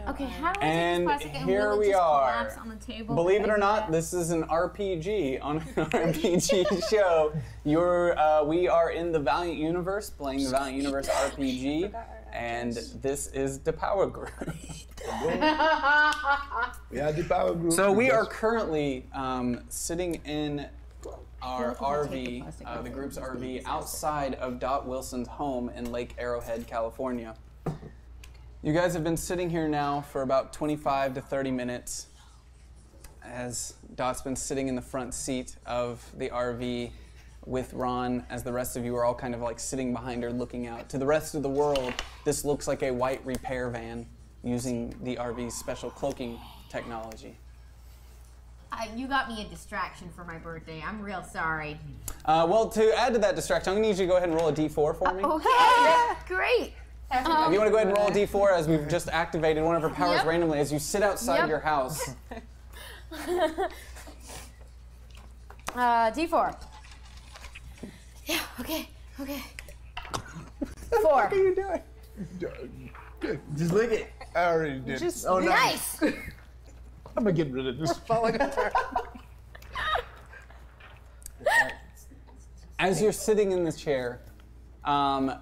Okay, how is And this plastic here will it we just are. collapse on the table? Believe it or not, this is an RPG on an RPG show. We are in the Valiant universe, playing the Valiant universe RPG, and this is the Power Group. Yeah, the Power Group. So we are currently sitting in our RV, the group's RV, outside of Dot Wilson's home in Lake Arrowhead, California. You guys have been sitting here now for about 25 to 30 minutes as Dot's been sitting in the front seat of the RV with Ron, as the rest of you are all kind of like sitting behind her looking out. To the rest of the world, this looks like a white repair van using the RV's special cloaking technology. You got me a distraction for my birthday. I'm real sorry. Well, to add to that distraction, I'm going to need you to go ahead and roll a d4 for me. Okay, great. If you want to go ahead and roll a d4 as we've just activated one of her powers randomly as you sit outside your house. D4. Yeah, okay. 4. What are you doing? Good. Just lick it. I already did. Oh, nice. I'm gonna get rid of this. As you're sitting in the chair,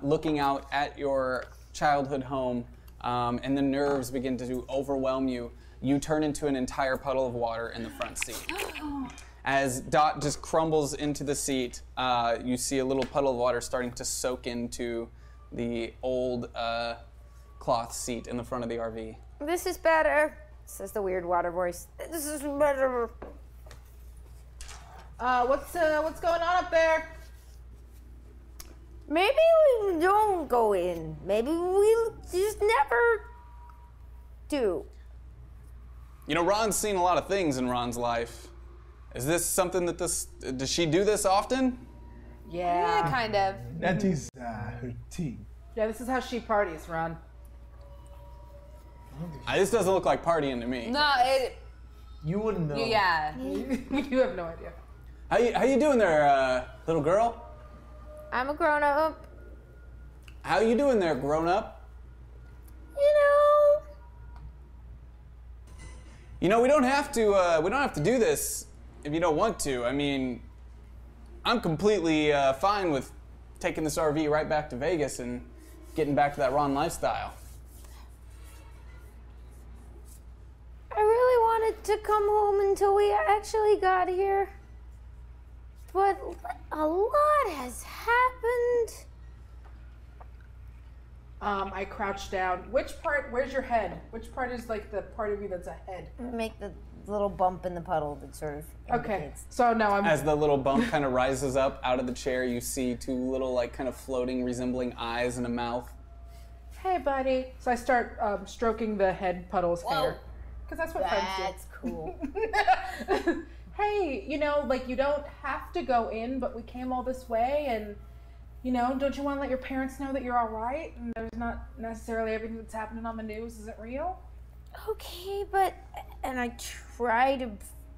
looking out at your childhood home, and the nerves begin to overwhelm you, you turn into an entire puddle of water in the front seat. As Dot just crumbles into the seat, you see a little puddle of water starting to soak into the old cloth seat in the front of the RV. This is better, says the weird water voice. This is better. What's going on up there? Maybe we don't go in. Maybe we just never do. You know, Ron's seen a lot of things in Ron's life. Is this something that does she do this often? Yeah, kind of. That is her tea. Yeah, this is how she parties, Ron. This doesn't look like partying to me. No, You wouldn't know. yeah. You have no idea. How you doing there, little girl? I'm a grown-up. How you doing there, grown up? You know, we don't have to do this if you don't want to. I mean, I'm completely fine with taking this RV right back to Vegas and getting back to that Ron lifestyle. I really wanted to come home until we actually got here. But a lot has happened. I crouch down. Where's your head? Which part is like the part of you that's a head? Make the little bump in the puddle that sort of Okay, indicates. so no, I'm... As the little bump kind of rises up out of the chair, you see two little, like, kind of floating, resembling eyes and a mouth. Hey, buddy. So I start stroking the head puddle's hair. Because that's what friends do. That's cool. Hey, you know, like, you don't have to go in, but we came all this way, and, you know, don't you want to let your parents know that you're all right, and there's not necessarily everything that's happening on the news isn't real? Okay, but... And I try to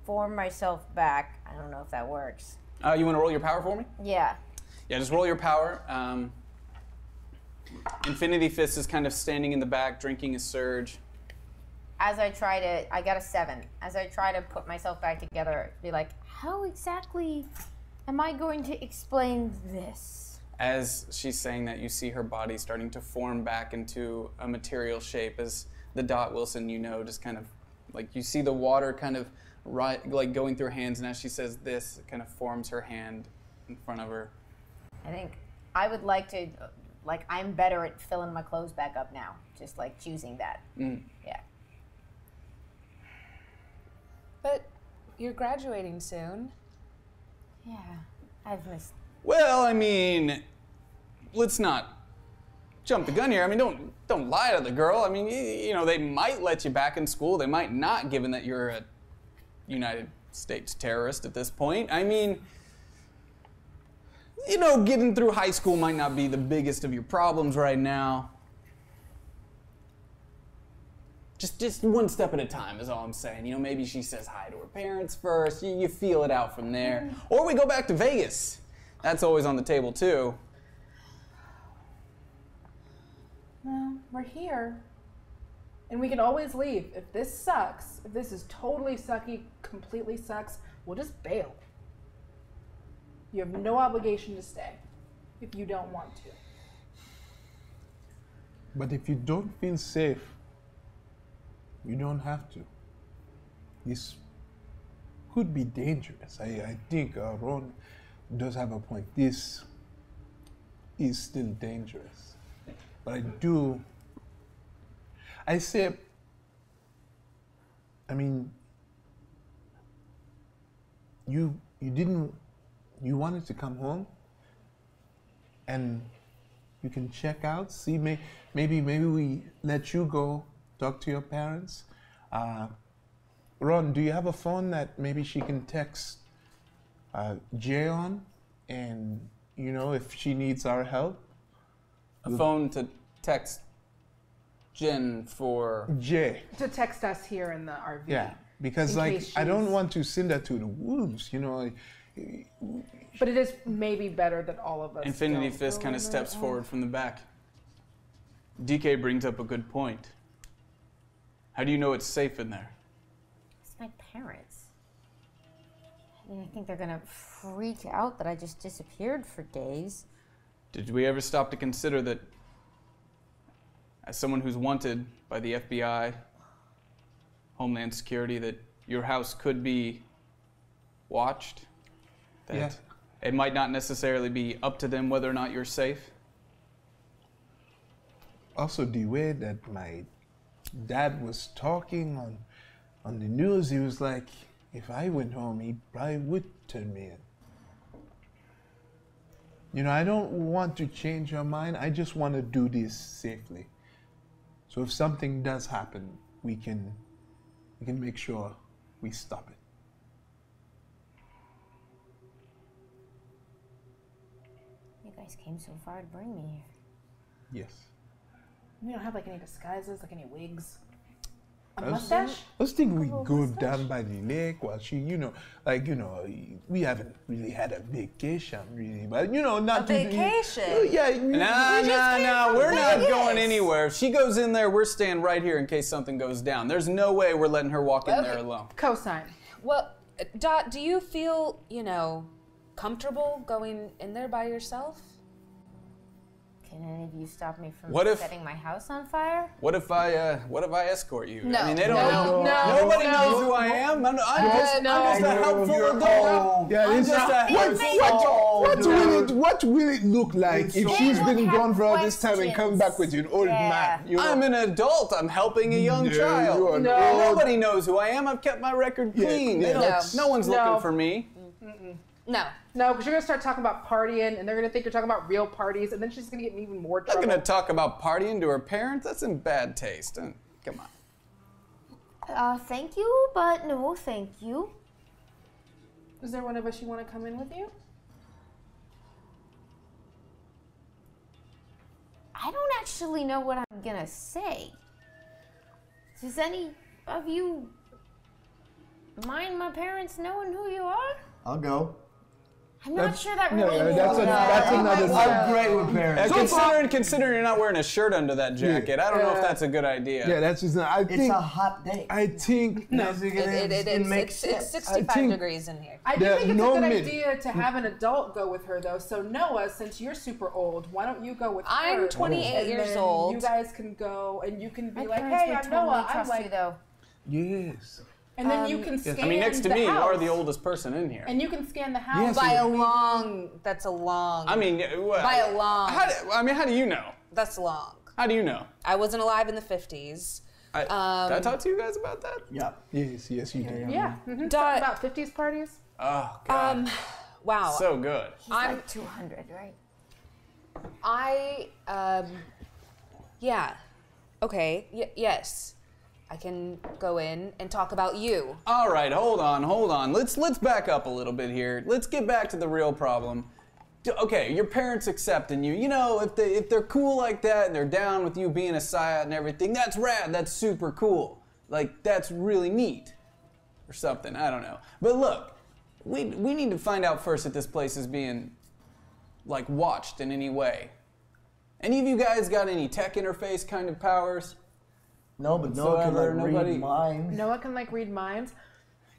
form myself back. I don't know if that works. You want to roll your power for me? Yeah. Yeah, just roll your power. Infinity Fist is kind of standing in the back, drinking a surge. As I try to... I got a 7. As I try to put myself back together, be like, how exactly am I going to explain this? As she's saying that, you see her body starting to form back into a material shape as the Dot Wilson you know just kind of, like, you see the water kind of like going through her hands, and as she says this, it kind of forms her hand in front of her. I think I would like to... Like, I'm better at filling my clothes back up now. Just, like, choosing that. Yeah. But you're graduating soon. Yeah. I've missed... Well, I mean, let's not jump the gun here. I mean, don't lie to the girl. I mean, you know, they might let you back in school. They might not, given that you're a United States terrorist at this point. I mean, you know, getting through high school might not be the biggest of your problems right now. Just one step at a time is all I'm saying. You know, maybe she says hi to her parents first. You feel it out from there. Or we go back to Vegas. That's always on the table, too. Well, we're here. And we can always leave. If this sucks, if this is totally sucky, completely sucks, we'll just bail. You have no obligation to stay if you don't want to. But if you don't feel safe, you don't have to. This could be dangerous. I think Ron does have a point. This is still dangerous. But I say, I mean, you wanted to come home and you can check out, see, maybe we let you go talk to your parents. Ron, do you have a phone that maybe she can text Jay on, and if she needs our help? A phone to text Jen for Jay. To text us here in the RV. Yeah, because I don't want to send her to the wolves, But it is maybe better that all of us. Infinity don't Fist go kind of in steps there. forward from the back. DK brings up a good point. How do you know it's safe in there? It's my parents. I mean, I think they're gonna freak out that I just disappeared for days. Did we ever stop to consider that, as someone who's wanted by the FBI, Homeland Security, that your house could be watched? That Yeah. it might not necessarily be up to them whether or not you're safe? Also, the way that my dad was talking on the news, he was like, if I went home, he probably would turn me in. I don't want to change your mind. I just want to do this safely. So if something does happen, we can make sure we stop it. You guys came so far to bring me here. Yes. We don't have like any disguises, like any wigs. A I was- mustache? I was thinking we little go mustache? down by the lake while she, we haven't really had a vacation, really, but not A to the- vacation? Yeah. No, we're not Vegas. going anywhere. If she goes in there, we're staying right here in case something goes down. There's no way we're letting her walk in there Okay. alone. Cosign. Well, Dot, do you feel, comfortable going in there by yourself? Can any of you stop me from What if- setting my house on fire? What if I escort you? No. I mean, they don't No. know. No. Nobody No. knows who I am. I'm just a helpful adult. Yeah, I'm it's just a helpful what will it look like if They she's would been have gone for all this time and come back with an old Yeah. man? I'm an adult. I'm helping a young Yeah, child. you are No. old. Nobody knows who I am. I've kept my record Yeah, clean. They yeah, don't- that's- No one's No. looking for me. No. No, because you're gonna start talking about partying, and they're gonna think you're talking about real parties, and then she's gonna get in even more I'm trouble. not gonna talk about partying to her parents. That's in bad taste. Come on. Thank you, but no, thank you. Is there one of us you want to come in with you? I don't actually know what I'm gonna say. Does any of you mind my parents knowing who you are? I'll go. I'm not sure that No, really. that's another thing. I'm great with parents. Considering you're not wearing a shirt under that jacket, I don't know if that's a good idea. Yeah, that's just. I It's think. a hot day. I think. It makes It's sense. 65 think- degrees in here. I do There- think it's no a good minute. idea to have an adult go with her, though. So Noah, since you're super old, why don't you go with her? I'm 28 And years then old. You guys can go, and you can be My like, parents "Hey, would I'm totally Noah." I'm trust like, you, though. Yes. and then you can scan. I mean, next to the me, you house, are the oldest person in here. And you can scan the house. Yes, By a long, that's a long. I mean, By a long. How do you know? That's long. How do you know? I wasn't alive in the 50s. Did I talk to you guys about that? Yeah. Yes, you do. Yeah. Mm-hmm. Dot- About 50s parties. Oh God, Wow. so good. He's like 200, right? Yeah. Okay. Yes. I can go in and talk about you. All right, hold on. Let's back up a little bit here. Let's get back to the real problem. Okay, your parents accepting you. If they're cool like that and they're down with you being a Psyot and everything, that's rad. That's super cool. Like, that's really neat. Or something, I don't know. But look, we need to find out first if this place is being, like, watched in any way. Any of you guys got any tech interface kind of powers? No, but Noah can whatsoever, like nobody- read minds. Noah can like read minds.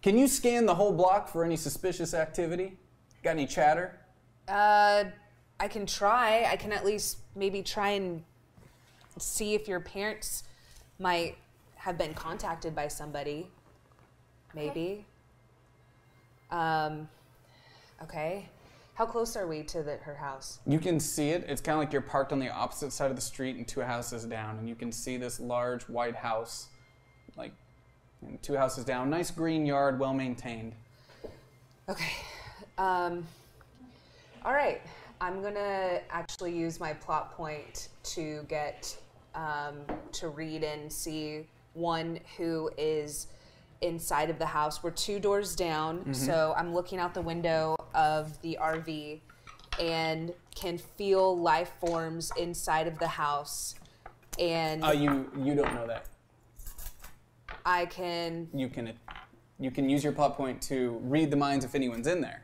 Can you scan the whole block for any suspicious activity? Got any chatter? I can try. I can at least maybe try and see if your parents might have been contacted by somebody. Maybe. Okay. How close are we to her house? You can see it. It's kind of like you're parked on the opposite side of the street and 2 houses down, and you can see this large white house, like 2 houses down. Nice green yard, well maintained. Okay. All right. I'm gonna actually use my plot point to get to read and see one who is inside of the house. We're 2 doors down, so I'm looking out the window of the RV and can feel life forms inside of the house. And You don't know that. I can. You can use your plot point to read the minds if anyone's in there.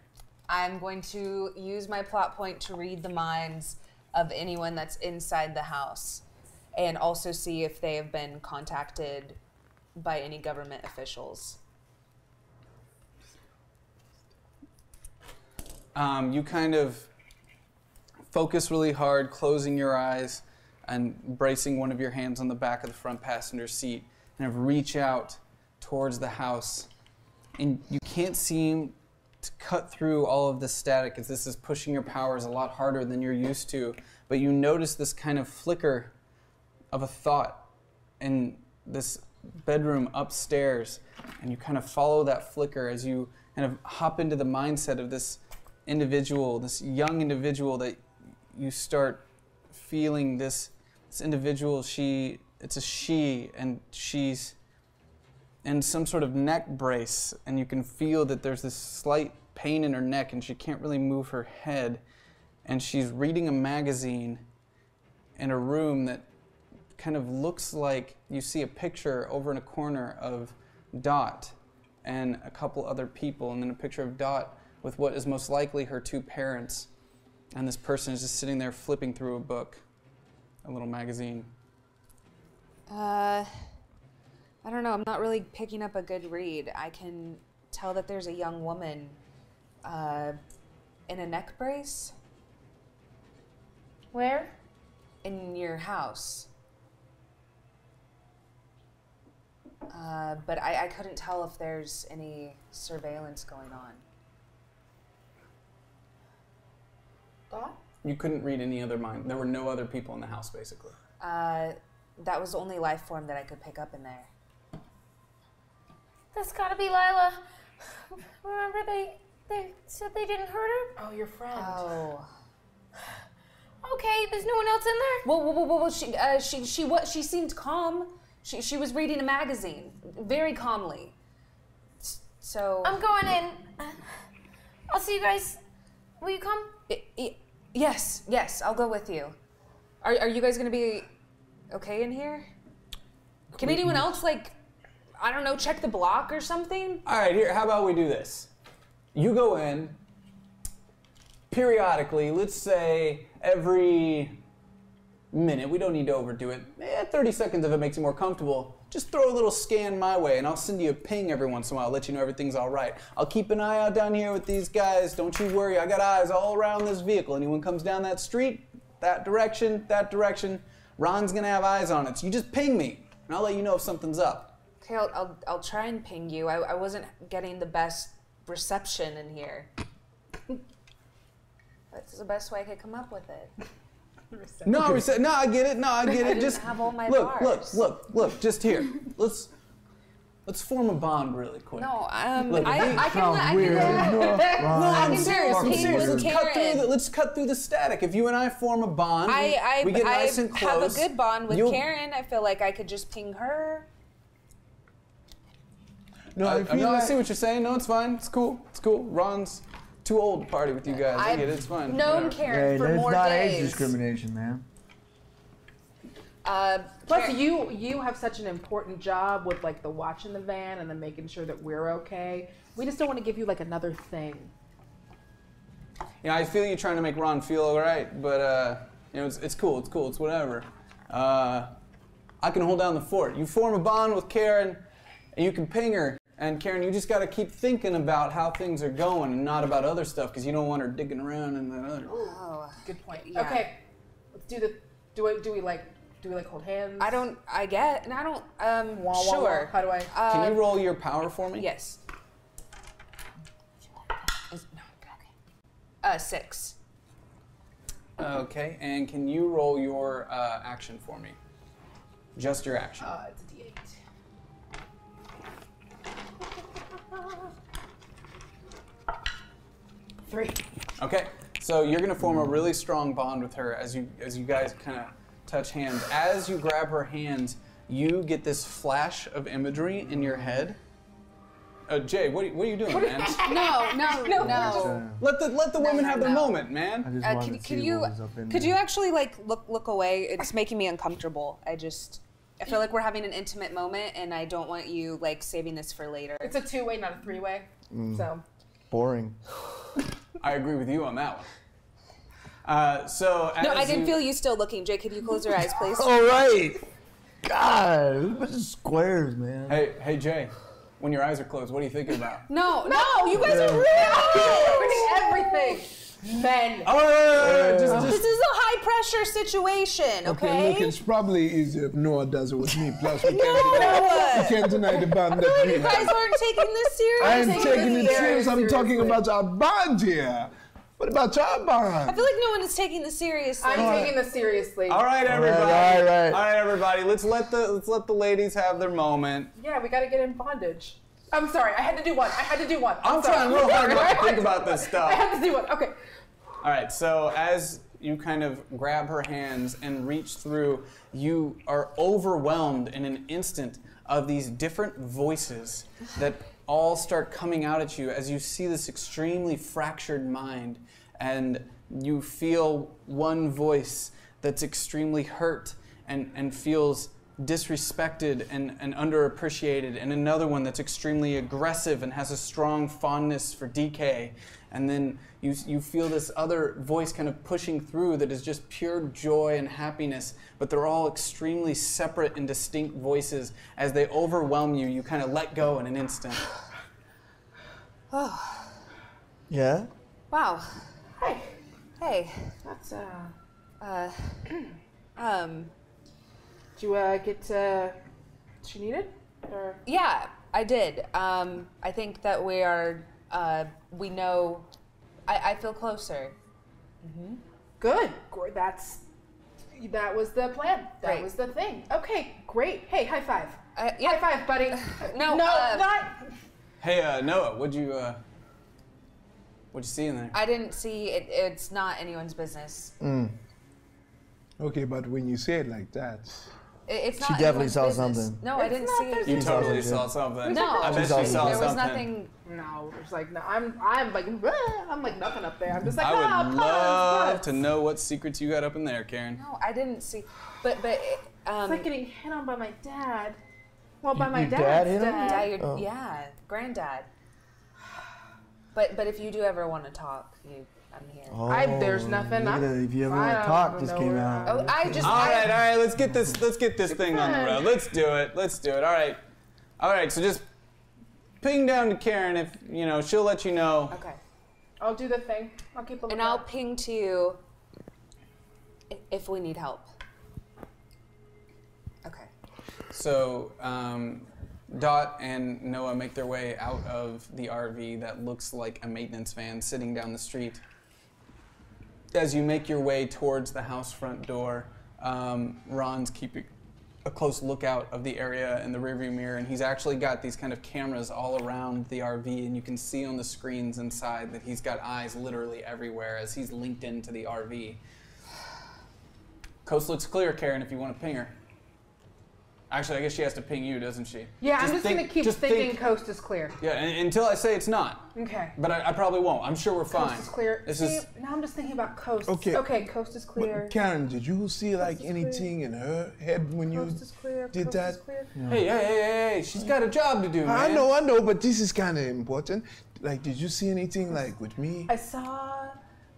I'm going to use my plot point to read the minds of anyone that's inside the house, and also see if they have been contacted by any government officials. You kind of focus really hard, closing your eyes and bracing one of your hands on the back of the front passenger seat, and reach out towards the house. And you can't seem to cut through all of the static, as this is pushing your powers a lot harder than you're used to. But you notice this kind of flicker of a thought in this bedroom upstairs, and you kind of follow that flicker as you kind of hop into the mindset of this individual, this young individual, that you start feeling this individual. It's a she, and she's in some sort of neck brace, and you can feel that there's this slight pain in her neck, and she can't really move her head, and she's reading a magazine in a room that kind of looks like you see a picture over in a corner of Dot and a couple other people, and then a picture of Dot with what is most likely her 2 parents, and this person is just sitting there flipping through a book, a little magazine. I don't know. I'm not really picking up a good read. I can tell that there's a young woman in a neck brace. Where? In your house. But I couldn't tell if there's any surveillance going on. Dot? You couldn't read any other mind. There were no other people in the house, basically. That was the only life form that I could pick up in there. That's gotta be Lila. Remember they said they didn't hurt her? Oh, your friend. Oh. Okay, there's no one else in there? Whoa. She seemed calm. She was reading a magazine very calmly. So I'm going in. I'll see you guys. Will you come? Yes, I'll go with you. Are you guys gonna be okay in here? Can anyone else, like, I don't know, check the block or something? All right, here, how about we do this? You go in periodically, let's say every minute. We don't need to overdo it. 30 seconds if it makes you more comfortable. Just throw a little scan my way, and I'll send you a ping every once in a while, let you know everything's all right. I'll keep an eye out down here with these guys. Don't you worry, I got eyes all around this vehicle. Anyone comes down that street, that direction, Ron's gonna have eyes on it. So you just ping me, and I'll let you know if something's up. Okay, I'll try and ping you. I wasn't getting the best reception in here. That's the best way I could come up with it. No, I get it. Just have all my look, bars. look, just here. Let's form a bond really quick. No, Look, I can weird. No, I'm can serious. do I'm a ping serious. with Karen. Let's cut through the static. If you and I form a bond, we get nice and close. have a good bond with Karen. I feel like I could just ping her. No, I feel I like see what you're saying. No, it's fine. It's cool. Ron's too old to party with you guys. I get it. It's fine. Known Whatever. Karen Hey, for there's more not days. age discrimination, man. Plus, you have such an important job with like the watching the van and then making sure that we're okay. We just don't want to give you like another thing. You know, I feel you trying to make Ron feel all right, but you know, it's cool. It's whatever. I can hold down the fort. You form a bond with Karen, and you can ping her. And Karen, you just got to keep thinking about how things are going and not about other stuff because you don't want her digging around in that other. Oh, Good point. Yeah. Okay, let's do the. Do we like hold hands? I don't. I get. And I don't. Wah, wah, Sure. wah. How do I? Can you roll your power for me? Yes. No. Okay. 6. Okay, and can you roll your action for me? Just your action. It's a D8. 3. Okay, so you're gonna form a really strong bond with her as you guys kind of touch hands. As you grab her hands, you get this flash of imagery in your head. Jay, what are you doing, man? No. Let the women have their moment, I man. just wanted to see what was up in Could there. you actually like look away? It's making me uncomfortable. I feel like we're having an intimate moment, and I don't want you like saving this for later. It's a 2-way, not a 3-way. So. Boring. I agree with you on that one. So as No, I can you- feel you still looking. Jay, could you close your eyes, please? All right. God, a bunch of squares, man. Hey Jay, when your eyes are closed, what are you thinking about? No, you guys are ruining Everything. Men. Oh, just This is a high pressure situation, okay? Look, it's probably easier if Noah does it with me. Plus, we can't deny the bond that we You guys have. aren't taking this serious. I am taking it very serious. I'm talking seriously. about our bond here. What about your I bond? feel like no one is taking this seriously. I'm taking this seriously. All right, everybody. all right. All right, everybody. Let's let the ladies have their moment. Yeah, we gotta get in bondage. I'm sorry, I had to do one. I'm sorry. trying real hard not to think about this I stuff. had to do one. Okay. All right, so as you kind of grab her hands and reach through, you are overwhelmed in an instant of these different voices that all start coming out at you as you see this extremely fractured mind, and you feel one voice that's extremely hurt and feels disrespected and underappreciated, and another one that's extremely aggressive and has a strong fondness for DK, and then you feel this other voice kind of pushing through that is just pure joy and happiness, but they're all extremely separate and distinct voices. As they overwhelm you, you kind of let go in an instant. Yeah? Wow. Hey, Hey. that's Did you get what you needed? Or Yeah, I did. I think that we are. We know. I feel closer. good. That was the plan. That Great. was the thing. Okay, great. Hey, high five. Yeah. High five, buddy. No, not. Hey, Noah, what'd you see in there? I didn't see it. It's not anyone's business. Okay, but when you say it like that, It's not. She definitely anyone's saw business. something. No, I didn't see it. You saw totally something. saw something. No, I bet She saw she saw there was something. nothing. No, it's like no. I'm like I'm like nothing up there. I'm just like I would puns, love puns. to know what secrets you got up in there, Karen. No, I didn't see. But It's like getting hit on by my dad. Well, by my your dad's dad hit him? Dad, Oh. yeah, granddad. But if you do ever want to talk, I'm here. Oh, there's nothing. look at that. If you ever I want to don't talk, this know came where out. Oh, I just. All right, let's get this thing on the road. Let's do it. All right. So just ping down to Karen if she'll let you know. Okay. I'll do the thing. I'll keep a And I'll lookout. ping to you if we need help. Okay. So Dot and Noah make their way out of the RV that looks like a maintenance van sitting down the street. As you make your way towards the house front door, Ron's keeping a close lookout of the area in the rearview mirror, and he's actually got these kind of cameras all around the RV, and you can see on the screens inside that he's got eyes literally everywhere as he's linked into the RV. Coast looks clear, Karen, if you want to ping her. Actually, I guess she has to ping you, doesn't she? Yeah, I'm just gonna keep thinking think- coast is clear. Yeah, until I say it's not. Okay. But I probably won't. I'm sure we're fine. Coast is clear. This See, is now I'm just thinking about coast. Okay. Okay, coast is clear. but Karen, did you see like is anything in her head when you Coast is clear. did Coast that? is clear. hey, she's got a job to do, man. I know, but this is kind of important. Like, did you see anything like with me? I saw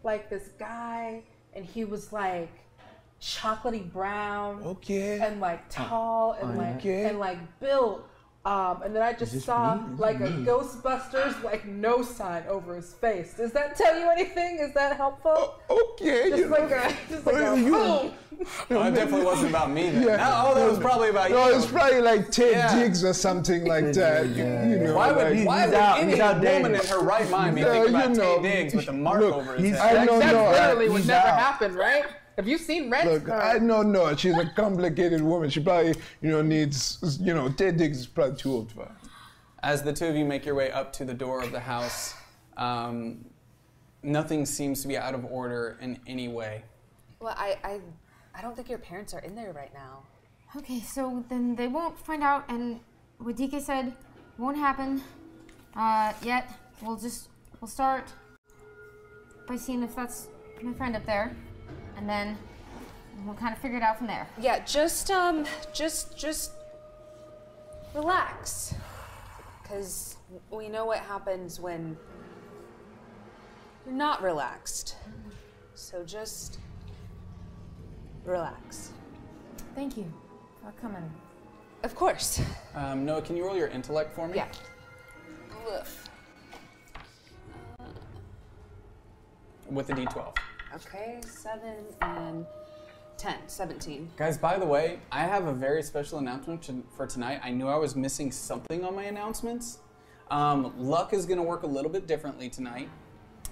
like this guy, and he was like chocolatey brown. Okay. And like tall and Okay. and like built. And then I just saw like a Ghostbusters like no sign over his face. Does that tell you anything? Is that helpful? Okay. Just like a boom. Well, it definitely wasn't about me then. Yeah. No, that was probably about you. No, it's probably like Ted Yeah. Diggs or something like that. You know, Why would, like, why would any he's outdated. woman in her right mind be Yeah, thinking about you know, Tay Diggs with a mark look, over his he's- head? I don't That know. literally would He's never out. happen, right? Have you seen Red? Look, I don't know. She's a complicated woman. She probably, needs, Ted Diggs is probably too old for her. As the two of you make your way up to the door of the house, nothing seems to be out of order in any way. Well, I don't think your parents are in there right now. Okay, so then they won't find out, and what DK said won't happen yet. We'll start by seeing if that's my friend up there, and then we'll kind of figure it out from there. Yeah, just relax. Because we know what happens when you're not relaxed. So just relax. Thank you for coming. Of course. Noah, can you roll your intellect for me? Yeah. With the D12. Okay, 7 and 10, 17. Guys, by the way, I have a very special announcement for tonight. I knew I was missing something on my announcements. Luck is going to work a little bit differently tonight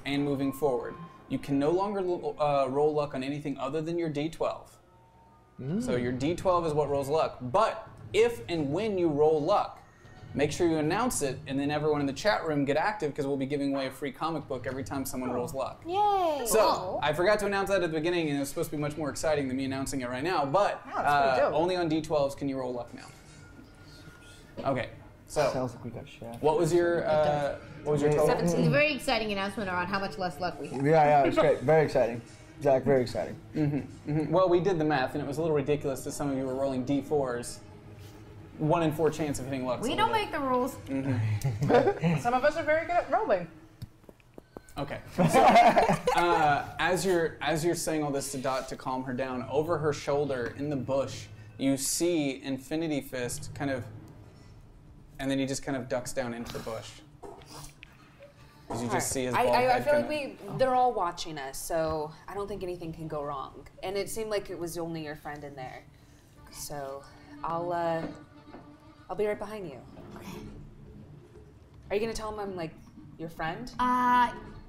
and moving forward. You can no longer roll luck on anything other than your D12. So your D12 is what rolls luck. But if and when you roll luck, make sure you announce it, and then everyone in the chat room get active because we'll be giving away a free comic book every time someone rolls luck. Yay! So, I forgot to announce that at the beginning, and it was supposed to be much more exciting than me announcing it right now, but that's pretty dope. only on D12s can you roll luck now. Okay, so Sounds like we got shafted. what was your total? 17. It's a very exciting announcement around how much less luck we have. Yeah, it's great. Very exciting. Zach, very exciting. Well, we did the math, and it was a little ridiculous that some of you were rolling D4s. 1 in 4 chance of hitting luck. We don't make the rules. Some of us are very good at rolling. Okay. So, as you're saying all this to Dot to calm her down, over her shoulder in the bush, you see Infinity Fist kind of, and then he just kind of ducks down into the bush. As you just see his bald I head feel kind like they're all watching us, so I don't think anything can go wrong. And it seemed like it was only your friend in there. So I'll be right behind you. Okay. Are you gonna tell him I'm like your friend?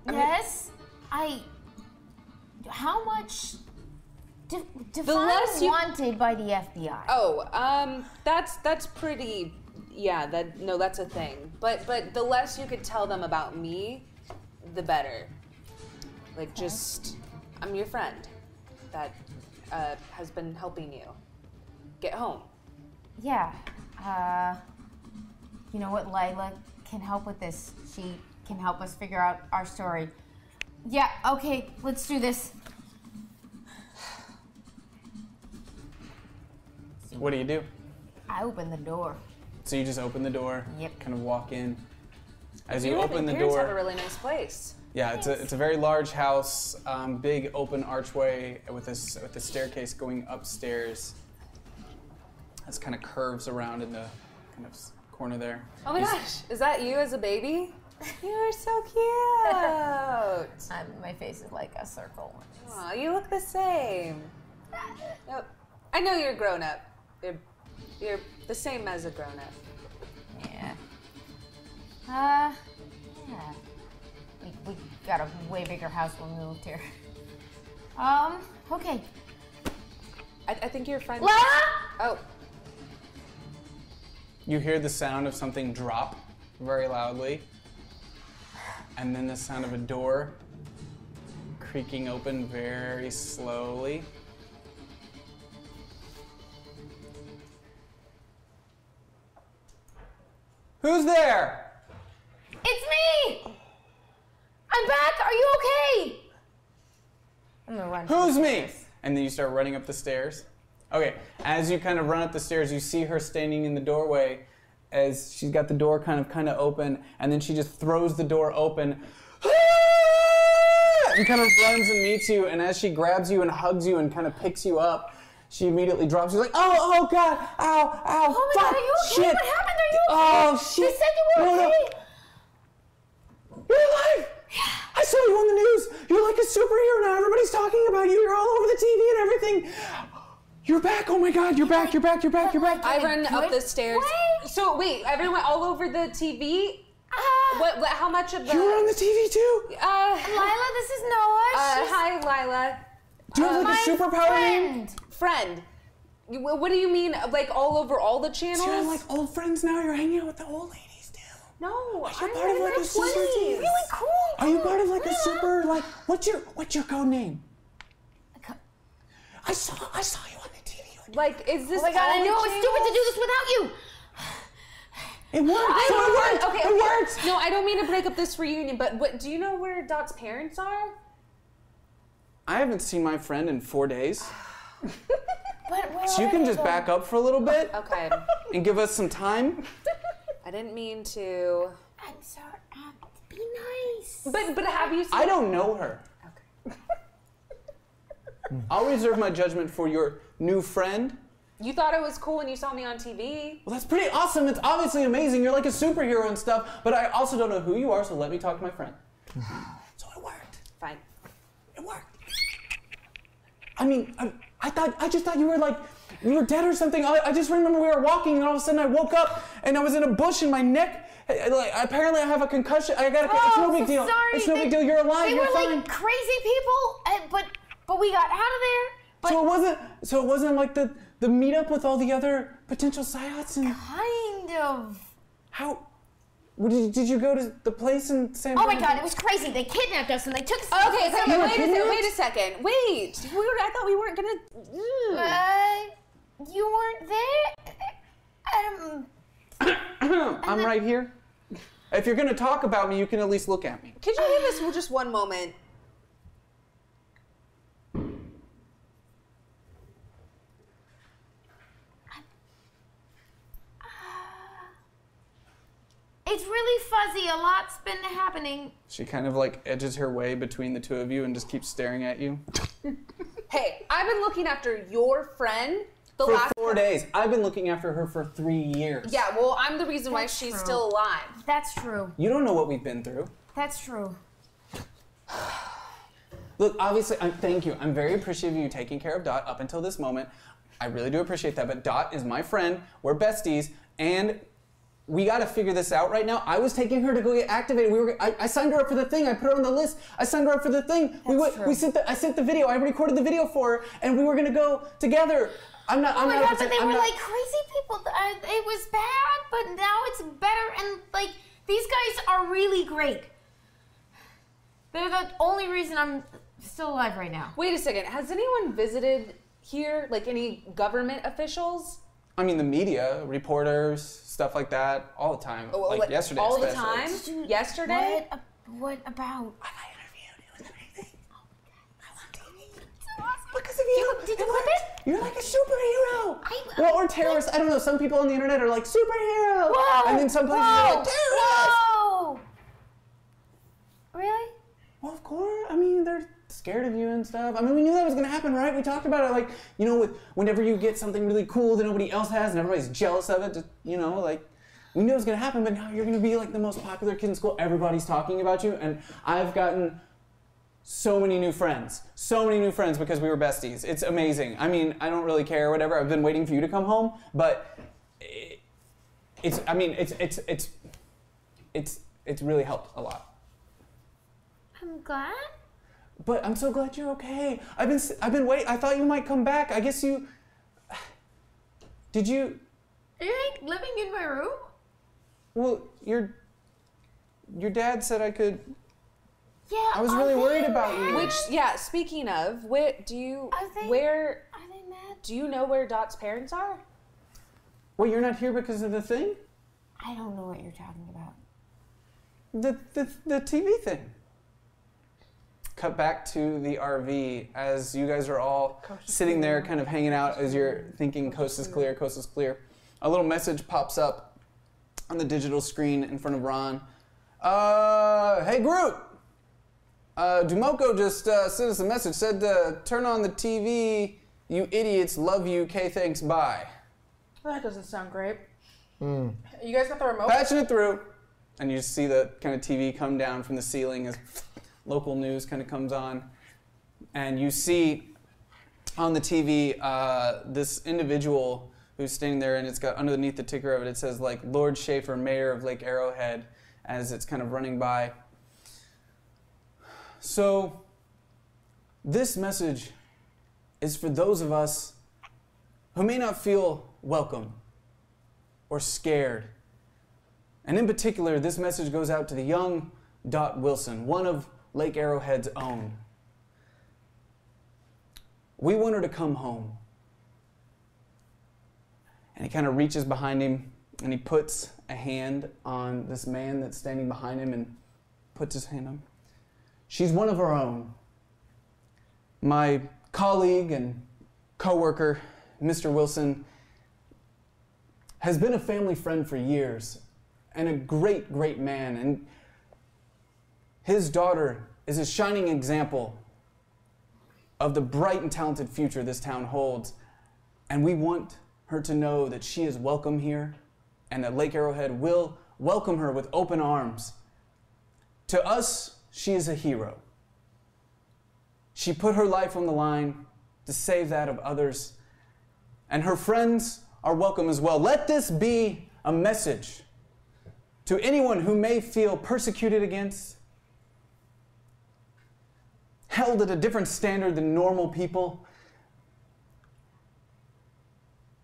Yes. How much define less you- wanted by the FBI? Oh, that's pretty. Yeah, that's a thing. But the less you could tell them about me, the better. Like just, I'm your friend that has been helping you get home. Yeah. You know what? Lila can help with this. She can help us figure out our story. Yeah, okay, let's do this. of, what do you do? I open the door. So you just open the door, Yep. kind of walk in. As you Your open the parents door, have a really nice place. yeah, it's a very large house, big open archway with a staircase going upstairs. This kind of curves around in the kind of corner there. Oh my You gosh, is that you as a baby? You are so cute. My face is like a circle. Aw, you look the same. Nope. I know you're grown up. You're the same as a grown up. Yeah. Yeah. We got a way bigger house when we moved here. Okay. I think your friend. Lila! Oh, You hear the sound of something drop very loudly, and then the sound of a door creaking open very slowly. Who's there? It's me! I'm back! Are you okay? I'm gonna run. Who's me? And then you start running up the stairs. Okay, as you kind of run up the stairs, you see her standing in the doorway as she's got the door kind of open, and then she just throws the door open. and kind of runs and meets you, and as she grabs you and hugs you and kind of picks you up, she immediately drops. She's like, oh God, ow, Oh my fuck, God, are you okay? shit. What happened? Are you okay? Oh shit. They said you were No. okay. You're alive! I saw you on the news! You're like a superhero now! Everybody's talking about you! You're all over the TV and everything! You're back! Oh my God! You're back! I run up the stairs. Way? So wait, everyone all over the TV? What? How much of the? You were on the TV too? Lila, this is Noah. Hi, Lila. Do you have like a superpower name? Friend. What do you mean? Like all over all the channels? So you're like old friends now? You're hanging out with the old ladies still? No, You're I'm part of like a super team. Really cool. Are you part of like a super like what's your code name? I saw you on the TV. Like, is this? Oh my God, I all knew the it was stupid to do this without you. It worked! So it worked! Okay, It worked! No, I don't mean to break up this reunion, but what? Do you know where Dot's parents are? I haven't seen my friend in 4 days. But where So you are can they, just though? back up for a little bit Okay. and give us some time. I didn't mean to. I'm sorry. Be nice. But have you seen? I don't know her. Okay. I'll reserve my judgment for your new friend. You thought it was cool when you saw me on TV. Well, that's pretty awesome. It's obviously amazing. You're like a superhero and stuff, but I also don't know who you are, so let me talk to my friend. So it worked. Fine. It worked. I mean, I just thought you were dead or something. I just remember we were walking, and all of a sudden I woke up, and I was in a bush, and my neck. Like, apparently I have a concussion. It's no big deal. Sorry. It's no big deal. You're alive. They You're were fine. like crazy people, but we got out of there. But So it wasn't like the meetup with all the other potential psyops and kind of. how. Did you go to the place in San Oh my Francisco? God, it was crazy. They kidnapped us and they took us. Okay, You were wait kidnapped? a second. Wait. I thought we weren't gonna. You weren't there. I'm right here. If you're gonna talk about me, you can at least look at me. Could you give us just one moment? It's really fuzzy. A lot's been happening. She kind of like edges her way between the two of you and just keeps staring at you. Hey, I've been looking after your friend the For last 4 days. I've been looking after her for 3 years. Yeah, well, I'm the reason why That's she's true. still alive. That's true. You don't know what we've been through. That's true. Look, obviously, thank you. I'm very appreciative of you taking care of Dot up until this moment. I really do appreciate that, but Dot is my friend. We're besties, and we got to figure this out right now. I was taking her to go get activated. I signed her up for the thing. I put her on the list. I signed her up for the thing. I sent the video. I recorded the video for her, and we were gonna go together. Oh my God, but they were like crazy people. It was bad, but now it's better, and like these guys are really great. They're the only reason I'm still alive right now. Wait a second. Has anyone visited here? Like any government officials? I mean, the media, reporters, stuff like that, all the time. Like yesterday, all the especially. time? Yesterday? What about? I got interviewed. It was amazing. I was on TV. Because of you. Did you clip it? You're like a superhero. Or terrorist. I don't know. Some people on the internet are like superhero. Whoa! And then some places are like terrorist. Whoa! Really? Well, of course. I mean, they're scared of you and stuff. I mean, we knew that was gonna happen, right? We talked about it, like, you know, with whenever you get something really cool that nobody else has and everybody's jealous of it. Just, you know, like, we knew it was gonna happen. But now you're gonna be like the most popular kid in school. Everybody's talking about you, and I've gotten so many new friends. So many new friends because we were besties. It's amazing. I mean, I don't really care or whatever. I've been waiting for you to come home, but it's really helped a lot. I'm glad. But I'm so glad you're okay. I've been waiting. I thought you might come back. I guess you. Did you? Are you like living in my room? Well, your dad said I could. Yeah. I was really worried about you. Which, yeah, speaking of, where do you, Are they mad? do you know where Dot's parents are? Well, you're not here because of the thing? I don't know what you're talking about. The TV thing. Cut back to the RV as you guys are all sitting there kind of hanging out as you're thinking coast is clear, coast is clear. A little message pops up on the digital screen in front of Ron. Hey Groot! Dumoko just sent us a message. Said to turn on the TV. You idiots. Love you. Okay, thanks. Bye. That doesn't sound great. You guys got the remote? Patching it through. And you just see the kind of TV come down from the ceiling as local news kind of comes on. And you see on the TV this individual who's standing there, and it's got underneath the ticker of it, it says like Lord Schaefer, Mayor of Lake Arrowhead, as it's kind of running by. So this message is for those of us who may not feel welcome or scared. And in particular, this message goes out to the young Dot Wilson, one of Lake Arrowhead's own. We want her to come home. And he kind of reaches behind him and he puts a hand on this man that's standing behind him and puts his hand on. She's one of our own. My colleague and coworker, Mr. Wilson, has been a family friend for years and a great, great man. And his daughter is a shining example of the bright and talented future this town holds. And we want her to know that she is welcome here and that Lake Arrowhead will welcome her with open arms. To us, she is a hero. She put her life on the line to save that of others, and her friends are welcome as well. Let this be a message to anyone who may feel persecuted against, held at a different standard than normal people.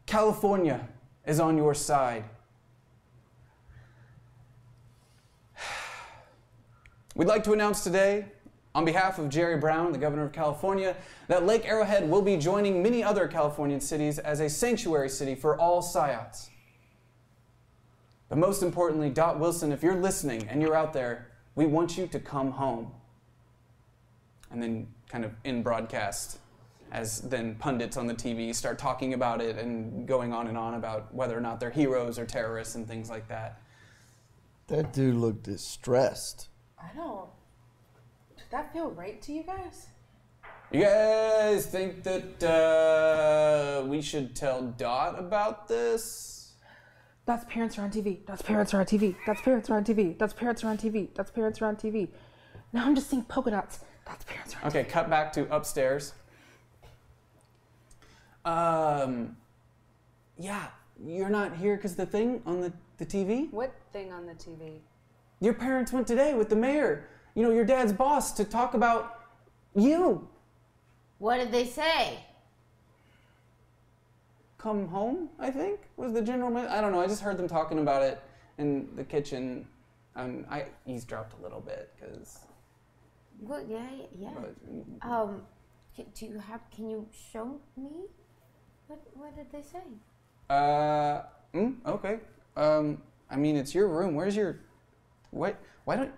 California is on your side. We'd like to announce today, on behalf of Jerry Brown, the governor of California, that Lake Arrowhead will be joining many other Californian cities as a sanctuary city for all Psyops. But most importantly, Dot Wilson, if you're listening and you're out there, we want you to come home. And then kind of in broadcast, as then pundits on the TV start talking about it and going on and on about whether or not they're heroes or terrorists and things like that. That dude looked distressed. I don't. Did that feel right to you guys? You guys think that we should tell Dot about this? That's parents are on TV. That's parents are on TV. That's parents are on TV. That's parents are on TV. That's parents are on TV. Now I'm just seeing polka dots. That's parents are on Okay, TV. cut back to upstairs. Yeah, you're not here because the thing on the TV? What thing on the TV? Your parents went today with the mayor, you know, your dad's boss, to talk about you. What did they say? Come home, I think, was the general I don't know, I just heard them talking about it in the kitchen. I eavesdropped a little bit, because... Well, yeah. Can you show me? What did they say? Okay. I mean, it's your room. Where's your... Why don't...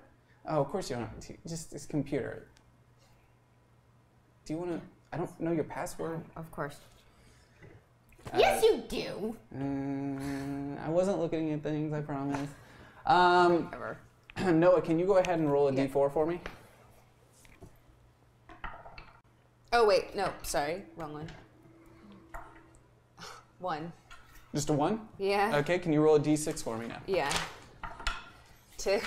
Oh, of course you don't. Just this computer. Do you want to... I don't know your password. Of course. Yes, you do. I wasn't looking at things, I promise. Whatever. Noah, can you go ahead and roll a d4 for me? Oh, wait. No, sorry. Wrong one. 1. Just a 1? Yeah. Okay, can you roll a d6 for me now? Yeah. 2.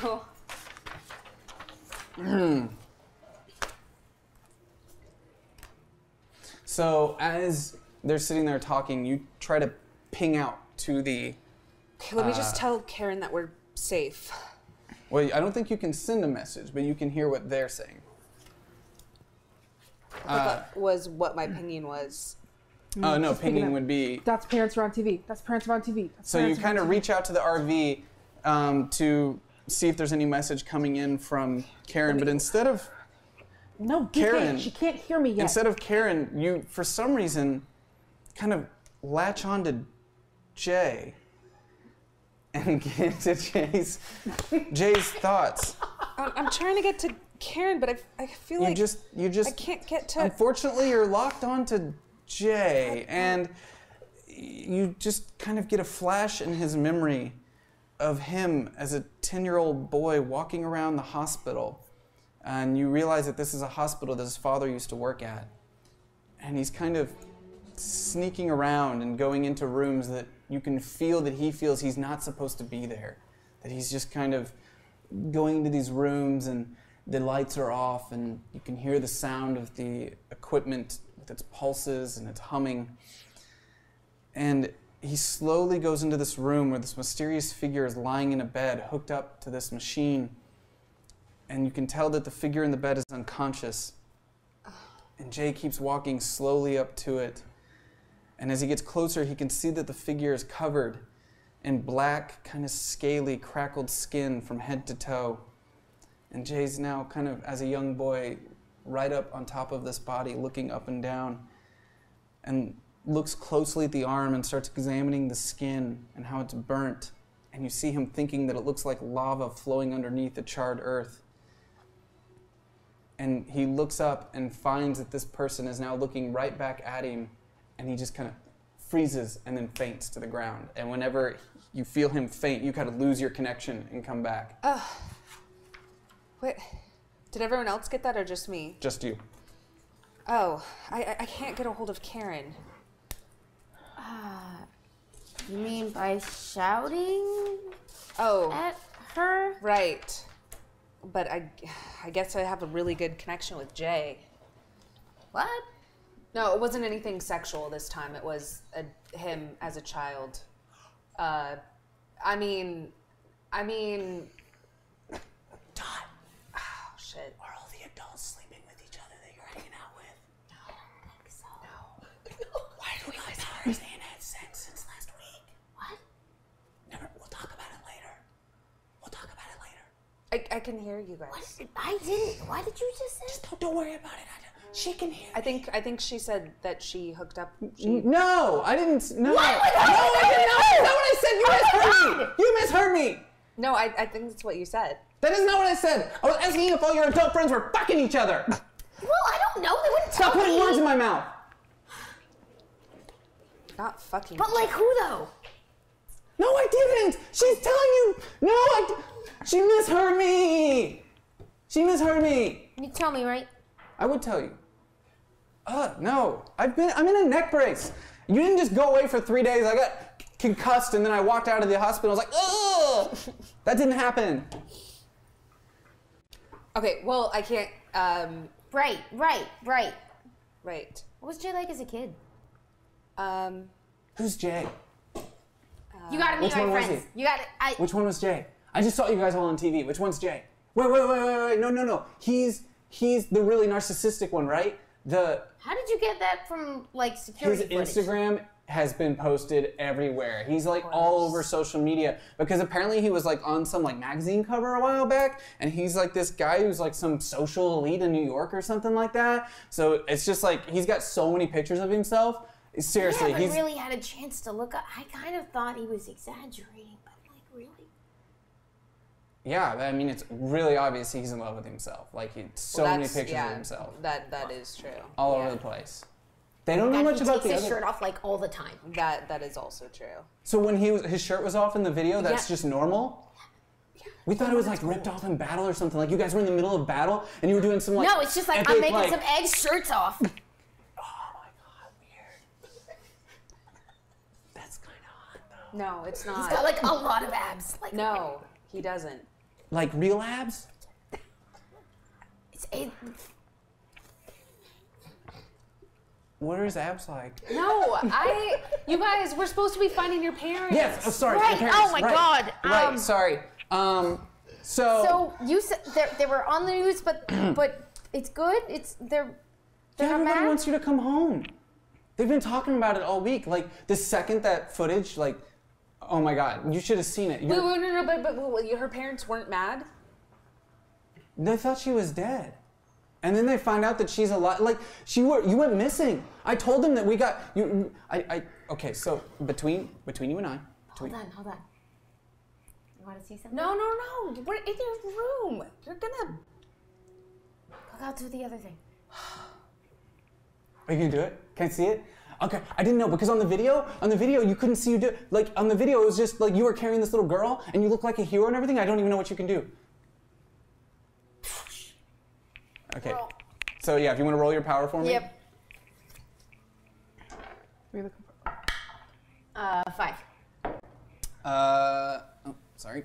So as they're sitting there talking, you try to ping out to the... Okay, let me just tell Karen that we're safe. Well, I don't think you can send a message, but you can hear what they're saying. That was what my pinging was. No, Just picking pinging up. would be... That's parents are on TV. That's parents are on TV. That's So you parents are on kind of TV. reach out to the RV to see if there's any message coming in from Karen, but instead of No, Karen, she can't hear me yet. instead of Karen, you for some reason kind of latch on to Jay and get to Jay's thoughts. I'm trying to get to Karen, but I feel like You just I can't get to... Unfortunately, you're locked on to Jay, and you just kind of get a flash in his memory of him as a 10-year-old boy walking around the hospital And you realize that this is a hospital that his father used to work at. And he's kind of sneaking around and going into rooms that you can feel that he feels he's not supposed to be there. That he's just kind of going into these rooms and the lights are off and you can hear the sound of the equipment with its pulses and its humming. And he slowly goes into this room where this mysterious figure is lying in a bed hooked up to this machine. And you can tell that the figure in the bed is unconscious. And Jay keeps walking slowly up to it. And as he gets closer, he can see that the figure is covered in black, kind of scaly, crackled skin from head to toe. And Jay's now kind of, as a young boy, right up on top of this body, looking up and down, and looks closely at the arm and starts examining the skin and how it's burnt. And you see him thinking that it looks like lava flowing underneath the charred earth. And he looks up and finds that this person is now looking right back at him, and he just kind of freezes and then faints to the ground. And whenever you feel him faint, you kind of lose your connection and come back. Wait, did everyone else get that or just me? Just you. Oh, I can't get a hold of Karen. You mean by shouting Oh, at her? right. But I guess I have a really good connection with Jay. What? No, it wasn't anything sexual this time. It was him as a child. I mean... Dot, Oh, shit. are all the adults sleeping with each other that you're hanging out with? I don't think so. No. Why do you guys always ain't had sex since last week? What? Never. We'll talk about it later. We'll talk about it later. I can hear you guys. What? I didn't. Why did you just say? Just don't worry about it. She can hear. I think she said that she hooked up. No, I didn't. No. What? No, I did not. That's not what I said. You misheard me. You misheard me. No, I think that's what you said. That is not what I said. I was asking if all your adult friends were fucking each other. Well, I don't know. They wouldn't Stop tell putting me. words in my mouth. Not fucking. But like who though? No, I didn't. She's telling you. No, she misheard me. She misheard me. You tell me, right? I would tell you. No. I'm in a neck brace. You didn't just go away for 3 days. I got concussed and then I walked out of the hospital. I was like, ugh. That didn't happen. Okay, well, I can't. Right. Right. What was Jay like as a kid? Who's Jay? You gotta meet which my one was friends. he? You gotta. Which one was Jay? I just saw you guys all on TV. Which one's Jay? Wait. No. He's the really narcissistic one, right? How did you get that from like security His footage? Instagram has been posted everywhere. He's like all over social media because apparently he was like on some like magazine cover a while back, and he's like this guy who's like some social elite in New York or something like that. So it's just like he's got so many pictures of himself. Seriously, I haven't he's really had a chance to look up. I kind of thought he was exaggerating, but like really. yeah. I mean, it's really obvious he's in love with himself. Like so many pictures of himself That is true. all over the place. They don't know And much he about takes the his other. shirt off like all the time. That is also true. So when his shirt was off in the video, that's Yeah. just normal? We thought it was like ripped off in battle or something. Like you guys were in the middle of battle and you were doing some like No, it's just like epic, I'm making like, some eggs, shirts off. Oh my god, weird. That's kind of hot though. No, it's He's not. got like a lot of abs. Like No, he doesn't. Like real abs? it, What are his abs like? No, you guys, we're supposed to be finding your parents. Yes, oh, sorry. Right, your parents, oh my right, God, Right, sorry. so you said they were on the news, but it's good. They're yeah, not everybody mad. wants you to come home. They've been talking about it all week. Like the second that footage, like, oh my god, you should have seen it. Wait, no, but her parents weren't mad? They thought she was dead. And then they find out that she's alive. Like, you went missing. I told them that we got you. Okay, so between you and I. Hold on. You want to see something? No. We're in your room. You're gonna. Look out to the other thing. Are you gonna do it? Can I see it? Okay, I didn't know because on the video you couldn't see you do it. Like on the video it was just like you were carrying this little girl and you look like a hero and everything. I don't even know what you can do. Okay. So yeah, if you want to roll your power for me. Yep. 5. Oh, sorry.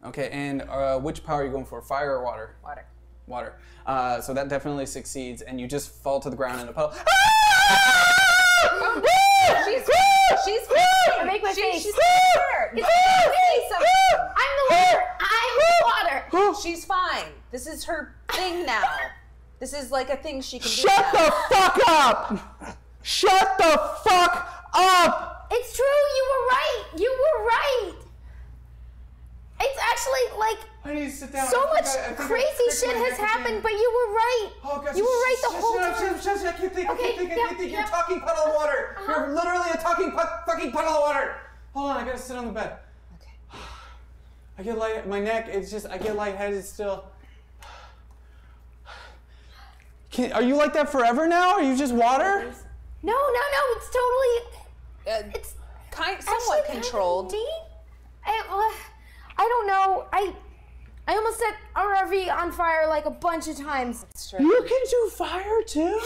Okay, and which power are you going for? Fire or water? Water. Water. So that definitely succeeds, and you just fall to the ground in a puddle. She's fine. I make my face. She's hurt. It's my face. I'm the water. I'm the water. She's fine. This is her thing now. This is like a thing she can do Shut now. the fuck up! Shut the fuck up! It's true. You were right. You were right. It's actually like I need to sit down. so much crazy shit has happened, but you were right. Oh, gosh, you were right the whole time. Shut up, I can't think, Okay, I can't think. You're a talking puddle of water. You're literally a talking fucking puddle of water. Hold on, I gotta sit on the bed. Okay. I get light, my neck, it's just, I get lightheaded still. Are you like that forever now? Are you just water? No, it's totally. It's Somewhat actually controlled. Kind of me. I don't know. I almost set our RV on fire like a bunch of times. You can do fire too?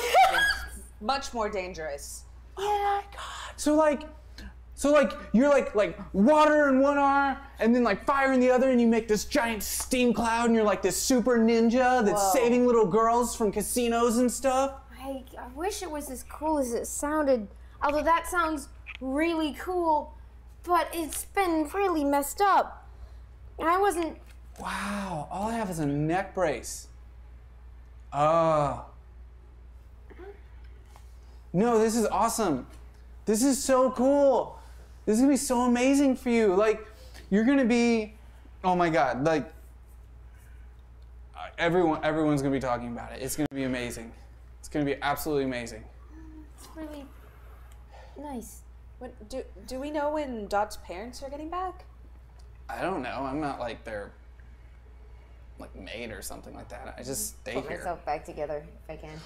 Much more dangerous. Oh my god. So like you're like water in one arm and then like fire in the other, and you make this giant steam cloud, and you're like this super ninja that's saving little girls from casinos and stuff. I wish it was as cool as it sounded. Although that sounds really cool, but it's been really messed up. I wasn't. Wow, all I have is a neck brace. Oh. No, this is awesome. This is so cool. This is gonna be so amazing for you. Like, you're gonna be, oh my God, like, everyone's gonna be talking about it. It's gonna be amazing. It's gonna be absolutely amazing. It's really nice. What, do we know when Dot's parents are getting back? I don't know. I'm not like their like maid or something like that. I just stay Put here. myself back together if I can.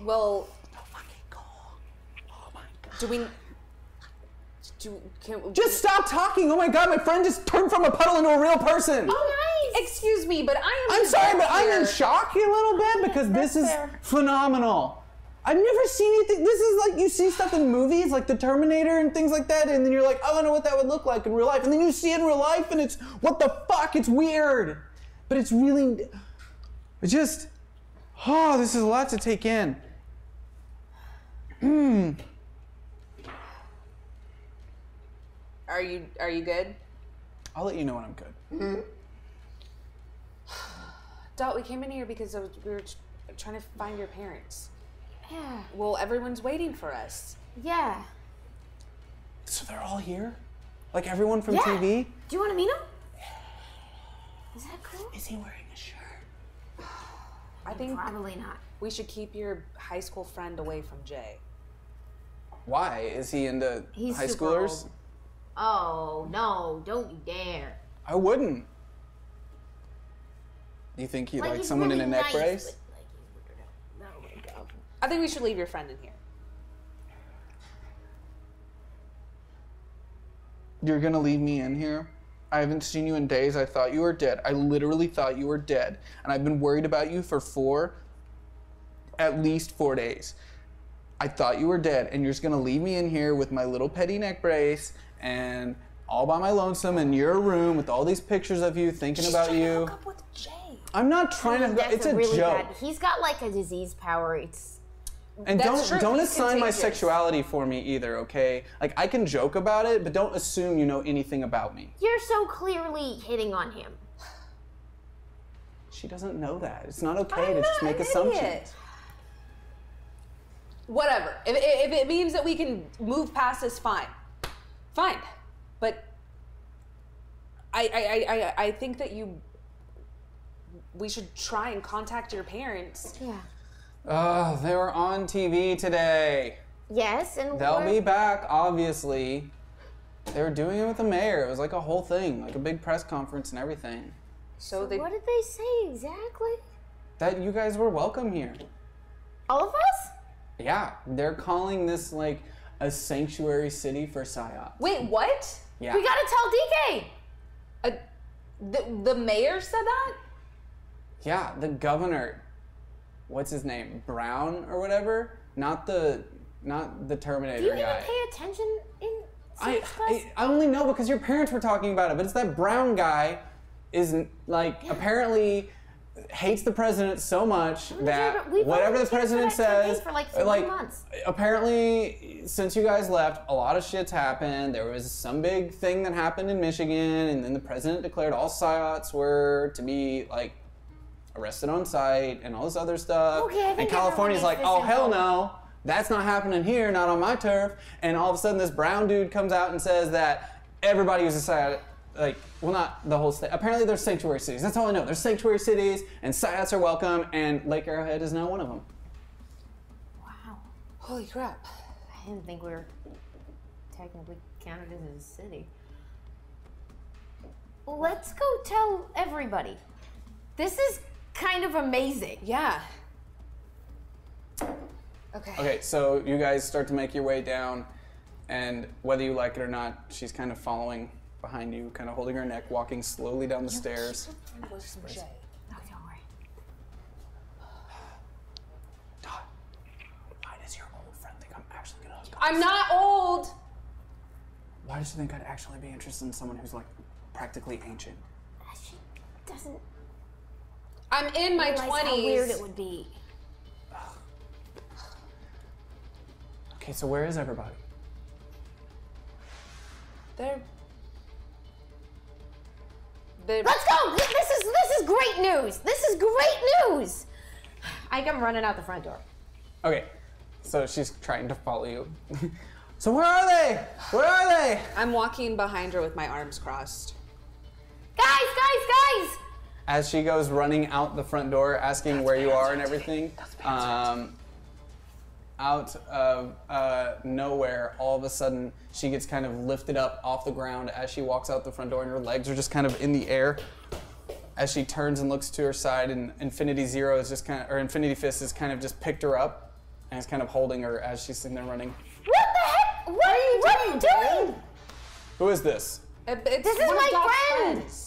Well, No fucking call. Oh my God. do we? Can, Just stop talking. Oh my God, my friend just turned from a puddle into a real person. Oh, nice. Excuse me, but I'm sorry, but I'm in shock a little bit because this is phenomenal. I've never seen anything. This is like, you see stuff in movies like the Terminator and things like that, and then you're like, I don't know what that would look like in real life. And then you see it in real life and it's, what the fuck? It's weird. But it's really, it's just, oh, this is a lot to take in. Are you good? I'll let you know when I'm good. Dot, we came in here because we were trying to find your parents. Yeah. Well, everyone's waiting for us. Yeah. So they're all here? Like everyone from Yeah. TV? Do you want to meet him? Is that cool? Is he wearing a shirt? I think Probably not. we should keep your high school friend away from Jay. Why? Is he into He's high super schoolers? old. Oh, no, don't you dare. I wouldn't. You think he'd like he's someone in really a neck nice, brace? but, like, he's weird. Oh my God. I think we should leave your friend in here. You're gonna leave me in here? I haven't seen you in days. I thought you were dead. I literally thought you were dead. And I've been worried about you for at least 4 days. I thought you were dead, and you're just gonna leave me in here with my little petty neck brace and all by my lonesome in your room with all these pictures of you thinking about you. Hook up with Jay. I'm not trying to. That's It's a really joke. bad. He's got like a disease power. It's And That's true. don't He's assign my contagious. sexuality for me either, okay? Like, I can joke about it, but don't assume you know anything about me. you're so clearly hitting on him. She doesn't know that. It's not okay I'm to just not make an assumptions. idiot. Whatever. If it means that we can move past this, fine. Fine. But I think that we should try and contact your parents. Yeah. Oh, they were on TV today. Yes, and They'll we're- be back, obviously. They were doing it with the mayor. It was like a whole thing, like a big press conference and everything. So What did they say exactly? That you guys were welcome here. All of us? Yeah, they're calling this like a sanctuary city for psyops. Wait, what? Yeah. We gotta tell DK. The mayor said that? Yeah, the governor. What's his name? Brown or whatever? Not the Terminator Do you guy. even pay attention in civics class? I only know because your parents were talking about it, but it's that Brown guy is like apparently hates the president so much that we've whatever only the been president for that campaign says, for like 3 months. apparently since you guys left, a lot of shit's happened. There was some big thing that happened in Michigan, and then the president declared all psyops were to be like arrested on site and all this other stuff. Okay, I think and California's like, everyone oh needs this hell info. no, that's not happening here, not on my turf. And all of a sudden this Brown dude comes out and says that everybody who's decided, like, well, not the whole state. Apparently there's sanctuary cities. That's all I know. There's sanctuary cities and psyops are welcome, and Lake Arrowhead is now one of them. Wow. Holy crap. I didn't think we were technically counted as a city. Let's go tell everybody. This is kind of amazing. Yeah. Okay. Okay, so you guys start to make your way down, and whether you like it or not, she's kind of following behind you, kind of holding her neck, walking slowly down the stairs. Oh, don't worry. Dot, why does your old friend think I'm actually gonna hook up? I'm not old. Why does she think I'd actually be interested in someone who's like practically ancient? She doesn't I'm in my realize 20s. how weird it would be. Okay, so where is everybody? They're Let's go! This is great news! This is great news! I come running out the front door. Okay, so she's trying to follow you. So where are they? Where are they? I'm walking behind her with my arms crossed. Guys! As she goes running out the front door, asking where you are and everything, out of nowhere, all of a sudden, she gets kind of lifted up off the ground as she walks out the front door, and her legs are just kind of in the air. As she turns and looks to her side, and Infinity Infinity Fist has kind of just picked her up, and is kind of holding her as she's sitting there running. What the heck? What are you doing? Who is this? It's This is one of my Doc's friend. friends.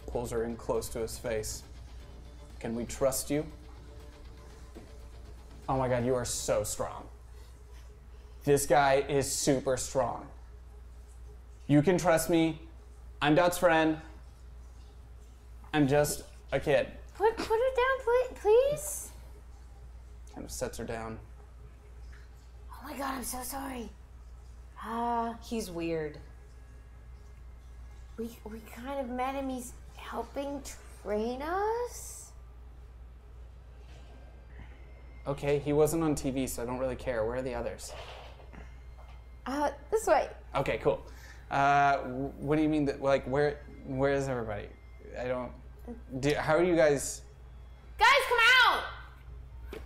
Pulls her in close to his face. Can we trust you? Oh my god, you are so strong. This guy is super strong. You can trust me. I'm Dot's friend. I'm just a kid. Put her down, please. Kind of sets her down. Oh my god, I'm so sorry. He's weird. We kind of met him. He's helping train us? Okay, he wasn't on TV, so I don't really care. Where are the others? This way. Okay, cool. What do you mean that, like, where is everybody? I don't, how are you guys? Guys, come out!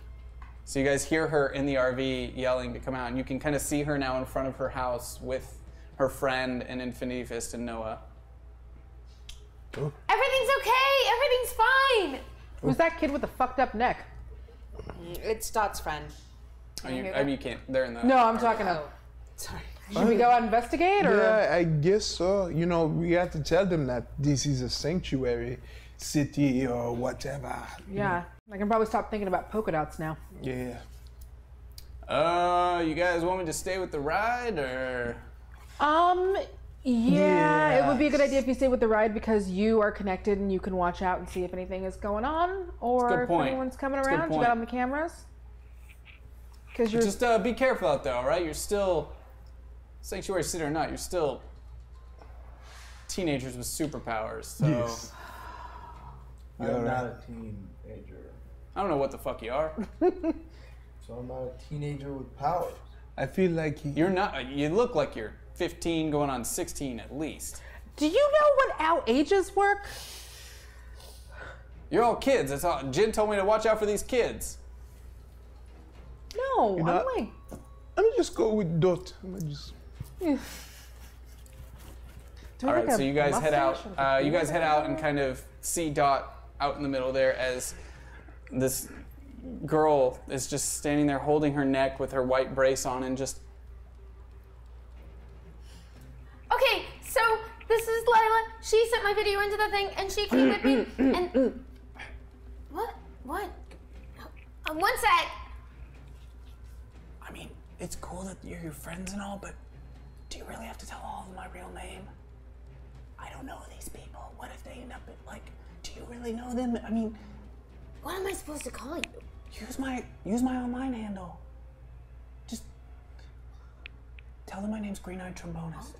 So you guys hear her in the RV yelling to come out, and you can kind of see her now in front of her house with her friend and Infinity Fist and Noah. Everything's okay. Everything's fine. Who's that kid with the fucked up neck? It's Dot's friend. Oh, you can't. They're in the. No, I'm talking Oh, about. sorry. Should we go out and investigate, or? Yeah, I guess so. You know, we have to tell them that this is a sanctuary city or whatever. Yeah, I can probably stop thinking about polka dots now. Yeah. You guys want me to stay with the ride, or? Yeah, it would be a good Yes. idea if you stay with the ride because you are connected and you can watch out and see if anything is going on or good if point. anyone's coming It's a good around. You point. got on the cameras. Because you're Just be careful out there, all right? You're still, sanctuary city or not, you're still teenagers with superpowers. So Yes. You're I'm not right. a teenager, I don't know what the fuck you are. so I'm not a teenager with powers. I feel like You're not. You look like you're 15, going on 16 at least. Do you know what our ages work? You're all kids. That's all. Jin told me to watch out for these kids. No, know- I'm like. Let me just go with Dot. Let me just. Do we All have right, so you guys head out. mustache or You guys head out and kind of see Dot out in the middle there as this girl is just standing there holding her neck with her white brace on and just. Okay, so this is Lila. She sent my video into the thing, and she came with me. And what? One sec. I mean, it's cool that you're your friends and all, but do you really have to tell all of them my real name? I don't know these people. What if they end up at, like, do you really know them? I mean, What am I supposed to call you? use my online handle. Just tell them my name's Green-Eyed Trombonist.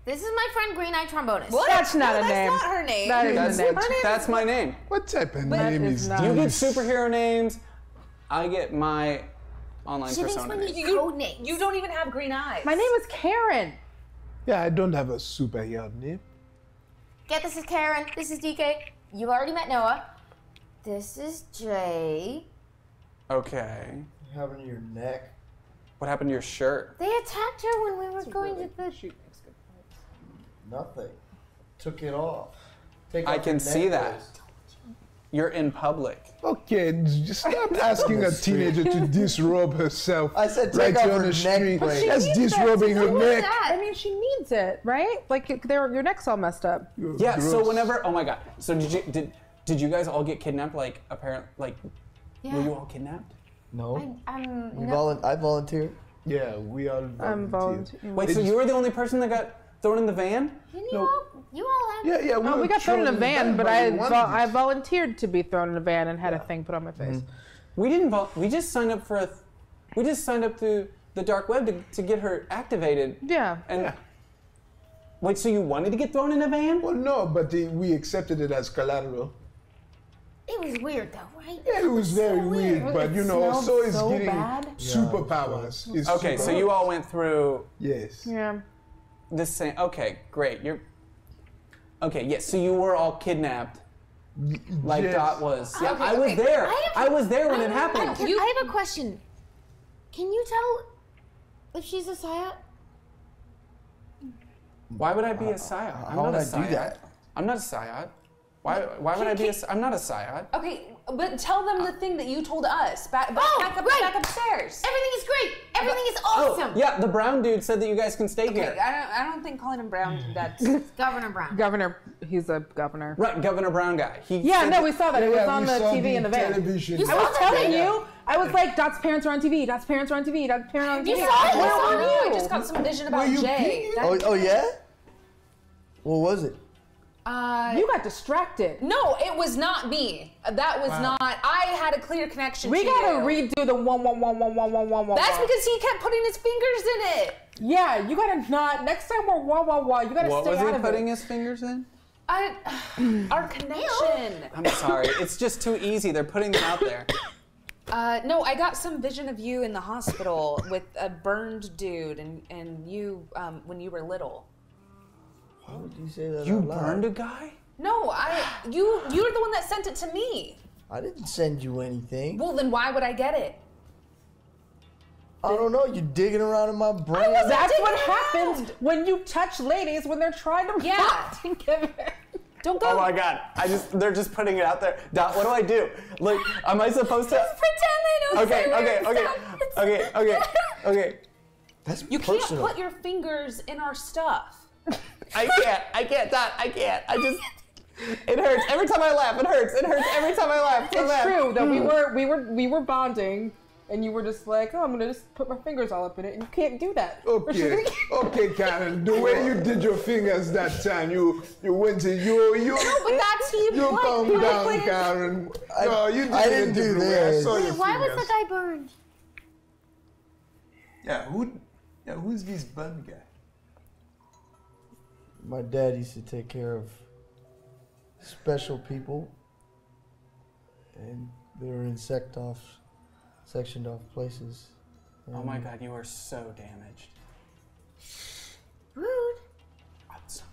This is my friend Green-Eyed Trombonist. What? That's not a that's name. not her name. That is the name. That's my name. What type of name is is not- You get this? superhero names. I get my online She thinks persona we name. need code names. You don't even have green eyes. My name is Karen. Yeah, I don't have a superhero name. Get this is Karen. This is DK. You already met Noah. This is Jay. Okay. What happened to your neck? What happened to your shirt? They attacked her when we were going to the. Nothing. Took it off. Take I off can your see that. necklace. You're in public. Okay, just stop asking a teenager to disrobe herself. I said right take off here on her the neck street. plate. That's disrobing her neck. I mean, she needs it, right? Like your neck's all messed up. Yeah. So Gross. whenever, oh my god. So did you guys all get kidnapped? Like apparently, like were you all kidnapped? No. I No. volunteered. Yeah, we all I'm volunteer. volunteering. Wait, so you were the only person that got thrown in the van? You all have. Yeah, yeah. Oh, we got thrown in a van, but we wanted I it. volunteered to be thrown in a van and had a thing put on my face. We didn't. We just signed up for we just signed up through the dark web to get her activated. Yeah. And Yeah. wait, so you wanted to get thrown in a van? Well, no, but we accepted it as collateral. It was weird though, right? Yeah, it was very weird, but you know, smelled so is so getting bad. superpowers. It's Okay, so you all went through Yes. Yeah. this same. Okay, great. You're. Okay, yes. So you were all kidnapped, like Yes. Dot was. Yeah, Okay, I was okay. there. I I was there when it happened. I have a question. Can you tell if she's a psyop? Why would I be a psyop? I'm How not would a I do psyop. that? I'm not a psyop. Why would I be a? I'm not a psyop. Okay, but tell them the thing that you told us. Back upstairs. Everything is great. Everything is awesome. Yeah, the brown dude said that you guys can stay here. Okay, I don't think calling him Brown. That's Governor Brown. Governor, he's a governor. Right, Governor Brown guy. He Yeah, said no, that- we saw that. It was on we the saw TV in the van. television. You I was saw that telling thing? you. I was like, Dot's parents are on TV. Dot's parents are on TV. Dot's parents are on TV. You saw it? Where You saw were it? you? I just got some vision about you Jay. kidding? Oh yeah? What was it? You got distracted. No, it was not me. That was not. I had a clear connection. We to gotta you. redo the one. That's because he kept putting his fingers in it. Yeah, you gotta not. Next time we're you gotta What stay was out he of putting it. his fingers in? Our connection. I'm sorry. It's just too easy. They're putting it out there. No, I got some vision of you in the hospital with a burned dude, and you when you were little. Why would you say that You out loud? burned a guy? No, you're the one that sent it to me. I didn't send you anything. Well, then why would I get it? I don't know. You're digging around in my brain. That's digging what around. happens when you touch ladies when they're trying to Yeah. fuck together. Don't go. Oh my god. They're just putting it out there. Dot, what do I do? Like, am I supposed to? Pretend they don't Okay, say okay, weird okay, stuff. okay, okay. That's You personal. can't put your fingers in our stuff. I can't, Dot, I can't. It hurts. Every time I laugh, it hurts. It hurts every time I laugh. It's true that we were bonding, and you were just like, oh, I'm gonna just put my fingers all up in it, and you can't do that. Okay, okay, Karen. The way you did your fingers that time, you went to you. But that's he You calm down, Karen. No, you did I it didn't a do different way. this. I saw your Why was fingers. the guy burned? Yeah, who's this bum guy? My dad used to take care of special people, and they were in sectioned off places. Oh my god, you are so damaged. Rude. I'm sorry,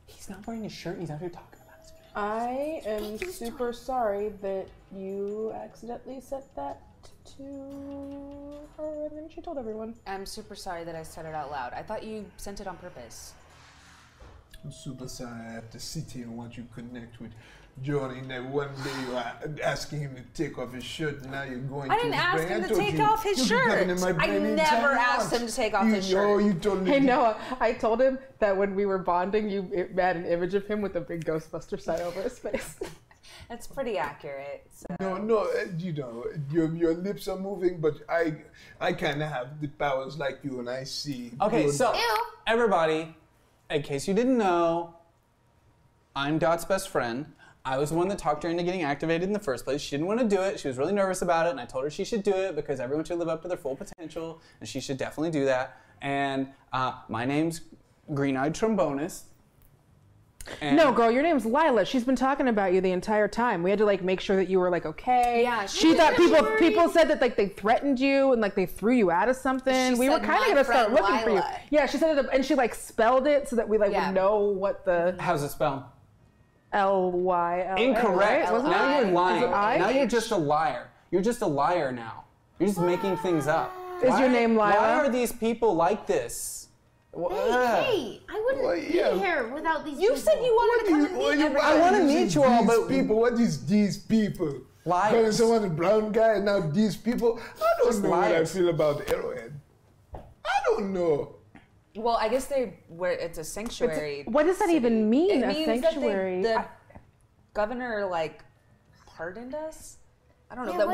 he's not wearing his shirt and he's out here talking about his face. I am super sorry that you accidentally said that to her, and then she told everyone. I'm super sorry that I said it out loud. I thought you sent it on purpose. I'm super sorry I have to sit here and watch you connect with Johnny, that one day you are asking him to take off his shirt, and now you're going I didn't ask him to take off his shirt. I never asked him to take off his shirt. No, you told me. Hey Noah, I told him that when we were bonding, you had an image of him with a big Ghostbuster sign over his face. That's pretty accurate. So. No, you know, your lips are moving, but I kind of have the powers like you, and I see. Okay, so everybody, in case you didn't know, I'm Dot's best friend. I was the one that talked her into getting activated in the first place. She didn't want to do it. She was really nervous about it, and I told her she should do it because everyone should live up to their full potential, and she should definitely do that. And my name's Green-Eyed Trombonist. No, girl, your name's Lila. She's been talking about you the entire time. We had to like make sure that you were like okay. Yeah, she thought people said that like they threatened you and like they threw you out of something. We were kind of gonna start looking for you. Yeah, she said it, and she like spelled it so that we like would know what the. How's it spelled? L-Y-L-A. Incorrect. Right? Now you're lying. Now you're just a liar. You're just a liar now. You're just making things up. Is your name Lila? Why are these people like this? Hey, I wouldn't be here without these people. You said you wanted to come and meet everyone. I want to meet you all, but people. What is these people? Liars. Calling someone a brown guy and now these people. I don't know what I feel about Arrowhead. I don't know. Well, I guess it's a sanctuary. What does that even mean? It a means sanctuary? that the governor like pardoned us. I don't know Yeah, that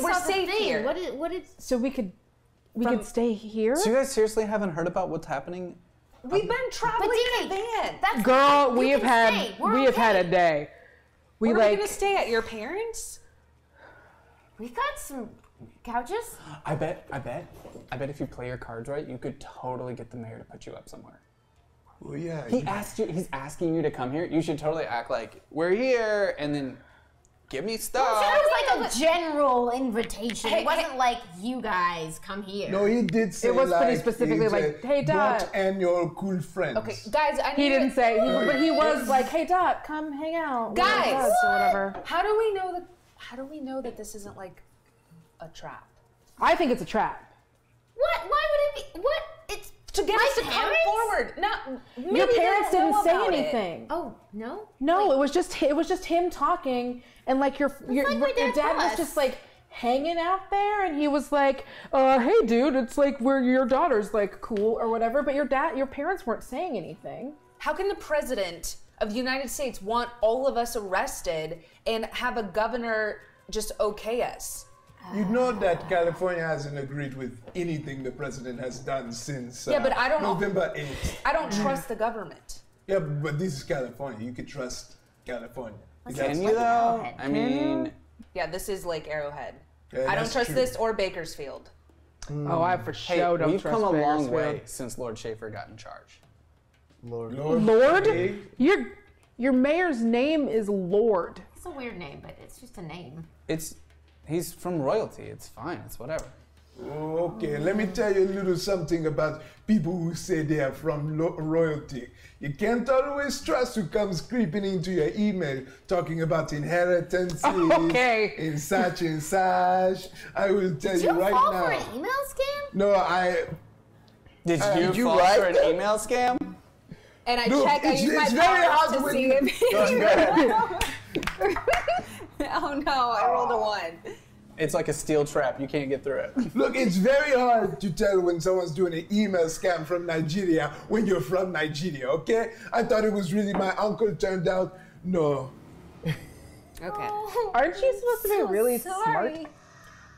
we're safe here. What is? So we could stay here. So you guys seriously haven't heard about what's happening? We've been traveling in a van. That's Girl, fine. we You have can had stay. We're had a okay. day. We Are like we gonna stay at your parents'? We got some couches. I bet if you play your cards right, you could totally get the mayor to put you up somewhere. Well, yeah. He's asking you to come here. You should totally act like we're here and then give me stuff. That was like a general invitation. It wasn't like you guys come here. No, he did say It was pretty like, specifically he like, said, "Hey, Dot." Dot and your cool friends. Okay, guys, I need he didn't to- say, but he was like, "Hey, Dot, come hang out, with Guys, us," or whatever. How do we know that this isn't like a trap? I think it's a trap. What? Why would it be? What? It's To get my us to come parents? forward. Not maybe Your they parents don't know didn't say about it. anything. Oh no. No, it was just him talking, and like your my dad's dad was boss. just like hanging out there, and he was like, "Hey, dude, it's like where your daughter's like cool or whatever," but your parents weren't saying anything. How can the president of the United States want all of us arrested and have a governor just okay us? You know that California hasn't agreed with anything the president has done since Yeah, but I don't know. November 8th. I don't trust the government. Yeah, but this is California. You can trust California. Can you though? I mean, Yeah, this is Lake Arrowhead. Yeah, I don't that's trust true. This or Bakersfield. Oh, I for hey, sure don't we've trust come a long Bakersfield. way since Lord Schaefer got in charge. Lord. Lord, Okay. your mayor's name is Lord. It's a weird name, but it's just a name. He's from royalty. It's fine. It's whatever. Oh, okay, let me tell you a little something about people who say they are from royalty. You can't always trust who comes creeping into your email talking about inheritances Okay. and such. I will tell Did you you right fall now. for an email scam? No, Did you fall write for an that? email scam? And I No, check. I it's- use my it's very hard powers to when see you- if. Go ahead. Oh no! I rolled a 1. It's like a steel trap. You can't get through it. Look, it's very hard to tell when someone's doing an email scam from Nigeria when you're from Nigeria, okay? I thought it was really my uncle, turned out, no. Okay. Aren't you supposed to be really smart?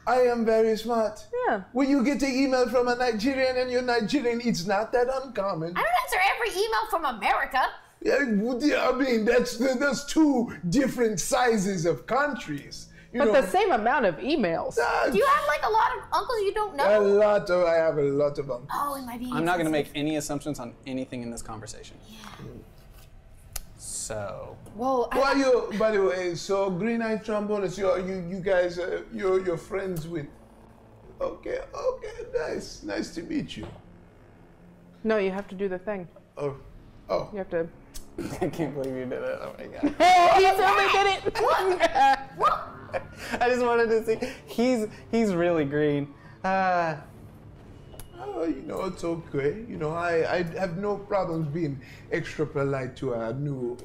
I am very smart. Yeah. When you get an email from a Nigerian and you're Nigerian, it's not that uncommon. I don't answer every email from America. Yeah, I mean, there's two different sizes of countries. You But know, the same amount of emails. Do you have like a lot of uncles you don't know? I have a lot of uncles. Oh, it might be. I'm not going to make any assumptions on anything in this conversation. So, Well, Who are you, by the way? So, Green-Eyed Trombonist, you guys, you're friends with. Okay, nice to meet you. No, you have to do the thing. Oh. You have to. I can't believe you did it. Oh my god. Oh, he totally did it. I just wanted to see. He's really green. Oh, it's okay. I have no problems being extra polite to a new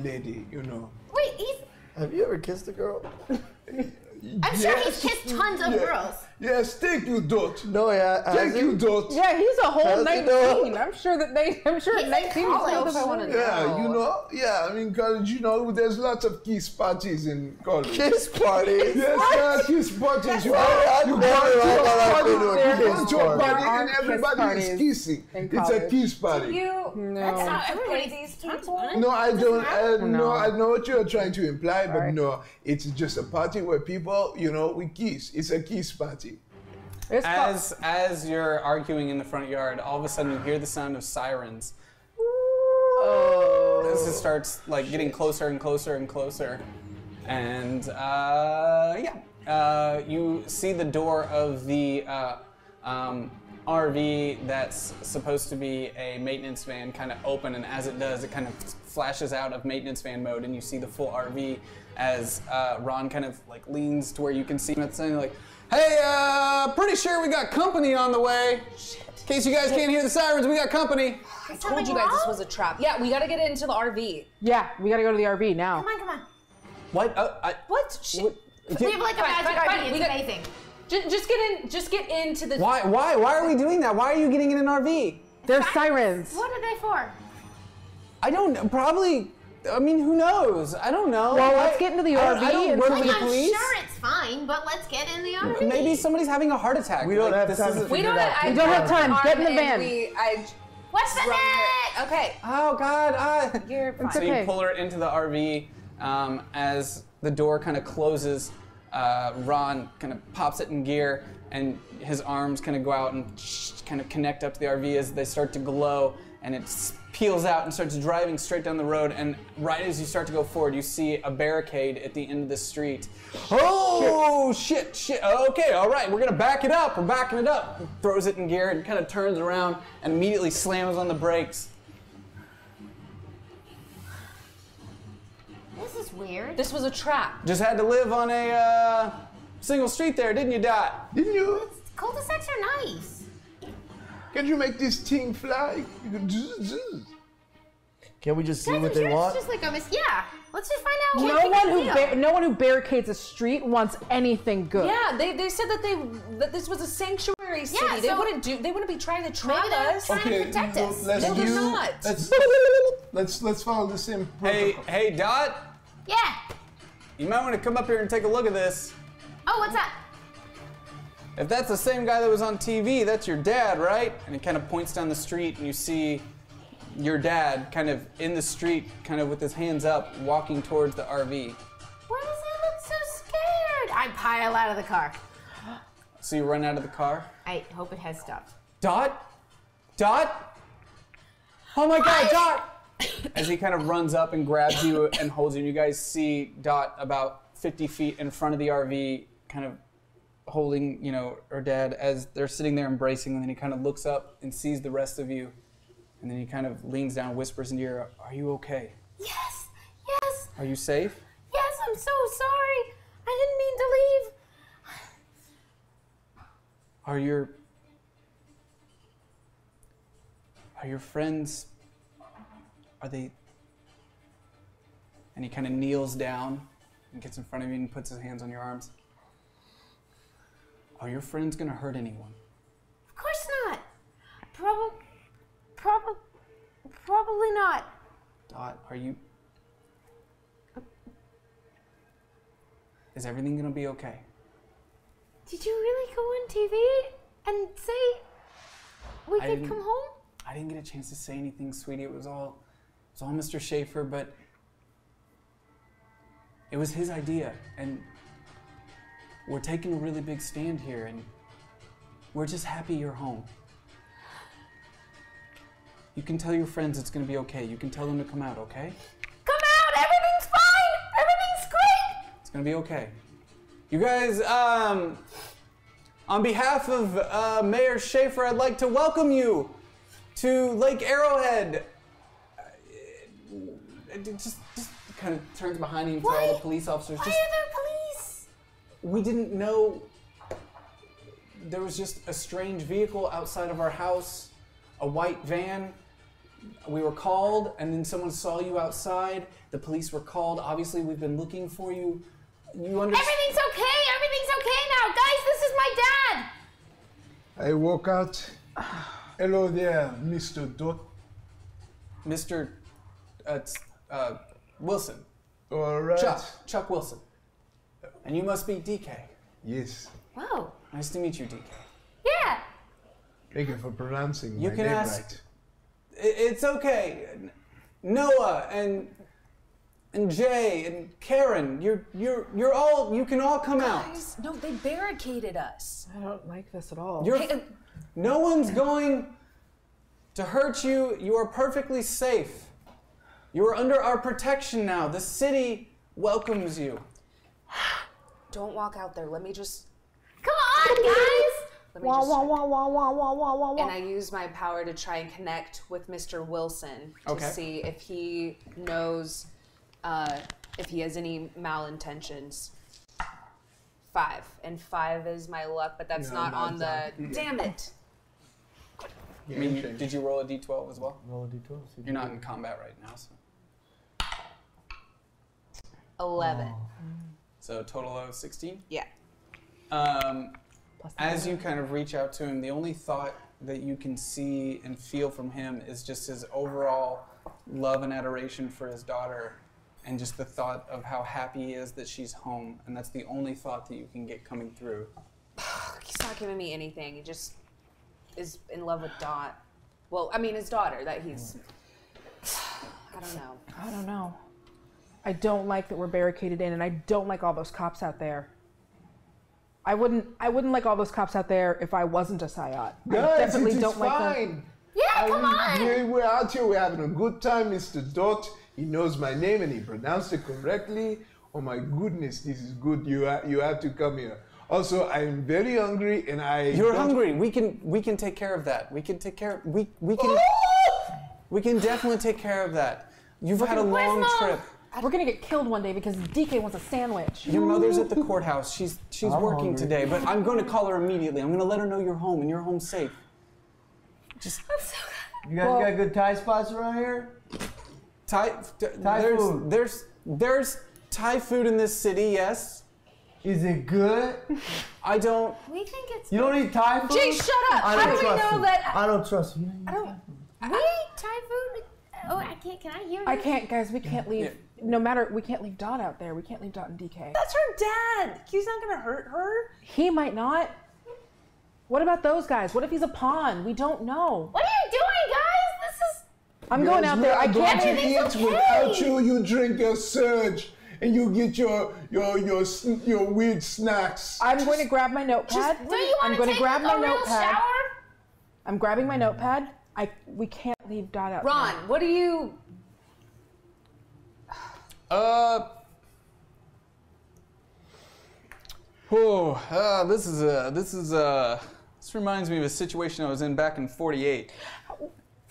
lady. Wait, he's Have you ever kissed a girl? I'm sure he's kissed tons of girls. Yes, thank you, Dot. No, yeah. Thank you, Dot. Yeah, he's a whole How's it going? 19. I'm sure at 19 He's he's in college. close. I want to Yeah, know. you know, I mean, college, there's lots of kiss parties in college. Kiss parties? Yes, kiss parties. You I've go never to a I've party, been to a you kiss go to a party. party There and are kiss everybody is parties kissing. in It's a college. kiss party. You No. have to everybody pay these talks people? about it. No, I don't. No. I know what you're trying to imply, but Alright. no, it's just a party where people, we kiss. It's a kiss party. It's As you're arguing in the front yard, all of a sudden you hear the sound of sirens. As it starts like getting closer and closer and closer, and you see the door of the RV that's supposed to be a maintenance van kind of open, and as it does, it kind of flashes out of maintenance van mode, and you see the full RV as Ron kind of like leans to where you can see him at the side, like, "Hey, pretty sure we got company on the way. In case you guys can't hear the sirens, we got company." I told you guys this was a trap. Yeah, we gotta get into the RV. Yeah, we gotta go to the RV now. Come on. What? What? Shit. We have like a magic fine, RV. we It's got- amazing. Just get into the. Why are we doing that? Why are you getting in an RV? There's sirens. What are they for? I don't know. Probably. I mean, who knows? I don't know. Well, let's get into the RV I don't and work see with Like, the I'm police. sure it's fine, but let's get in the RV. Maybe somebody's having a heart attack. We don't Like, have this time to isn't- We figure don't it out. have. We don't have time. Get in the And van. What's the Run next? her. Okay. Oh God! You're fine. So okay. you pull her into the RV. As the door kind of closes, Ron kind of pops it in gear, and his arms kind of go out and kind of connect up to the RV as they start to glow, and it peels out and starts driving straight down the road. And right as you start to go forward, you see a barricade at the end of the street. Oh shit! Okay, all right, we're gonna back it up. We're backing it up. Throws it in gear and kind of turns around and immediately slams on the brakes. This is weird. This was a trap. Just had to live on a single street there, didn't you, Dot? Didn't you? Cul-de-sacs are nice. Can you make this thing fly? You can zzz, zzz. Can we just see Guys, what I'm they sure want? it's just like yeah. Let's just find out. what No one who barricades a street wants anything good. Yeah, they said that this was a sanctuary city. Yeah, they so- wouldn't be trying to trap Maybe they're us. trying to protect us. let's No, they're do. not. Let's follow the same Hey, protocol. hey, Dot. Yeah. You might want to come up here and take a look at this. Oh, what's that? If that's the same guy that was on TV, that's your dad, right? And he kind of points down the street, and you see your dad kind of in the street, kind of with his hands up, walking towards the RV. Why does he look so scared? I pile out of the car. So you run out of the car. I hope it has stopped. Dot? Dot? Oh my God, Dot! As he kind of runs up and grabs you and holds you, and you guys see Dot about 50 feet in front of the RV, kind of holding, her dad as they're sitting there embracing, and then he kind of looks up and sees the rest of you, and then he kind of leans down, whispers into your ear, "Are you okay? Yes. Are you safe?" Yes, I'm so sorry. I didn't mean to leave. Are your friends, are they, and he kind of kneels down and gets in front of you and puts his hands on your arms. Are your friends gonna hurt anyone? Of course not. Probably not. Dot, is everything gonna be okay? Did you really go on TV and say we I could didn't- come home? I didn't get a chance to say anything, sweetie. It was all Mr. Schaefer, but it was his idea, and we're taking a really big stand here, and we're just happy you're home. You can tell your friends it's gonna be okay. You can tell them to come out, okay? Come out! Everything's fine! Everything's great! It's gonna be okay. You guys, on behalf of Mayor Schaefer, I'd like to welcome you to Lake Arrowhead. Just kind of turns behind him to all the police officers. Why Just, are there police? we didn't know there was just a strange vehicle outside of our house, a white van. We were called, and then someone saw you outside. The police were called. Obviously, we've been looking for you. You understand? Everything's okay. Everything's okay now. Guys, this is my dad. I walk out. Hello there, Mr. Dot. Mr. Wilson. All right. Chuck Wilson. And you must be DK. Yes. Wow. Nice to meet you, DK. Yeah. Thank you for pronouncing You my can name ask. right. It's okay. Noah and Jay and Karen, you're all, you can all come out. Guys, no, they barricaded us. I don't like this at all. No one's going to hurt you. You are perfectly safe. You are under our protection now. The city welcomes you. Don't walk out there. Let me just. Come on, guys. Let me just. And I use my power to try and connect with Mr. Wilson to see if he knows, if he has any malintentions. 5. And 5 is my luck, but that's not on the. Damn it! I mean, did you roll a d12 as well? Roll a d12. You're not in combat right now, so. 11. So total of 16? Yeah. As you kind of reach out to him, the only thought that you can see and feel from him is just his overall love and adoration for his daughter, and just the thought of how happy he is that she's home. And that's the only thought that you can get coming through. He's not giving me anything. He just is in love with Dot. Well, I mean, his daughter, that he's. I don't know. I don't know. I don't like that we're barricaded in, and I don't like all those cops out there. I wouldn't like all those cops out there if I wasn't a Psyot. I definitely don't like them. Yeah, come on. We're out here, we're having a good time, Mr. Dot. He knows my name and he pronounced it correctly. Oh my goodness, this is good. You have to come here. Also, I'm very hungry and You're hungry. We can take care of that. We can take care. We can definitely take care of that. You've had a long trip. We're gonna get killed one day because DK wants a sandwich. Your mother's at the courthouse. She's working hungry. today, but I'm going to call her immediately. I'm going to let her know you're home and you're home safe. Just I'm so You guys got good Thai spots around here? Thai food. There's Thai food in this city. Yes. Is it good? I don't. We think it's. You don't eat Thai food? Jay, shut up! I How don't do we trust know you. that? I don't trust you. I don't. We ate Thai food. Oh, I can't. Can I hear you? I can't, guys. We can't leave. No matter, we can't leave Dot out there. We can't leave Dot and DK. That's her dad. He's not gonna hurt her. He might not. What about those guys? What if he's a pawn? We don't know. What are you doing, guys? This is. I'm going out there. I can't. Everything's okay. Without you, you drink your surge and you get your weird snacks. I'm going to grab my notepad. Do you I'm want going to to take grab my a real notepad. shower? I'm grabbing my notepad. We can't leave Dot out. Ron, what do you? This reminds me of a situation I was in back in '48.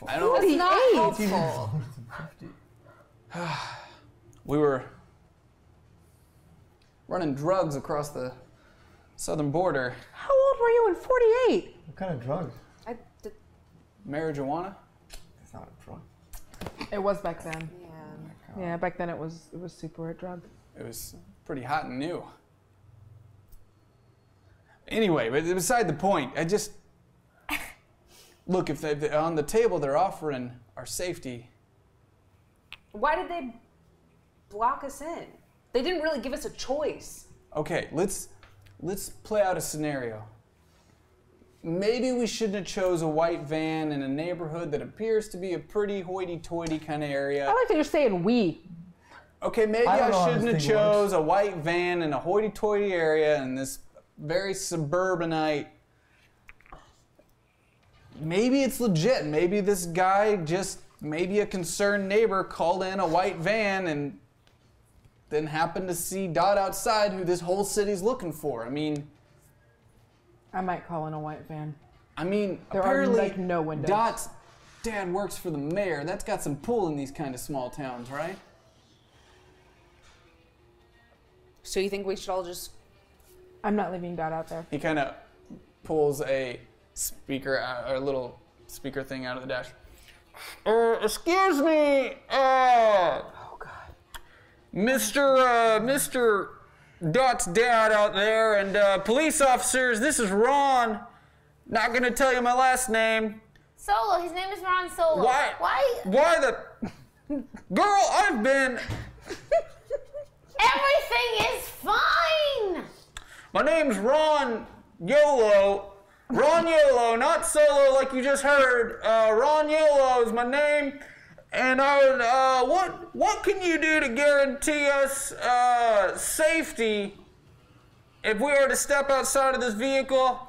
I don't. It's not helpful. We were running drugs across the southern border. How old were you in '48? What kind of drugs? Marijuana. It's not a drug. It was back then. Yeah. Yeah, back then it was super a drug. It was pretty hot and new. Anyway, but beside the point, I just look, if on the table they're offering our safety. Why did they block us in? They didn't really give us a choice. Okay, let's play out a scenario. Maybe we shouldn't have chose a white van in a neighborhood that appears to be a pretty hoity-toity kind of area. I like that you're saying we. Okay, maybe I don't know I how shouldn't this have thing chose a white van in a hoity-toity area in this very suburbanite. Maybe it's legit. Maybe this guy maybe a concerned neighbor called in a white van and then happened to see Dot outside, who this whole city's looking for. I mean, I might call in a white van. There apparently are like no windows. Dot's dad works for the mayor. That's got some pull in these kind of small towns, right? So you think we should all just? I'm not leaving Dot out there. He kind of pulls a speaker, a little speaker thing out of the dash. Excuse me, Oh God. Mr. Dot's dad out there, and police officers, this is Ron. Not gonna tell you my last name. Solo. His name is Ron Solo. Why? Why the... Girl, I've been... Everything is fine. My name's Ron YOLO. Ron YOLO, not Solo like you just heard. Ron YOLO is my name. And what can you do to guarantee us safety if we are to step outside of this vehicle?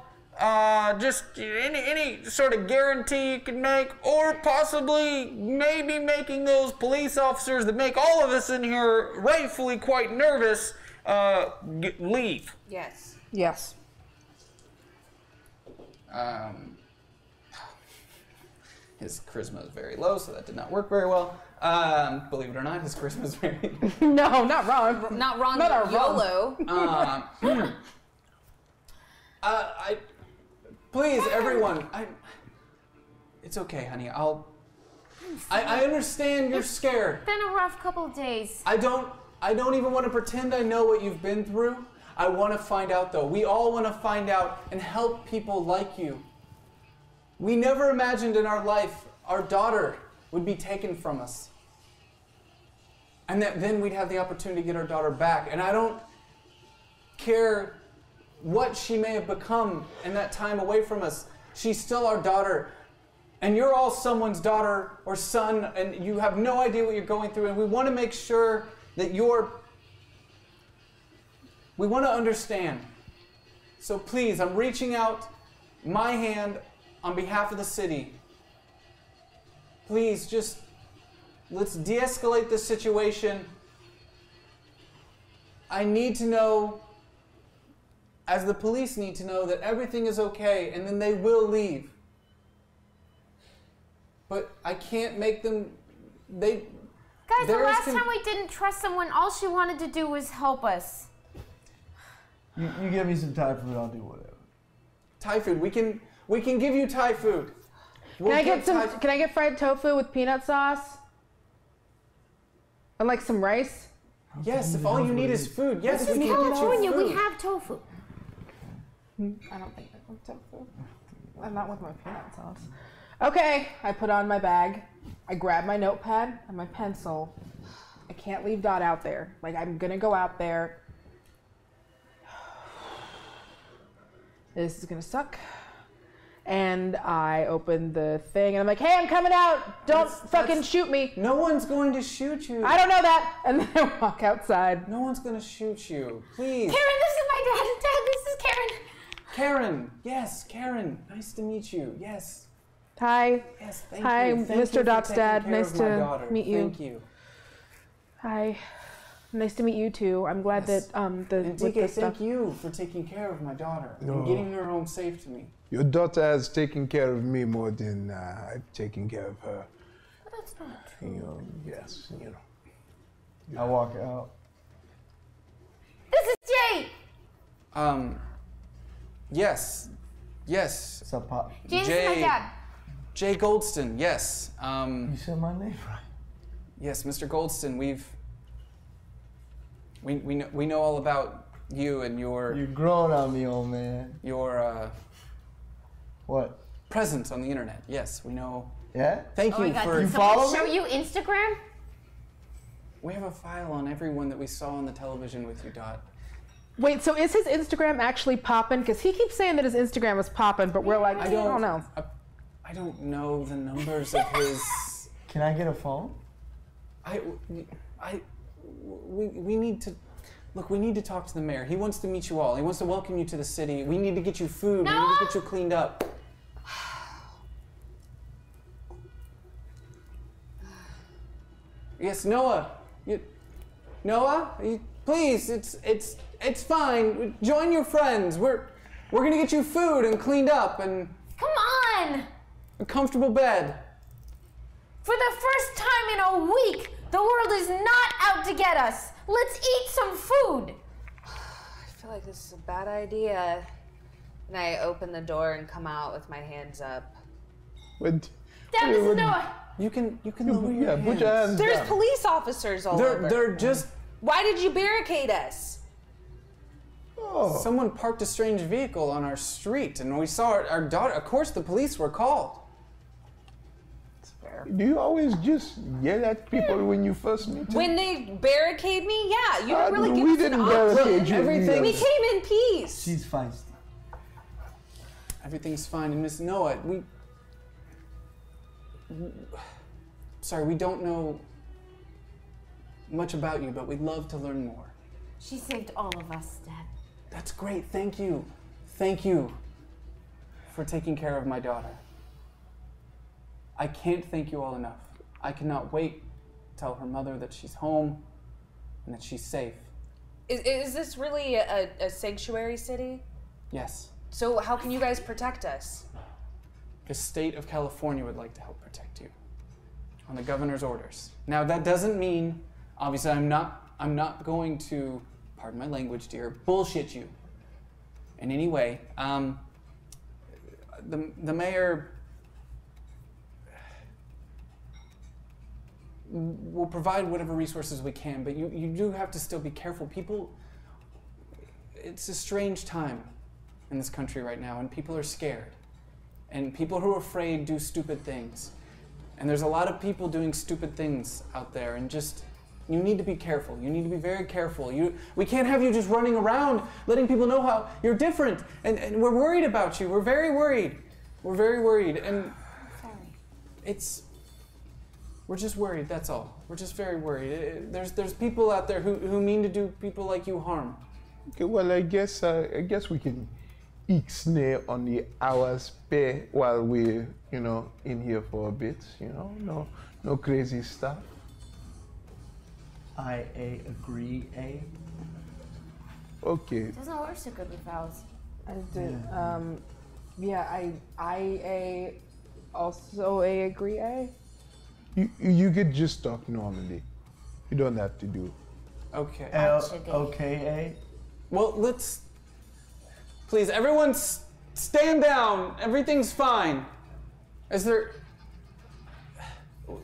Just any sort of guarantee you can make, or possibly maybe making those police officers that make all of us in here rightfully quite nervous leave. Yes. Yes. His charisma is very low, so that did not work very well. Believe it or not, his charisma is very... No, not Ron. Not Ron. Not our YOLO. Please, everyone. It's okay, honey. I understand you're scared. It's been a rough couple of days. I don't even want to pretend I know what you've been through. I want to find out, though. We all want to find out and help people like you. We never imagined in our life our daughter would be taken from us. And that then we'd have the opportunity to get our daughter back. And I don't care what she may have become in that time away from us. She's still our daughter. And you're all someone's daughter or son, and you have no idea what you're going through. And we want to make sure that we want to understand. So please, I'm reaching out my hand on behalf of the city. Please, just let's de-escalate this situation. I need to know, as the police need to know, that everything is okay, and then they will leave. But I can't make them... Guys, the last time we didn't trust someone, all she wanted to do was help us. You give me some Thai food, I'll do whatever. Thai food. We can give you Thai food. Can I get fried tofu with peanut sauce? And like some rice? Yes, if all you need is food. Yes, we can get you California, food. we have tofu. I don't think I want tofu. I'm not with my peanut sauce. Okay, I put on my bag. I grab my notepad and my pencil. I can't leave Dot out there. Like, I'm gonna go out there. This is gonna suck. And I open the thing and I'm like, hey, I'm coming out. Don't fucking shoot me. No one's going to shoot you. I don't know that. And then I walk outside. No one's going to shoot you. Please. Karen, this is my dad. Dad, this is Karen. Karen. Yes, Karen. Nice to meet you. Yes. Hi. Yes, thank Hi, you. Thank Mr. you for Dot's taking dad. care Nice of my to daughter. meet you. Thank you. Hi. Nice to meet you too. I'm glad Yes. that And with DK, this thank stuff. you for taking care of my daughter No. and getting her home safe to me. Your daughter has taken care of me more than I've taken care of her. But that's not true. You know, yes, you know. I walk out. This is Jay. Yes. Yes. What's up, Pop? James is my dad. Jay Goldston, yes. You said my name right. Yes, Mr. Goldston, we know all about you and You're growing on me, old man. your What? presence on the internet. Yes, we know. Yeah? Thank Oh you my God, for. did follow someone me? show you Instagram? We have a file on everyone that we saw on the television with you, Dot. Wait, so is his Instagram actually popping? Because he keeps saying that his Instagram is popping, but we're like, I don't know. I don't know the numbers of his. Can I get a phone? We need to. Look, we need to talk to the mayor. He wants to meet you all. He wants to welcome you to the city. We need to get you food. We need to get you cleaned up. Yes, Noah. Noah, please. It's fine. Join your friends. We're gonna get you food and cleaned up and Come on! a comfortable bed. For the first time in a week, the world is not out to get us. Let's eat some food. I feel like this is a bad idea. And I open the door and come out with my hands up. What, Dad, this is Noah. You can lower your hands. Put your hands There's down. police officers all over. They're just. Why did you barricade us? Oh. Someone parked a strange vehicle on our street, and we saw our daughter. Of course, the police were called. Do you always just yell at people when you first meet them? When they barricade me, yeah, you didn't really give we us didn't an barricade option. you. Everything- We came in peace. She's feisty. Everything's fine. And Miss Noah, sorry, we don't know much about you, but we'd love to learn more. She saved all of us, Dad. That's great. Thank you. Thank you for taking care of my daughter. I can't thank you all enough. I cannot wait to tell her mother that she's home and that she's safe. Is this really a sanctuary city? Yes. So how can you guys protect us? The state of California would like to help protect you on the governor's orders. Now that doesn't mean, obviously I'm not going to, pardon my language, dear, bullshit you in any way. The mayor will provide whatever resources we can, but you do have to still be careful. People, it's a strange time in this country right now, and people are scared. And people who are afraid do stupid things. And there's a lot of people doing stupid things out there, and just, you need to be careful. You need to be very careful. We can't have you just running around letting people know how you're different. And we're worried about you. We're very worried. We're very worried. And we're just worried, that's all. We're just very worried. There's people out there who mean to do people like you harm. Okay, well, I guess we can ixnay on the hours pay while we're, in here for a bit, no crazy stuff. I agree. Okay. It doesn't work so good with vowels. I did. I also agree. You could just talk normally. You don't have to do. Okay. Okay. Well, please, everyone stand down. Everything's fine. Is there...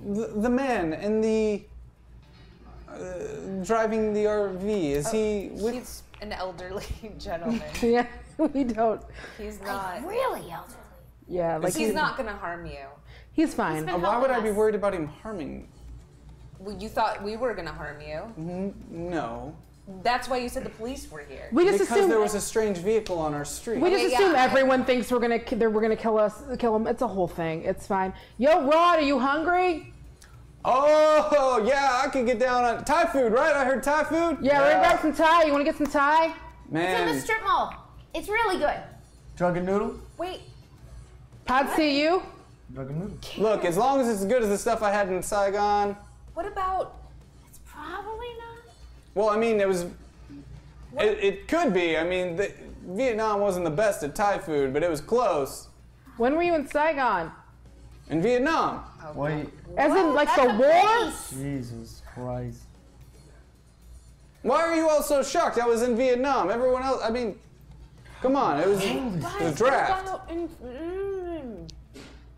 The man in the... driving the RV, is he... He's an elderly gentleman. Yeah, we don't. He's not. Really elderly. Yeah, like He's not gonna harm you. He's fine. Why would I be worried about him harming? Well, you thought we were gonna harm you. No. That's why you said the police were here. We just Because assume there was a strange vehicle on our street. we just Okay, assume yeah. everyone thinks we're gonna kill him. It's a whole thing. It's fine. Yo, Rod, are you hungry? Oh, yeah, I could get down on Thai food, right? I heard Thai food? Yeah, we're gonna grab some Thai. You wanna get some Thai? It's in Man. the strip mall. It's really good. Drunken noodle? Wait, Pod see you? Drunken noodle. Look, as long as it's as good as the stuff I had in Saigon. what about? It's probably not. Well, I mean, it could be. I mean, Vietnam wasn't the best at Thai food, but it was close. When were you in Saigon? In Vietnam. Wait. As in, like, That's the a war? base. Jesus Christ. Why are you all so shocked? I was in Vietnam. Everyone else, I mean, come on. It was a draft.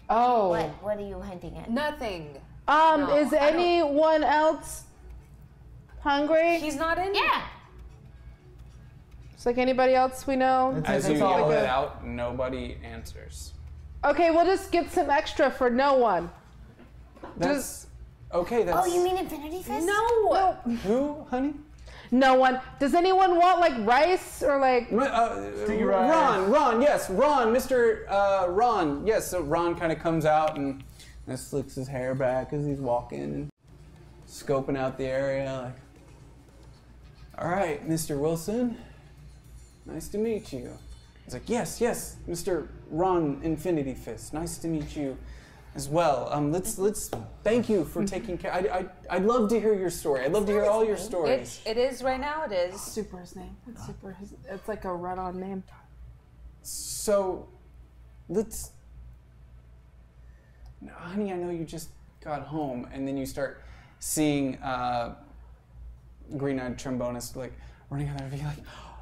Oh. What are you hinting at? Nothing. Is anyone else hungry? He's not in. Yeah. It's like anybody else we know. As you That's all yell it it is. out, nobody answers. Okay, we'll just get some extra for no one. That's okay. That's Oh, you mean Infinity Fist? No. who, honey? No one. Does anyone want like rice or like? Sticky rice. Ron, yes, Ron, Mr. Ron, yes. So Ron kind of comes out and slicks his hair back as he's walking and scoping out the area. Like, all right, Mr. Wilson, nice to meet you. He's like, yes, Mr. Ron Infinity Fist, nice to meet you as well. Let's thank you for taking care. I'd love to hear your story. I'd love to hear all your stories. It is right now. It is. Super his name. It's like a run-on name. So, let's. Now, honey, I know you just got home, and then you start seeing green-eyed trombonist like running on the RV, like,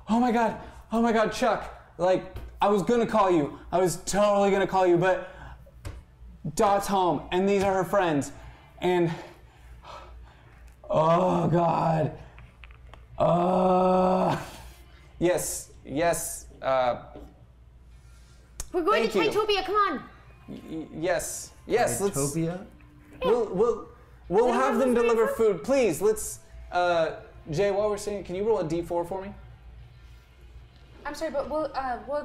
oh my god, Chuck! Like, I was gonna call you. I was totally gonna call you, but Dot's home, and these are her friends. And oh God. Yes. We're going to Thank you. Tritopia, come on. Yes. Let's. Utopia? We'll have them deliver food, please. Let's. Jay, while we're singing, can you roll a D4 for me? I'm sorry, but will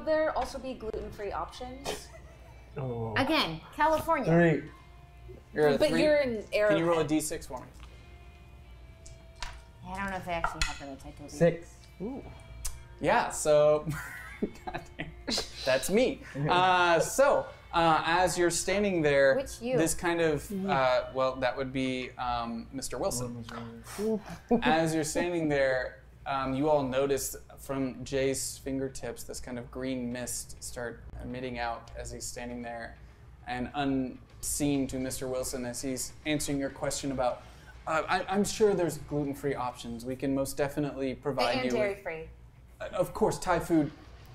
there also be gluten-free options? Oh. Again, California. 3. You're a But 3. you're in Arrowhead. Can you roll a D6 for me? I don't know if they actually have them in Tritopia. 6. Ooh. Yeah, so. God damn. That's me. As you're standing there, Which you? this kind of, that would be Mr. Wilson. As you're standing there, you all notice from Jay's fingertips this kind of green mist start emitting out as he's standing there, and unseen to Mr. Wilson as he's answering your question about, I'm sure there's gluten-free options. We can most definitely provide And you dairy-free. Of course, Thai food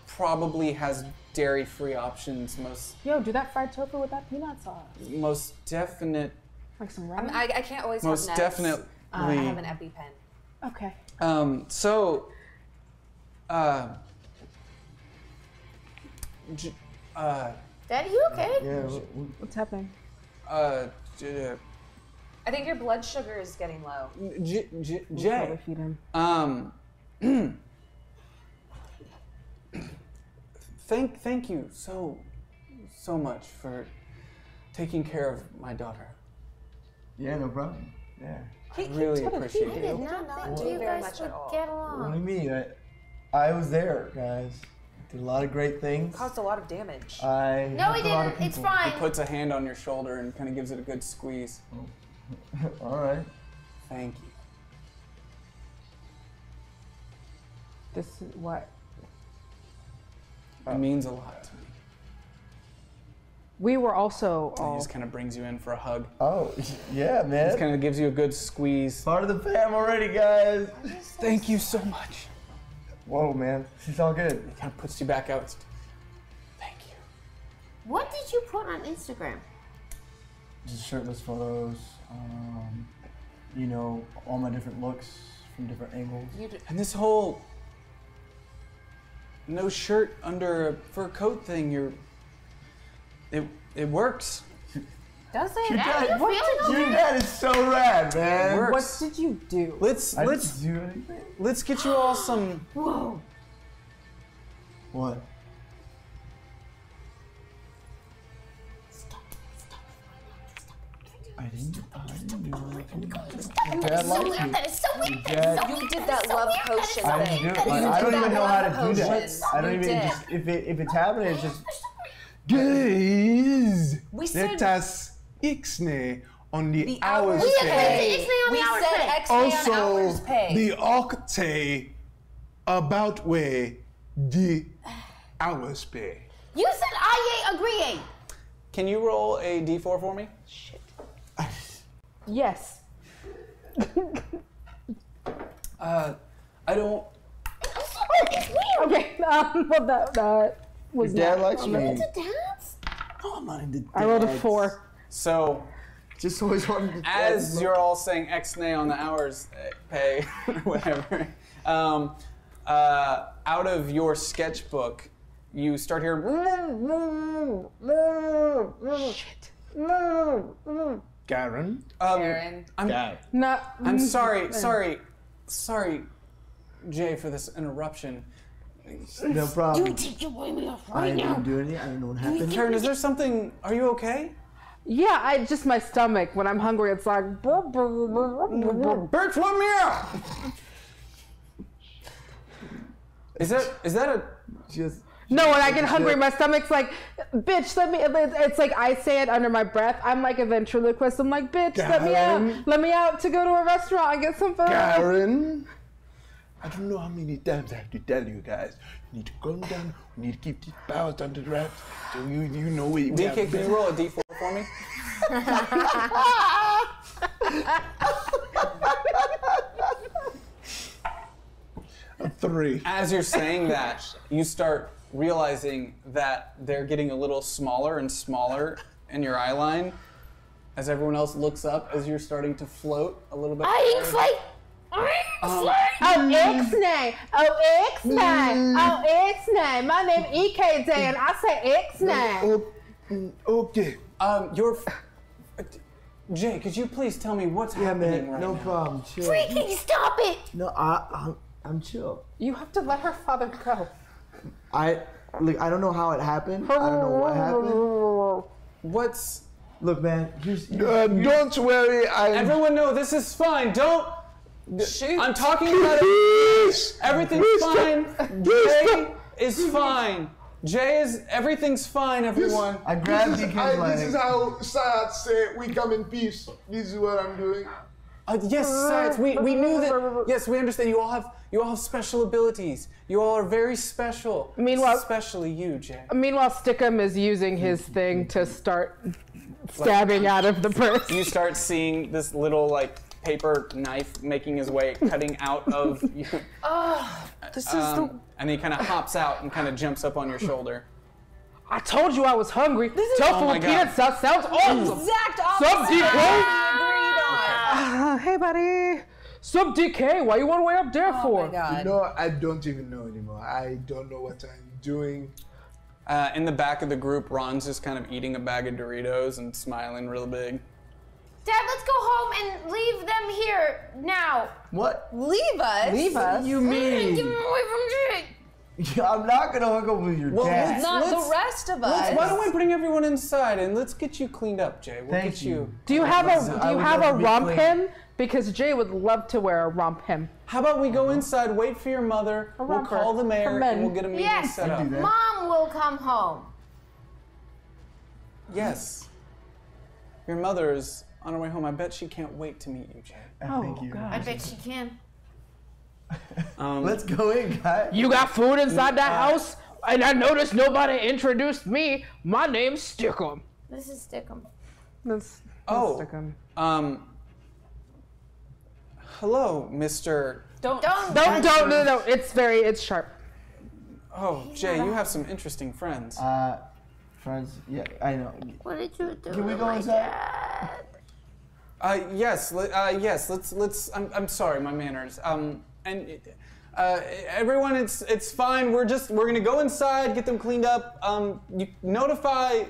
probably has dairy-free options. Yo, do that fried tofu with that peanut sauce. Most definite. Like some ramen? I can't always Most have nuts. definitely. I have an EpiPen. Okay. Daddy, you okay? Yeah. What's happening? I think your blood sugar is getting low. Jay. Probably feed him. Thank you so much for taking care of my daughter. Yeah, no problem. Yeah. I really appreciate I it. did not think do you very guys much would at all. get What do you along. mean? I was there, guys. Did a lot of great things. Caused a lot of damage. I No, he helped a lot of didn't. It's people. fine. He puts a hand on your shoulder and kind of gives it a good squeeze. All right. Thank you. This is what? It means a lot to me. We were also He all. just kind of brings you in for a hug. Oh, yeah, man. Just kind of gives you a good squeeze. Part of the fam already, guys. Thank you so much. Whoa, man. She's all good. Kind of puts you back out. Thank you. What did you put on Instagram? Just shirtless photos. You know, all my different looks from different angles. And this whole no shirt under a fur coat thing, it works. Does it? Your Are dad, you feeling your dad is so rad, It man. works. What did you do? Let's I didn't do anything. let's get you all some. Whoa. What? I didn't do anything. Your dad likes me. That is so weird. Your dad, You did that love potion I thing. didn't do it. You I did don't that even know love how to do that. potion. I don't You even did. just if it's happening. It's just Guys, We let said us ixnay on the, the hours hours pay. pay. Ixnay on We the hours said pay. X-ray on Also, hours pay. the octay about way the hours pay. You said I agree. Can you roll a d4 for me? Yes. I don't. It's weird. Okay. Well, that was. your dad not likes on the- me. It's a dance. Oh, I'm not into I rolled a dads. 4. So Just always wanted to. as you're all saying X-nay on the hours pay, whatever, out of your sketchbook, you start hearing. Shit. Garen? Aaron. Not. I'm sorry, Jay, for this interruption. No problem. Take your baby off I right now. didn't do anything. I don't know what happened. Karen, is there something? Are you okay? Yeah, just my stomach. When I'm hungry, it's like. Bitch, let me out! Is that a? Just No, when I get hungry, my stomach's like, bitch, let me. It's like I say it under my breath. I'm like a ventriloquist. I'm like, bitch, let me out. Karen. Let me out to go to a restaurant and get some food. Garen? I don't know how many times I have to tell you guys. You need to calm down. We need to keep these powers under wraps. So you know we DK, have can you roll a d4 for me? a 3. As you're saying that, you start realizing that they're getting a little smaller and smaller in your eye line as everyone else looks up as you're starting to float a little bit. Oh, X-nay. Oh, X-nay. Oh, X-nay. My name EKJ and I say X-nay. Okay. Jay, could you please tell me what's happening right no now? problem. Chill. Freaking stop it! No, I'm chill. You have to let her father go. I don't know how it happened. I don't know what happened. What's... Look, man. Don't worry. Everyone know this is fine. Don't... Shoot. I'm talking about it. Everything's fine. Jay is fine. Everything's fine, everyone. I grabbed DK's leg. This is how Sayat say we come in peace. This is what I'm doing. Yes, Science, we knew that. Yes, we understand. You all have special abilities. You all are very special. Meanwhile, especially you, Jay. Meanwhile, Stickum is using his thing to start stabbing out of the purse. You start seeing this little paper knife making his way, cutting out of you. This is the... And he kind of hops out and kind of jumps up on your shoulder. I told you I was hungry. Tofu with peanut sauce sounds awesome. Exact opposite. Sup, DK? Agreed on. Hey, buddy. Sup, DK? Why you want to way up there for? Oh my god. No, I don't even know anymore. I don't know what I'm doing. In the back of the group, Ron's just kind of eating a bag of Doritos and smiling real big. Dad, let's go home and leave them here now. What? Leave us? Leave us? You Get mean? them away from Jake. I'm not gonna hook up with your dad. Not the rest of us. Why don't we bring everyone inside and let's get you cleaned up, Jay? We'll Thank get you. Do you have a be romp clean. hem? Because Jay would love to wear a romp hem. How about we go inside, wait for your mother, we'll romper call the for mayor, men. and we'll get a meeting Yes, set up. that. Mom will come home. Yes. Your mother is on her way home. I bet she can't wait to meet you, Jay. Thank you. I bet she can. Let's go in, guys. You got food inside that house? And I noticed nobody introduced me. My name's Stickum. This is Stickum. That's Oh. Stickum. Hello, Mr. Don't. No. It's sharp. Oh, Jay, you have some interesting friends. Friends, yeah, I know. What did you do? Can we to go my inside? dad? Yes, let's, I'm sorry, my manners. Everyone, it's fine. We're gonna go inside, get them cleaned up. You notify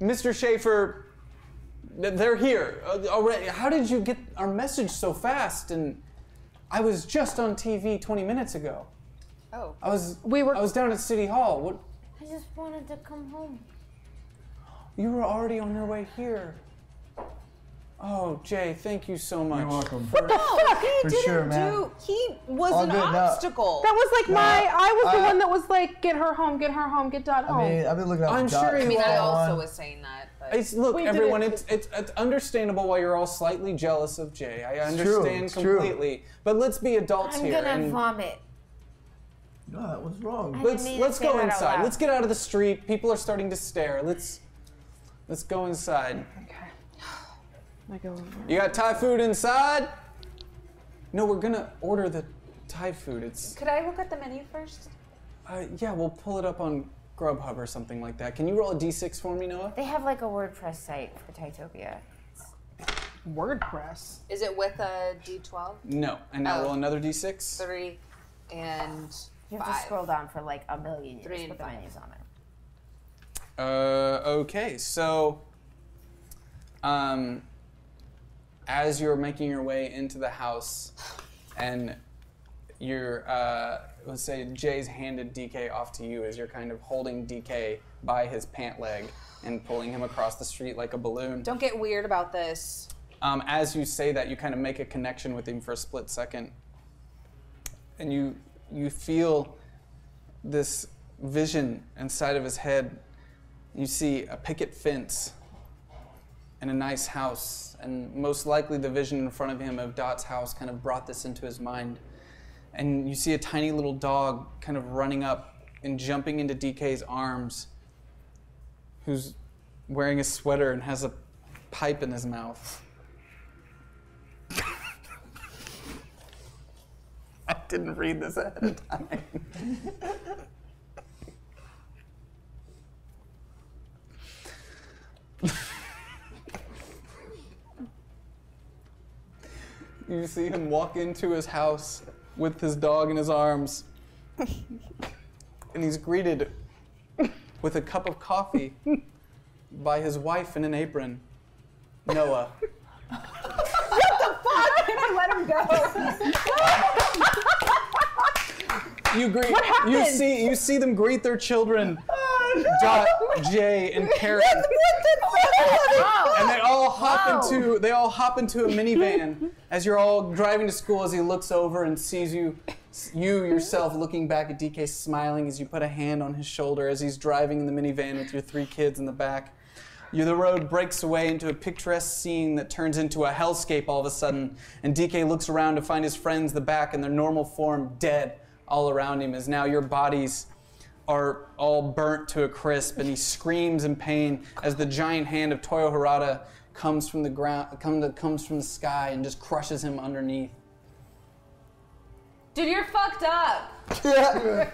Mr. Schaefer that they're here already. How did you get our message so fast? And I was just on TV 20 minutes ago. Oh. I was down at City Hall. What? I just wanted to come home. You were already on your way here. Oh, Jay, thank you so much. You're welcome. What the fuck? He For didn't sure, man. He was All an good, no. obstacle. That was like I was the one that was like, get her home, get Dot home. I mean, I've been looking at I'm the sure dots. you I all- also was saying that. But Look, We did everyone, it. it's understandable why you're all slightly jealous of Jay. I true, understand it's true. completely. But let's be adults I'm here. gonna and vomit. No, what's wrong? didn't mean to let's say go that out inside. loud. Let's get out of the street. People are starting to stare. Let's go inside. I go. You got Thai food inside? No, we're gonna order the Thai food. It's could I look at the menu first? yeah, we'll pull it up on Grubhub or something like that. Can you roll a d6 for me, Noah? They have like a WordPress site for Tytopia. WordPress. Is it with a D12? No. And now Oh. roll another d6. 3 and You have to 5. scroll down for like a million years. 3 and Put the 5. menus on there. Okay, so as you're making your way into the house and you're, let's say Jay's handed DK off to you as you're kind of holding DK by his pant leg and pulling him across the street like a balloon. Don't get weird about this. As you say that, you kind of make a connection with him for a split second. And you feel this vision inside of his head. You see a picket fence and a nice house, and most likely the vision in front of him of Dot's house kind of brought this into his mind. And you see a tiny little dog kind of running up and jumping into DK's arms, who's wearing a sweater and has a pipe in his mouth. I didn't read this ahead of time. You see him walk into his house with his dog in his arms. And he's greeted with a cup of coffee by his wife in an apron, Noah. What the fuck? Can I let him go? What happened? You see them greet their children, Dot, Jay, and Karen. And they all hop into a minivan as you're all driving to school. As he looks over and sees you yourself looking back at DK, smiling as you put a hand on his shoulder as he's driving in the minivan with your 3 kids in the back. The road breaks away into a picturesque scene that turns into a hellscape all of a sudden, and DK looks around to find his friends in the back in their normal form dead all around him, as now your bodies are all burnt to a crisp, and he screams in pain as the giant hand of Toyo Harada comes from the ground, comes from the sky and just crushes him underneath. Dude, you're fucked up. Yeah.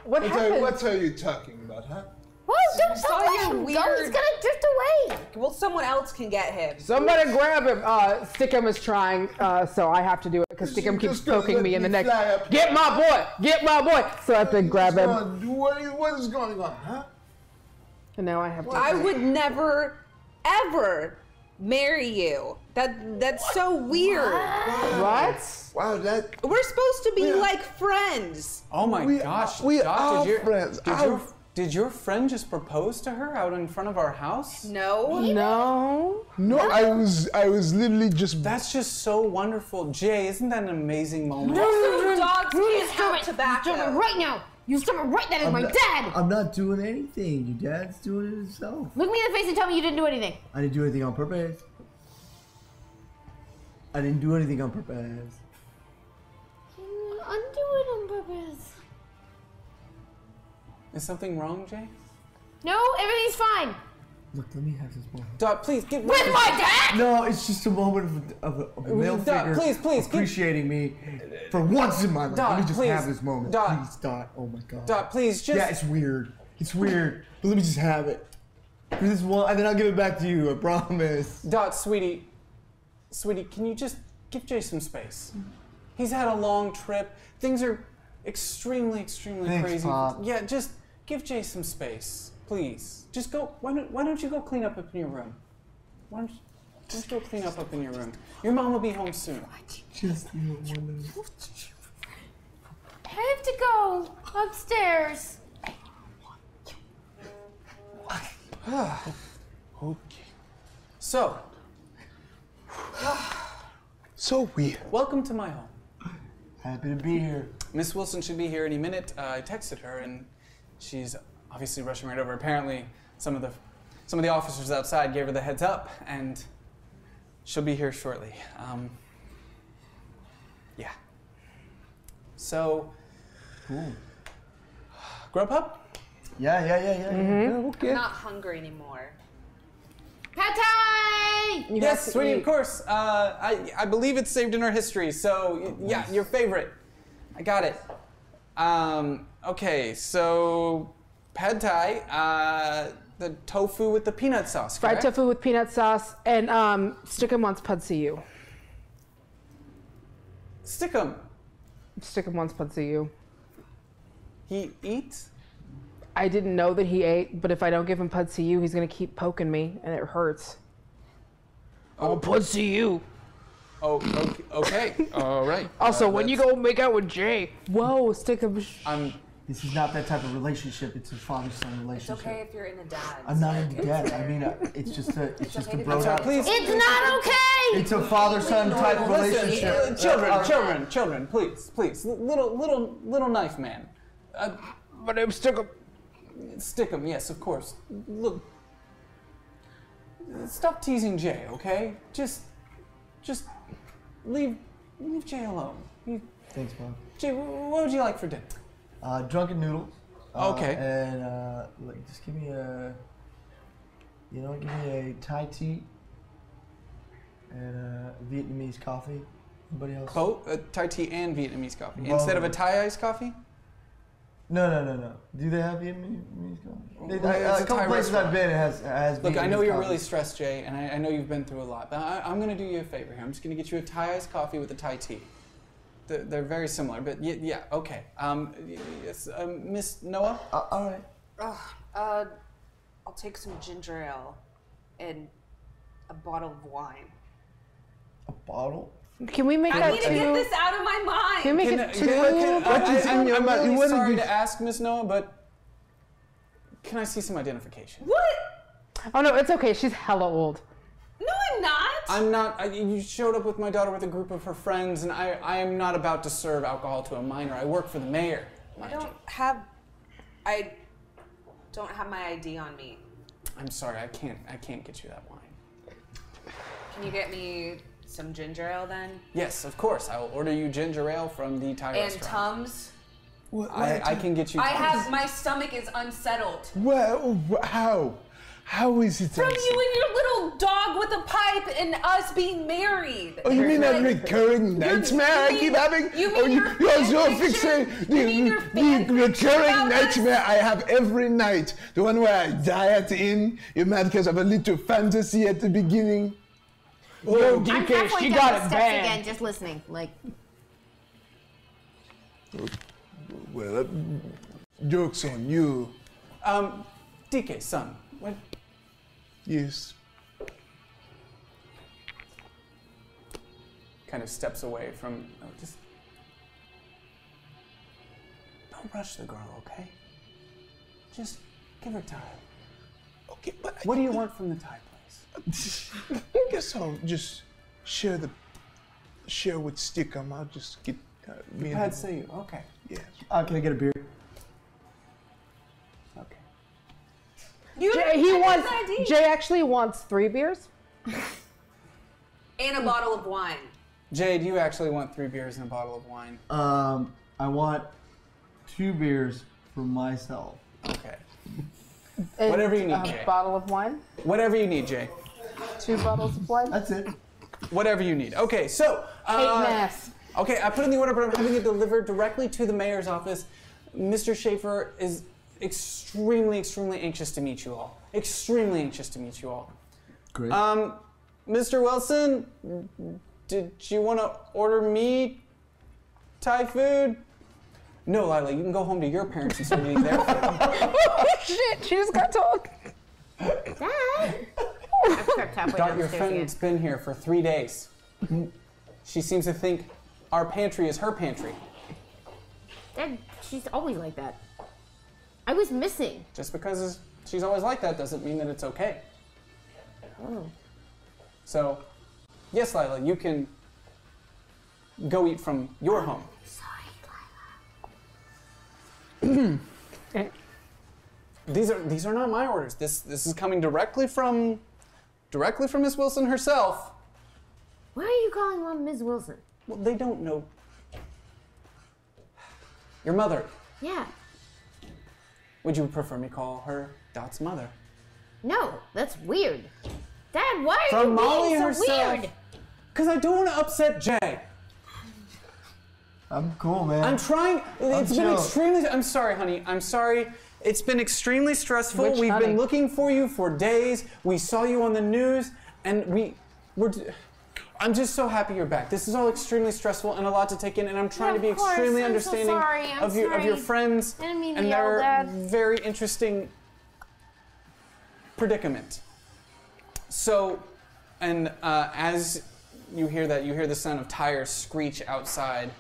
What happened? What are you talking about, huh? Whoa, don't saw let your him go. weird- He's gonna drift away. Well, someone else can get him. Somebody grab him. Stickum is trying, so I have to do it because Stickum keeps Just gonna poking let me in the me neck. fly up Get my boy! Get my boy! So I have to grab him. What is going on, huh? And now I have to. I would never, ever marry you. That's so weird. What? Wow, that... We're supposed to be like friends. Oh my gosh, we Dot, are friends. Did your friend just propose to her out in front of our house? No. No. No, I was literally just... That's just so wonderful. Jay, isn't that an amazing moment? Dogs You can't stop have it. tobacco. Stop it right now. You stop it right now. That is my dad. I'm not doing anything. Your dad's doing it himself. Look me in the face and tell me you didn't do anything. I didn't do anything on purpose. I didn't do anything on purpose. Undo it on purpose. Is something wrong, Jay? No, everything's fine. Look, let me have this moment. Dot, please give me. With my dad? No, it's just a moment of a male Dot, figure please, appreciating me for once in my life. Dot, let me just please. have this moment. Dot. Please, Dot. Oh my God. Dot, please, just. Yeah, it's weird. It's weird. But let me just have it. For this one, and then I'll give it back to you. I promise. Dot, sweetie, can you just give Jay some space? He's had a long trip. Things are extremely Thanks, crazy. Pop. Yeah, just give Jay some space, please. Just go. Why don't you go clean up in your room? Why don't you go clean up in your room? Your mom will be home soon. Just you one I have to go upstairs. Okay. So, So weird. welcome to my home. Happy to be here. Miss Wilson should be here any minute. I texted her, and she's obviously rushing right over. Apparently, some of the officers outside gave her the heads up, and she'll be here shortly. Yeah. So, Cool. Grubhub? Yeah. Okay. I'm not hungry anymore. Pad Thai! You Yes, have to sweetie, eat. of course. I believe it's saved in our history, so yeah, your favorite. I got it. Okay, so pad thai, the tofu with the peanut sauce, Fried correct? tofu with peanut sauce, and Stickum wants pad see ew. Stickum. Stickum wants pad see ew. He eats? I didn't know that he ate, but if I don't give him pad see ew, he's gonna keep poking me, and it hurts. Oh, pad see ew. Oh, okay. All right. Also, when you go make out with Jay, whoa, Stickum. This is not that type of relationship. It's a father-son It's relationship. okay if you're in a dad. I'm not into dad. I mean, it's just a okay to bro be down. Please. It's not okay! It's a father-son type of Listen, relationship. children, please. Little knife man. My name's Stickum. Stickum, yes, of course. Look. Stop teasing Jay, okay? Just leave Jay alone. Thanks, Bob. Jay, what would you like for dinner? Drunken noodles. Okay. And just give me give me a Thai tea and Vietnamese coffee. Anybody else? Both Thai tea and Vietnamese coffee Both. instead of a Thai iced coffee. No. Do they have Vietnamese coffee? It's A couple Thai places restaurant. I've been, it has Look, I know Vietnamese you're coffee. really stressed, Jay, and I know you've been through a lot, but I'm going to do you a favor here. I'm just going to get you a Thai iced coffee with a Thai tea. They're very similar, but yeah, okay. Yes, Miss Noah? All right. I'll take some ginger ale and a bottle of wine. A bottle? Can we make I that need to get this out of my mind. Can we make it two? I'm really What is sorry this? to ask, Miss Noah, but can I see some identification? What? Oh no, it's okay. She's hella old. No, I'm not. I'm not. You showed up with my daughter with a group of her friends, and I am not about to serve alcohol to a minor. I work for the mayor. I don't have my ID on me. I'm sorry. I can't get you that wine. Can you get me some ginger ale then? Yes, of course. I will order you ginger ale from the Thai And restaurant. Tums? I can get you. Tums. My stomach is unsettled. Well, how? How is it? From you and your little dog with a pipe and us being married. Oh, you mean that Like, recurring nightmare I keep having? you mean Oh, your you're so fan fiction? fixated. You mean your fan The fiction recurring about us? nightmare I have every night. The one where I diet in. You're mad because of a little fantasy at the beginning. Oh, I'm DK, halfway she down got the it steps bad. again, just listening. Like, Well, joke's on you. DK, son. What? Yes. Kind of steps away from. Oh, just. Don't rush the girl, okay? Just give her time. Okay, but What do you want from the Thai place? I guess I'll just share with Stickum. I'll just get me and I'd him. say you. Okay. Yes. Can I get a beer? Okay. Jay actually wants 3 beers. And a bottle of wine. Jay, do you actually want 3 beers and a bottle of wine? I want 2 beers for myself. Okay. And Whatever you need, a Jay. bottle of wine. Whatever you need, Jay. 2 bottles of wine. That's it. Whatever you need. Okay, so. Hate mass. Okay, I put in the order, but I'm having it delivered directly to the mayor's office. Mr. Schaefer is extremely, extremely anxious to meet you all. Extremely anxious to meet you all. Great. Mr. Wilson, did you want to order me Thai food? No, Lila, you can go home to your parents and start eating their food. Oh shit! She just got talk. Dad! I've crept halfway Dot, down your the stairs friend's been here for 3 days. She seems to think our pantry is her pantry. Dad, she's always like that. I was missing. Just because she's always like that doesn't mean that it's okay. Oh. So, yes, Lila, you can go eat from your home. Sorry, These are not my orders. This is coming directly from Miss Wilson herself. why are you calling Mom Ms. Wilson? Well, they don't know. Your mother. Yeah. Would you prefer me call her Dot's mother? No, that's weird. Dad, why are From you Molly being so herself. weird? Because I don't want to upset Jay. I'm cool, man. I'm trying. It's been chill. extremely. I'm sorry, honey. I'm sorry. It's been extremely stressful. Which We've honey? been looking for you for days. We saw you on the news, and we're. I'm just so happy you're back. This is all extremely stressful and a lot to take in, and I'm trying to be of course. extremely I'm so understanding sorry. I'm of your sorry. friends I didn't mean to and yell, their Dad. very interesting predicament. So, and as you hear that, you hear the sound of tires screech outside,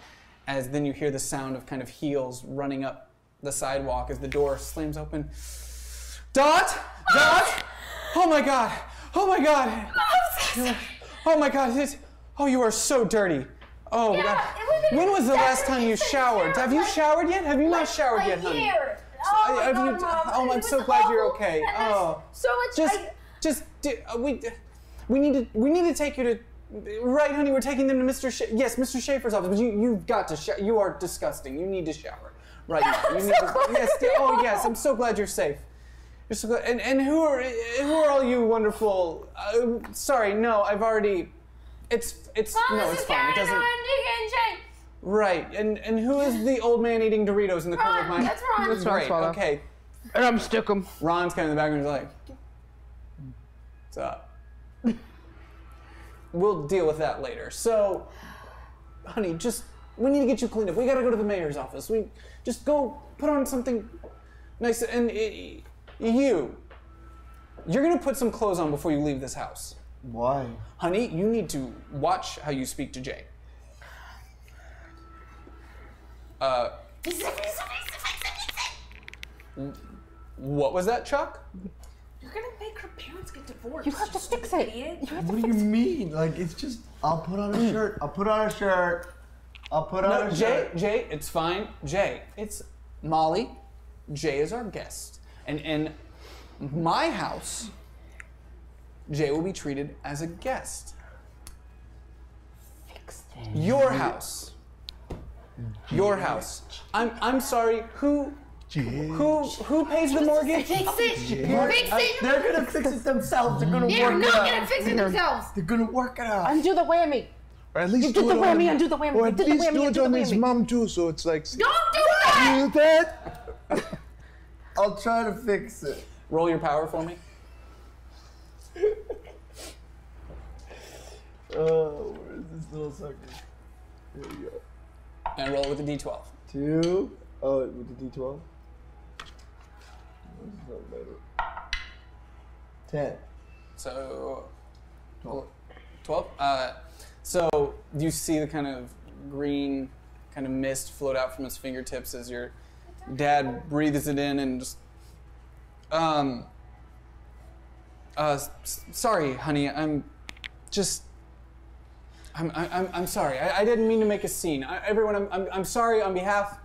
as then you hear the sound of kind of heels running up the sidewalk as the door slams open. Dot! Dot! Oh my god! Oh my god! Oh my god! Oh, you are so dirty. Oh my god. When was the last time you showered? Have you showered yet? Have you not showered yet, honey? Year. So, Oh my have God, you- Mom. oh, It I'm so was glad you're awful. okay. And there's Oh. so much. We need to take you to. Right, honey, we're taking them to Mr. Schaefer's office. But you've got to shower. You are disgusting. You need to shower right now. You need to, yes. Oh yes. I'm so glad you're safe. You're so glad. And who are all you wonderful? Sorry, no. I've already. It's Mom, no. this It's is fine. It Karen doesn't. and Jay. Right, and who is the old man eating Doritos in the corner of my... That's Ron. That's Ron Great, Swallow. okay. And I'm stick 'em. Ron's kind of in the background, he's like, what's up? We'll deal with that later. So, honey, we need to get you cleaned up. We gotta go to the mayor's office. We just go put on something nice. And you're gonna put some clothes on before you leave this house. Why? Honey, you need to watch how you speak to Jay. What was that, Chuck? You're gonna make her parents get divorced. You have to fix it. Idiot. You have to What do you mean? Like, it's just, I'll put on a shirt. I'll put on a shirt. I'll put on No, a shirt. Jay, it's fine. Jay, it's Molly. Jay is our guest. And in my house, Jay will be treated as a guest. fix it. Your house. Your house. I'm sorry, who pays the mortgage? Fix it. Fix it. They're gonna fix it themselves. They're gonna They're work not it out. gonna fix it themselves. They're gonna work it out. Undo the whammy. Or at least You did do the it whammy, on, undo the whammy. Or You at did the least whammy, do it undo on the his whammy. mom too, so it's like. Don't do that. Do that. I'll try to fix it. Roll your power for me. Oh, where's this little sucker? Here we go. And roll with a d12. 2. Oh, with the D12? 10. So 12. 12. So you see the kind of green kind of mist float out from his fingertips as your dad breathes it in and just sorry, honey. I'm sorry. I didn't mean to make a scene. Everyone, I'm sorry on behalf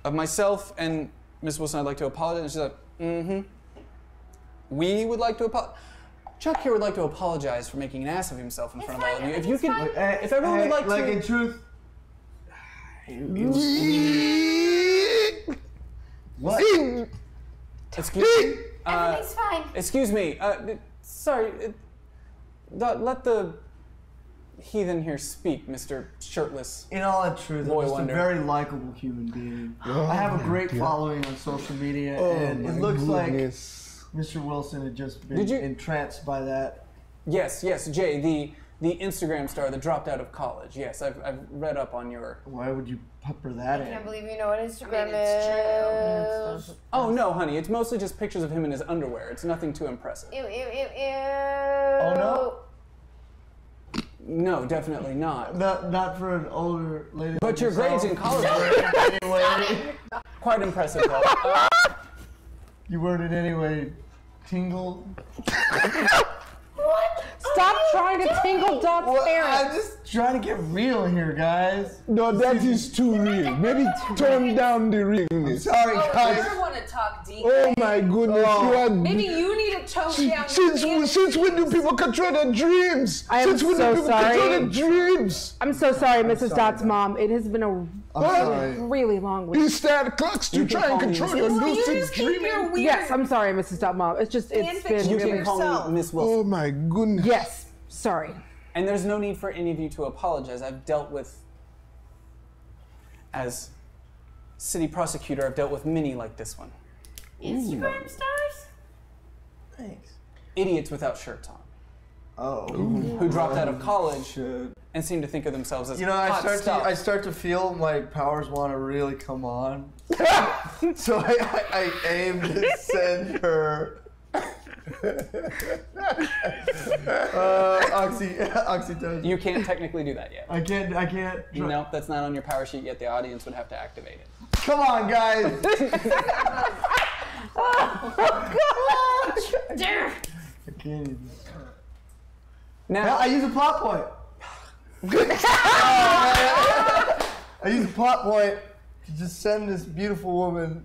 of myself and Miss Wilson. I'd like to apologize. And she's like, We would like to apologize. Chuck here would like to apologize for making an ass of himself in front of all of you. If you could, if everyone would like to, in truth. What? excuse me. Everything's fine. Excuse me. Sorry. Let the heathen here speak, Mr. Shirtless. In all truth, Boy I'm just wonder. a very likable human being. I have a great following on social media, Oh and my it looks goodness. like Mr. Wilson had just been Did you- entranced by that. Yes, Jay, the Instagram star that dropped out of college. Yes, I've read up on your. Why would you pepper that I can't in? believe you know what Instagram it's is. Oh no, honey, it's mostly just pictures of him in his underwear. It's nothing too impressive. Ew, ew, ew, ew. Oh no? No, definitely not. Not for an older lady. But like your grades in yourself. college were Anyway, quite impressive, though. you weren't in any way tingle. Stop trying to tingle Dot's Well, I'm parents. just trying to get real here, guys. No, that is too real. Maybe tone down the realness. Sorry, Oh, guys. I want to talk deep. Oh my goodness, you are. Maybe you need to tone down. Since when do people control their dreams? I am Since when so do people control sorry. their dreams? I'm so sorry, Mrs. sorry, Dot's guys. mom. It has been a I'm sorry. really long week. You start clocks to You can try and call me control Mrs. your Will you lucid just keep your dreaming. weird Yes, I'm sorry, Mrs. Dot mom. It's just, it's fanfiction been You really. can call yourself. me Miss Wilson. Oh my goodness. Yes, sorry. And there's no need for any of you to apologize. I've dealt with, as city prosecutor, I've dealt with many like this one. Instagram stars? Thanks. Idiots without shirts on, Oh. who dropped out of college Shit. and seem to think of themselves as You know, hot stuff. I start to feel my powers want to really come on. So I aim to send her. Oxytocin. You can't technically do that yet. I can't. No, that's not on your power sheet yet. The audience would have to activate it. Come on, guys. Dare. I can't even. Now, I use a plot point. I use a plot point to just send this beautiful woman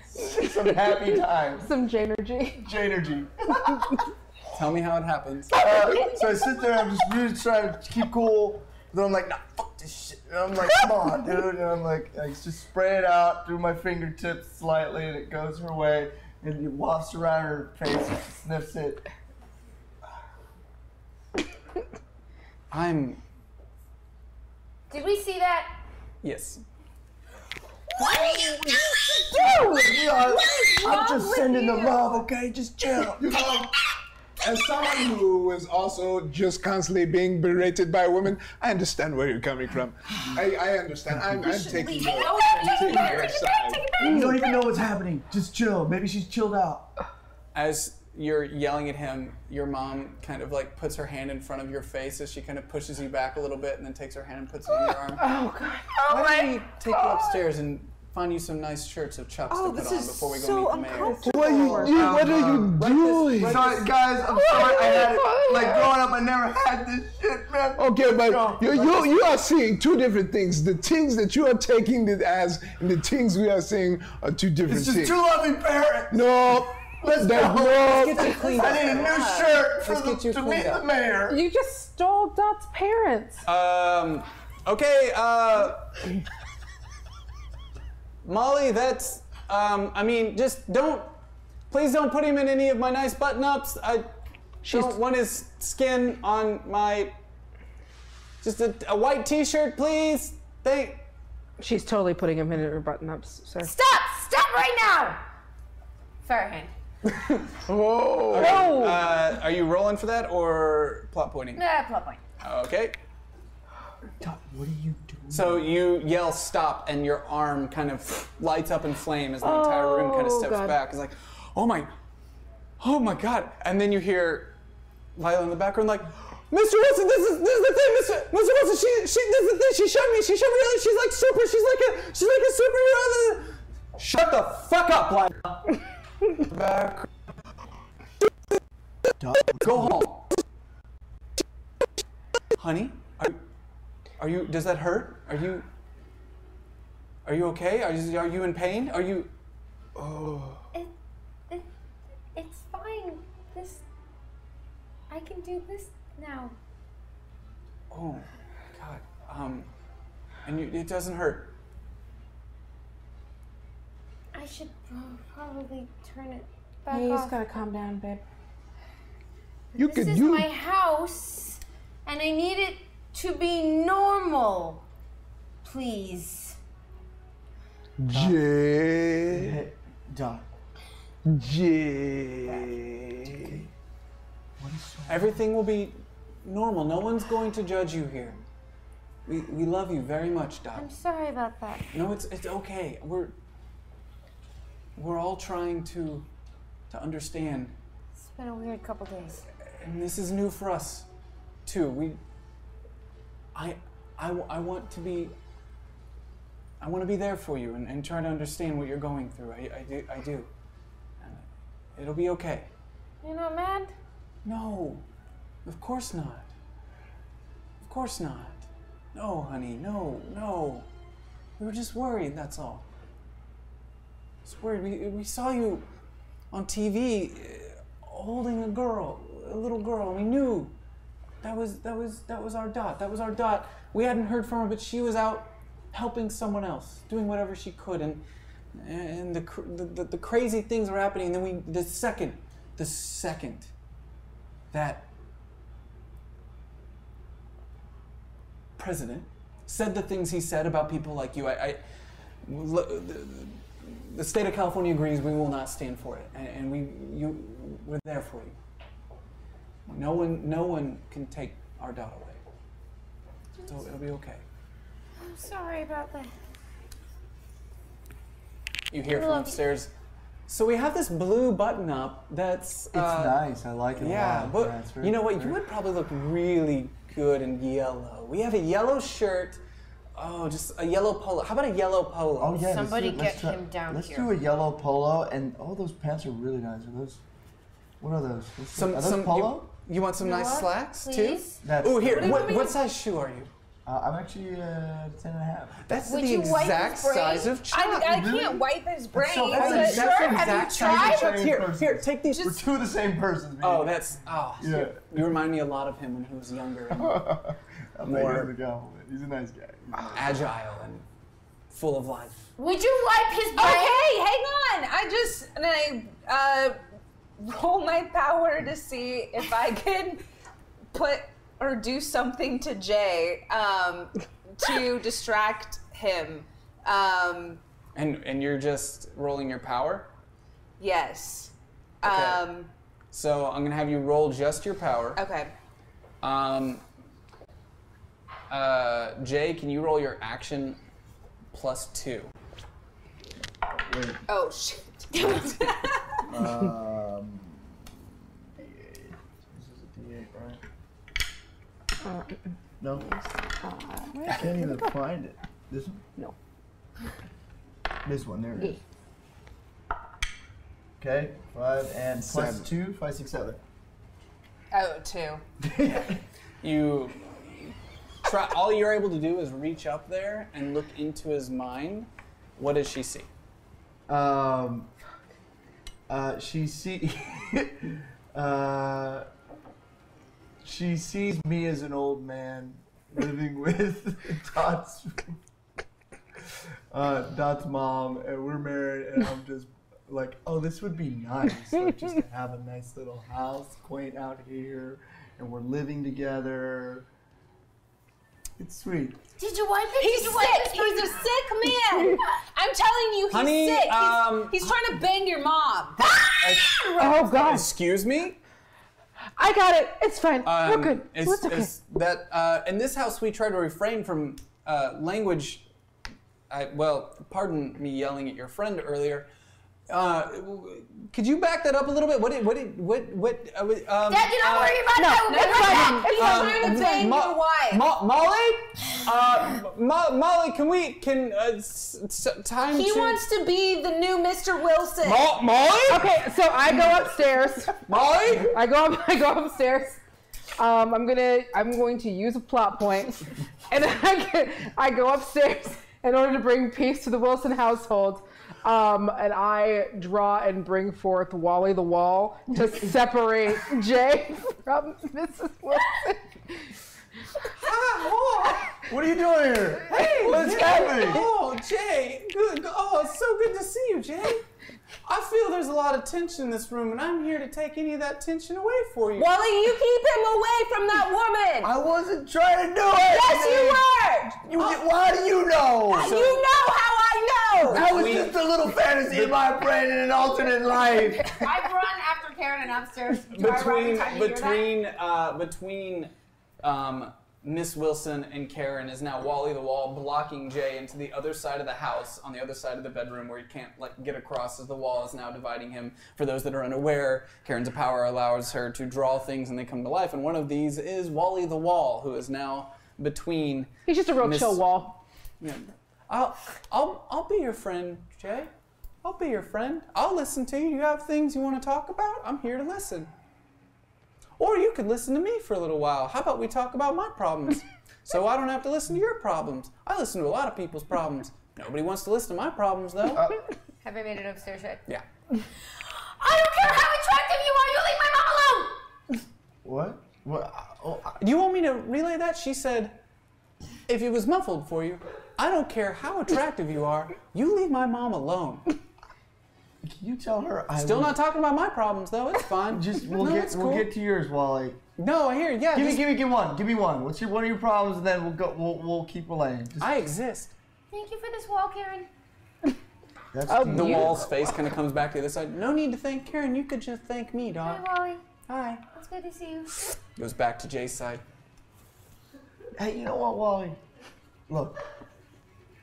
some happy times. Some Janergy. Janergy. tell me how it happens. So I sit there, I'm just really trying to keep cool. Then I'm like, nah, fuck this shit. And I'm like, come on, dude. And I'm like, I just spray it out through my fingertips slightly, and it goes her way. And it wafts around her face, and she sniffs it. Did we see that? Yes. What are you doing? I'm just sending the love, okay? Just chill. You know, as someone who was also just constantly being berated by women, I understand where you're coming from. I understand. I'm taking your side. You don't even know what's happening. Just chill. Maybe she's chilled out. As you're yelling at him, your mom kind of like puts her hand in front of your face as she kind of pushes you back a little bit and then takes her hand and puts it on your arm. Oh, God. Why don't we take you upstairs and find you some nice shirts of chucks to put on before we go meet the mayor? What are you doing? Sorry, guys. I'm sorry. I had it. Like growing up, I never had this shit, man. Okay, but you are seeing two different things. The things that you are taking it as, and the things we are seeing are two different It's just things. two loving parents. No. Let's go. Let's get you cleaned up. I need a new shirt to meet the mayor. You just stole Dot's parents. Okay, Molly, that's, I mean, just please don't put him in any of my nice button-ups. I don't want his skin on my, just a white t-shirt, please. She's totally putting him in her button-ups, sir. Stop right now! Farhan. Oh. Okay, are you rolling for that or plot pointing? Plot point. Okay. Dot, what are you doing? So you yell stop and your arm kind of lights up in flame as the entire room kind of steps back. It's like, oh my God. And then you hear Lila in the background like, Mr. Wilson, this is the thing, Mr. Wilson, this is the thing, she showed me earlier, she's like a superhero. Shut the fuck up, Lila. Back. Go home. Honey, are you, does that hurt? Are you okay? Are you in pain? Are you, It's fine. I can do this now. oh, God, and it doesn't hurt. I should probably turn it back You off. just gotta calm down, babe. This is my house, and I need it to be normal. Please. Jay. Dot. Jay. Everything will be normal. No one's going to judge you here. We love you very much, Dot. I'm sorry about that. No, it's okay. We're all trying to understand. It's been a weird couple days. And this is new for us, too. I want to be there for you and try to understand what you're going through. I do. It'll be okay. You're not mad? No, of course not. Of course not. No, honey, no. We were just worried, that's all. Just worried. We saw you on TV holding a little girl, and we knew that was our Dot. That was our Dot. We hadn't heard from her, but she was out helping someone else, doing whatever she could, and the crazy things were happening. And then the second that president said the things he said about people like you, the state of California agrees we will not stand for it, and we're there for you. No one can take our Dot away. So it'll be okay. I'm sorry about that. You hear from upstairs. So we have this blue button up that's... It's nice. I like it a yeah, lot. but Yeah, it's very, you know what? very... You would probably look really good in yellow. We have a yellow shirt. Oh, just a yellow polo. How about a yellow polo? Oh, yeah. Somebody get him down Let's here. do a yellow polo, and those pants are really nice. Are those... What are those? Are those polo? You want some nice slacks, Please? too? Oh, here. What size shoe are you? I'm actually 10.5. That's Would the you wipe exact his brain? size of Chuck. I can't wipe his brain. so but- funny. That's the Have you exact size of tried? Chuck. Here, take these. We're two of the same persons. Oh, man. yeah. You remind me a lot of him when he was younger and more He's a nice guy. agile and full of life. Would you wipe his brain? Okay, hang on. I roll my power to see if I can put or do something to Jay to distract him. And you're just rolling your power? Yes. Okay. So I'm gonna have you roll just your power. Okay. Jay, can you roll your action +2? Wait. Oh shit. D8. This is a D8, right? No. I can't even find it. This one? No. This one, there it is. Okay, 5 and Seven. +2, 5, 6, 7. Oh, 2. You try. All you're able to do is reach up there and look into his mind. What does she see? She sees me as an old man living with Dot's mom, and we're married, and I'm just like, oh, this would be nice, like, just to have a nice little house, quaint out here, and we're living together. It's sweet. Did you wipe it? He's Did you wipe sick. it? He's a sick man. I'm telling you, he's Honey, sick. He's trying to bang your mom. Oh God! Excuse me? I got it. It's fine. We're good. It's okay. In this house, we try to refrain from language. Pardon me yelling at your friend earlier. Could you back that up a little bit? Dad, you're not worried about that. He's trying to bang your wife. Molly, time He to... wants to be the new Mr. Wilson. Molly? Okay, so I go upstairs. Molly? I go upstairs. I'm going to use a plot point, and I go upstairs in order to bring peace to the Wilson household. And I draw and bring forth Wally the Wall to separate Jay from Mrs. Wilson. What are you doing here? Hey, what's Jay. happening? Oh, Jay. Good. Oh, it's so good to see you, Jay. I feel there's a lot of tension in this room, and I'm here to take any of that tension away for you. Wally, you keep him away from that woman. I wasn't trying to do it. Yes, you were. Why do you know? You know how I know. That was just a little fantasy in my brain in an alternate life. I run after Karen and upstairs. Between Miss Wilson and Karen is now Wally the Wall blocking Jay into the other side of the house, on the other side of the bedroom where he can't get across, as the wall is now dividing him. For those that are unaware, Karen's power allows her to draw things and they come to life, and one of these is Wally the Wall, who is now between. He's just a real chill wall. Yeah. I'll be your friend, Jay. I'll be your friend. I'll listen to you. You have things you want to talk about? I'm here to listen. Or you could listen to me for a little while. How about we talk about my problems? So I don't have to listen to your problems. I listen to a lot of people's problems. Nobody wants to listen to my problems, though. Have I made it upstairs yet? Yeah. I don't care how attractive you are. You leave my mom alone. What? What? Do you want me to relay that? She said, if it was muffled for you, I don't care how attractive you are. You leave my mom alone. Can you tell her I Still not talking about my problems, though. It's fine. We'll get to yours, Wally. No, here, yeah. Give me one. What's one of your problems, and then we'll keep relaying. I exist. Thank you for this wall, Karen. That's The wall's face kind of comes back to the other side. No need to thank Karen. You could just thank me, dog. Hi, Wally. Hi. It's good to see you. Goes back to Jay's side. Hey, you know what, Wally? Look,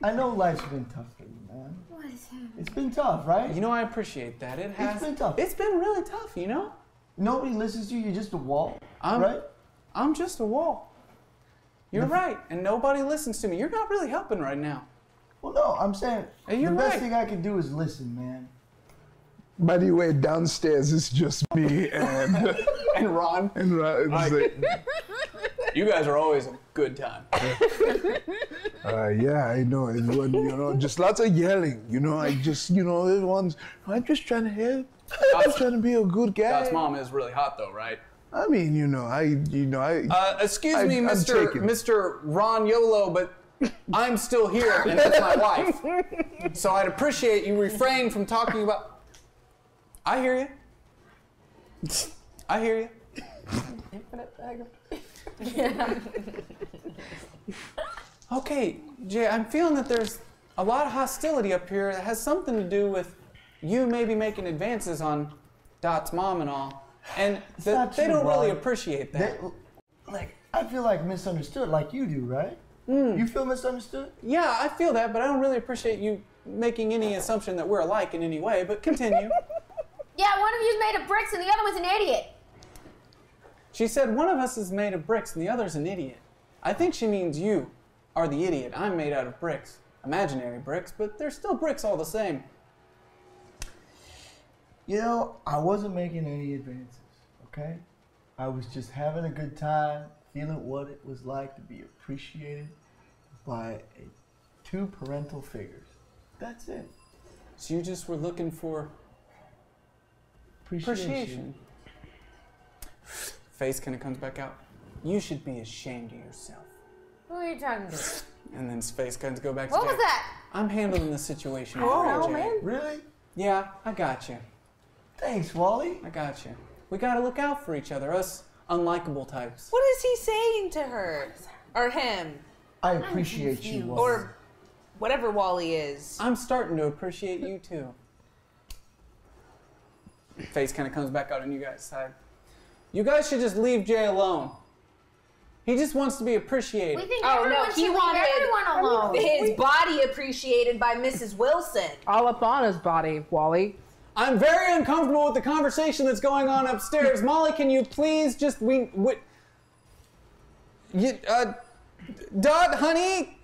I know life's been tough for you, man. What is happening? It's been tough, right? You know, I appreciate that. It has. It's been tough. It's been really tough, you know? Nobody listens to you. You're just a wall, right? I'm just a wall. You're right, and nobody listens to me. You're not really helping right now. Well, no, I'm saying You're the best right. thing I can do is listen, man. By the way, downstairs it's just me and And Ron. It's like, You guys are always a good time. yeah, I know. Just lots of yelling. Everyone's. I'm just trying to help. I'm just trying to be a good guy. Dot's mom is really hot, though, right? I mean, Excuse me, Mr. Ron Yolo, but I'm still here, and that's my wife. So I'd appreciate you refrain from talking about. I hear you. I hear you. Infinite bag of... Okay, Jay, I'm feeling that there's a lot of hostility up here that has something to do with you maybe making advances on Dot's mom and all. And they don't really appreciate that. I feel like misunderstood like you do, right? You feel misunderstood? Yeah, I feel that, but I don't really appreciate you making any assumption that we're alike in any way, but continue. Yeah, one of you's made of bricks and the other one's an idiot. She said one of us is made of bricks and the other's an idiot. I think she means you are the idiot. I'm made out of bricks. Imaginary bricks, but they're still bricks all the same. You know, I wasn't making any advances, okay? I was just having a good time, feeling what it was like to be appreciated by two parental figures. That's it. So you just were looking for appreciation. Face kind of comes back out. You should be ashamed of yourself. Who are you talking to? And then his face kind of go back to What Jay. was that? I'm handling the situation. Oh, Jay. man. Really? Yeah, I got you. Thanks, Wally. I got you. We gotta look out for each other, us unlikable types. What is he saying to her? Or him? I appreciate you, Wally. Or whatever Wally is. I'm starting to appreciate you too. Face kind of comes back out on you guys' side. You guys should just leave Jay alone. He just wants to be appreciated. We think Oh, everyone no, should he leave wanted everyone alone. his body appreciated by Mrs. Wilson. All up on his body, Wally. I'm very uncomfortable with the conversation that's going on upstairs. Molly, can you please just Dot, honey,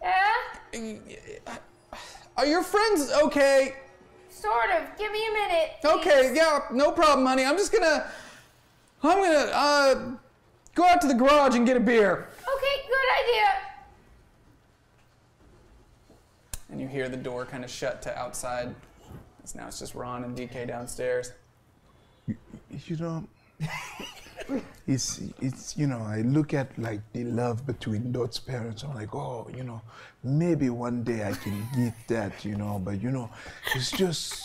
Yeah? are your friends okay? Sort of. Give me a minute. Okay, yeah, no problem, honey. I'm gonna go out to the garage and get a beer. Okay, good idea. And you hear the door kind of shut to outside. So now it's just Ron and DK downstairs. You know, it's you know, I look at like the love between Dot's parents. I'm like, oh, you know, maybe one day I can get that, you know. But you know, it's just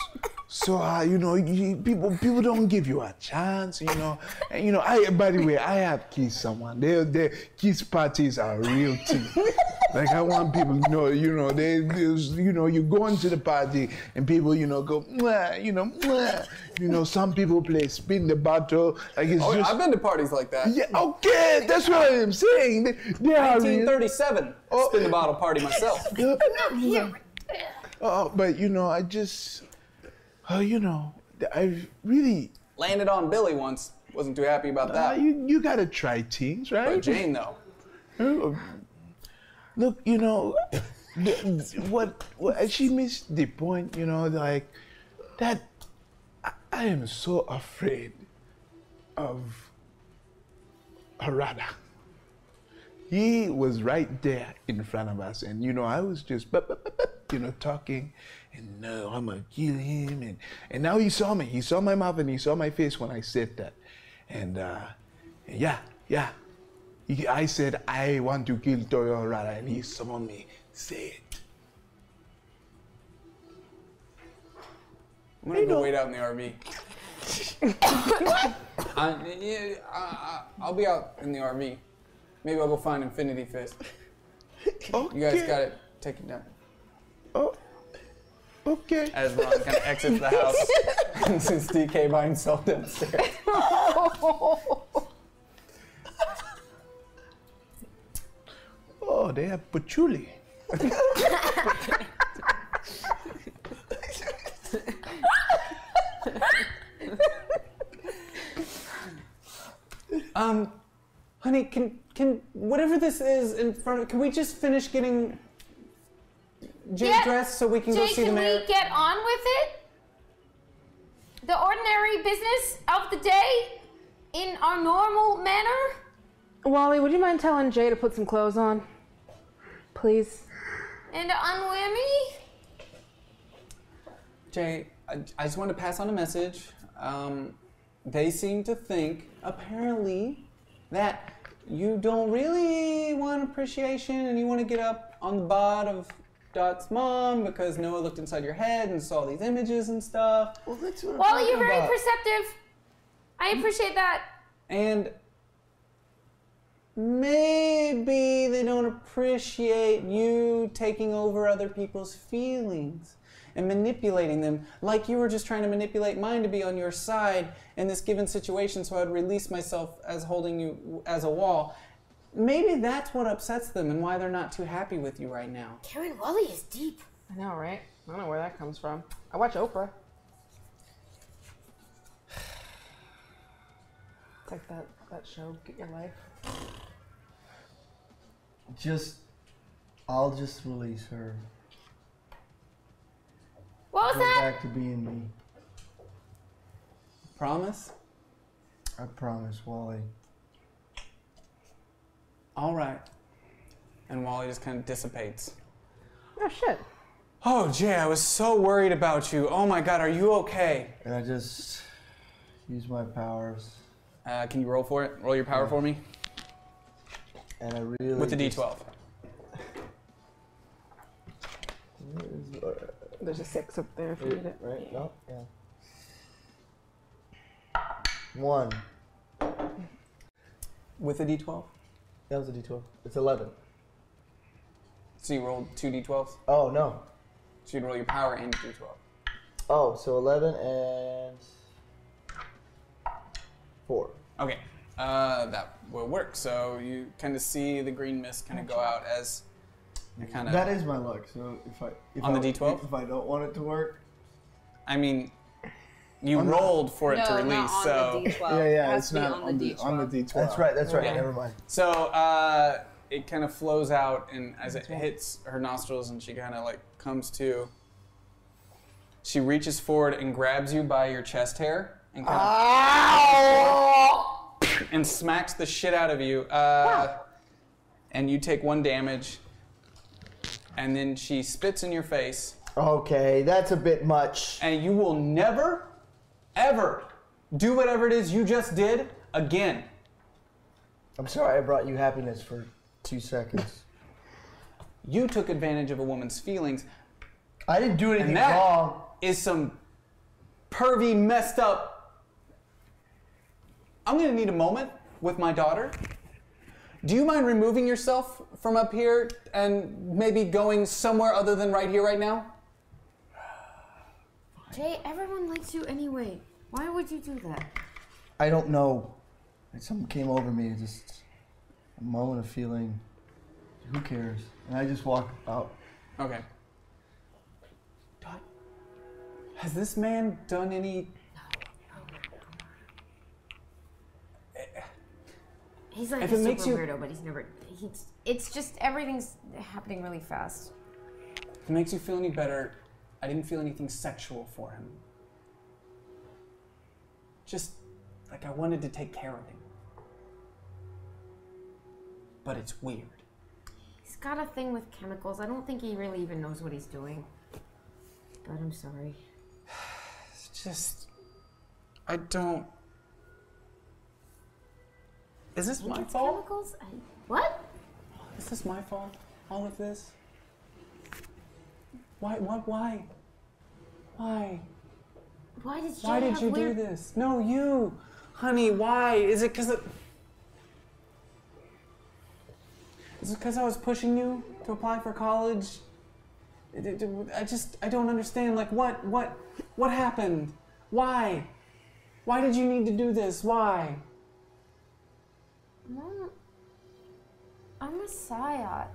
so hard. You know, people don't give you a chance, you know. And you know, by the way, I have kissed someone. Their kiss parties are a real thing. Like I want people to know, you know, you go into the party and people, you know, go, mwah, you know, mwah. You know, some people play spin the bottle. Like it's just. I've been to parties like that. Yeah, okay, that's what I'm saying. They are 1937. Spin the bottle party myself. But you know, I just, you know, I really. Landed on Billy once. Wasn't too happy about that. You gotta try things, right? But Jane though. Look, you know, what she missed the point, you know, like that. I am so afraid of Harada. He was right there in front of us, and you know, I was just, you know, talking, and no, I'm gonna kill him, and now he saw me. He saw my mouth and he saw my face when I said that, and yeah. I said, I want to kill Toyo Harada, and he saw me say it. I'm gonna go wait out in the RV. I'll be out in the RV. Maybe I'll go find Infinity Fist. Okay. You guys got it. Take it down. Oh, okay. As Ron kind of exits the house and sees DK by himself downstairs. Oh, they have patchouli. Honey, can whatever this is in front of, can we just finish getting Jay dressed so we can go see the mayor? Can we get on with it? The ordinary business of the day in our normal manner? Wally, would you mind telling Jay to put some clothes on? Please. And unwear me? Jay, I just wanted to pass on a message. They seem to think, apparently, that you don't really want appreciation and you want to get up on the bod of Dot's mom because Noah looked inside your head and saw these images and stuff. Well, that's what I'm Wally, talking you're very about. perceptive. I appreciate that. And maybe they don't appreciate you taking over other people's feelings and manipulating them like you were just trying to manipulate mine to be on your side in this given situation so I'd release myself as holding you as a wall. Maybe that's what upsets them and why they're not too happy with you right now. Karen, Wally is deep. I know, right? I don't know where that comes from. I watch Oprah. It's like that show, Get Your Life. I'll just release her. What was Go that? back to being me. Promise? I promise, Wally. All right. And Wally just kind of dissipates. Oh, shit. Oh, Jay, I was so worried about you. Oh my God, are you okay? And I just use my powers. Can you roll for it? Roll your power for me. And I really With the D12. There's a 6 up there if you need it. Right? No? Yeah. 1. With the D12? That was a D12. It's 11. So you rolled 2 D12s? Oh, no. So you'd roll your power and D12. Oh, so 11 and 4. Okay, that will work. So you kind of see the green mist kind of go out as you kind of... That is my luck. So if On I, the D12? If I don't want it to work, I mean, you rolled for it to release, not on so... the D12. It has to be on the D12. on the D12. that's right. That's right. Yeah. Never mind. So it kind of flows out, and as it hits her nostrils and she kind of like comes to, she reaches forward and grabs you by your chest hair and kind of and smacks the shit out of you. And you take 1 damage, and then she spits in your face, Okay, that's a bit much. and you will never, ever do whatever it is you just did again. I'm sorry I brought you happiness for 2 seconds. You took advantage of a woman's feelings. I didn't do anything And that wrong. is some pervy, messed up. I'm gonna need a moment with my daughter. Do you mind removing yourself from up here and maybe going somewhere other than right here, right now? Jay, everyone likes you anyway. Why would you do that? I don't know. Something came over me. Just a moment of feeling. Who cares? And I just walked out. Okay. Has this man done any... He's like If a it makes super you- weirdo, but it's just everything's happening really fast. If it makes you feel any better, I didn't feel anything sexual for him. Just like I wanted to take care of him. But it's weird. He's got a thing with chemicals. I don't think he really even knows what he's doing. But I'm sorry. It's just... I don't... Is this my It's fault? chemicals? What? Is this my fault? All of this? Why? What? Why? Why? Why did Jay Why did have you weird... do this? No, you! Honey, why? Is it because of... Is it because I was pushing you to apply for college? I don't understand. Like, what happened? Why? Why did you need to do this? Why? Mom, I'm a psyot.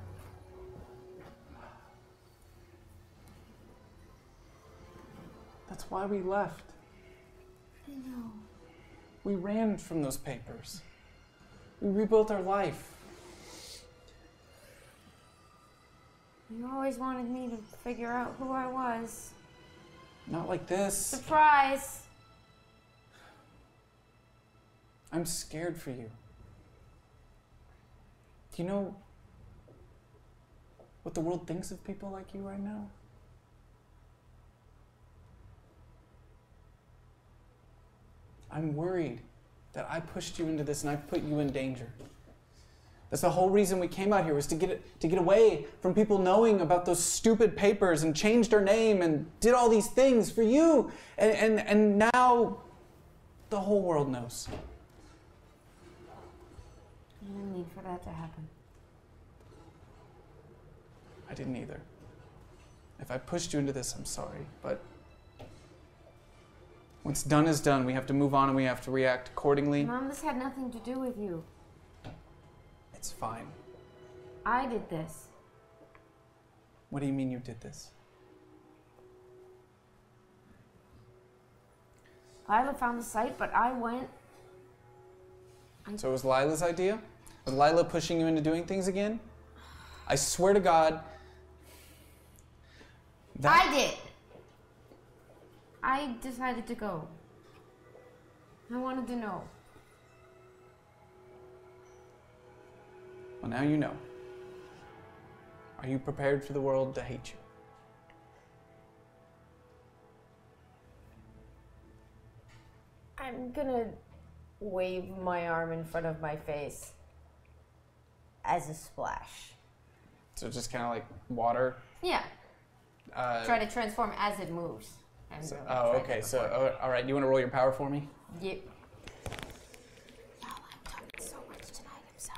That's why we left. I know. We ran from those papers. We rebuilt our life. You always wanted me to figure out who I was. Not like this. Surprise! I'm scared for you. Do you know what the world thinks of people like you right now? I'm worried that I pushed you into this and I put you in danger. That's the whole reason we came out here, was to get away from people knowing about those stupid papers and changed our name and did all these things for you. And now the whole world knows. No need for that to happen. I didn't either. If I pushed you into this, I'm sorry, but what's done is done. We have to move on and we have to react accordingly. Mom, this had nothing to do with you. It's fine. I did this. What do you mean you did this? Lila found the site, but I went. So it was Lila's idea? Was Lila pushing you into doing things again? I swear to God. I did. I decided to go. I wanted to know. Well, now you know. Are you prepared for the world to hate you? I'm gonna wave my arm in front of my face as a splash. So just kind of like water? Yeah. Try to transform as it moves. Okay. So, all right. You want to roll your power for me? Yep. Y'all, I'm talking so much tonight. I'm sorry.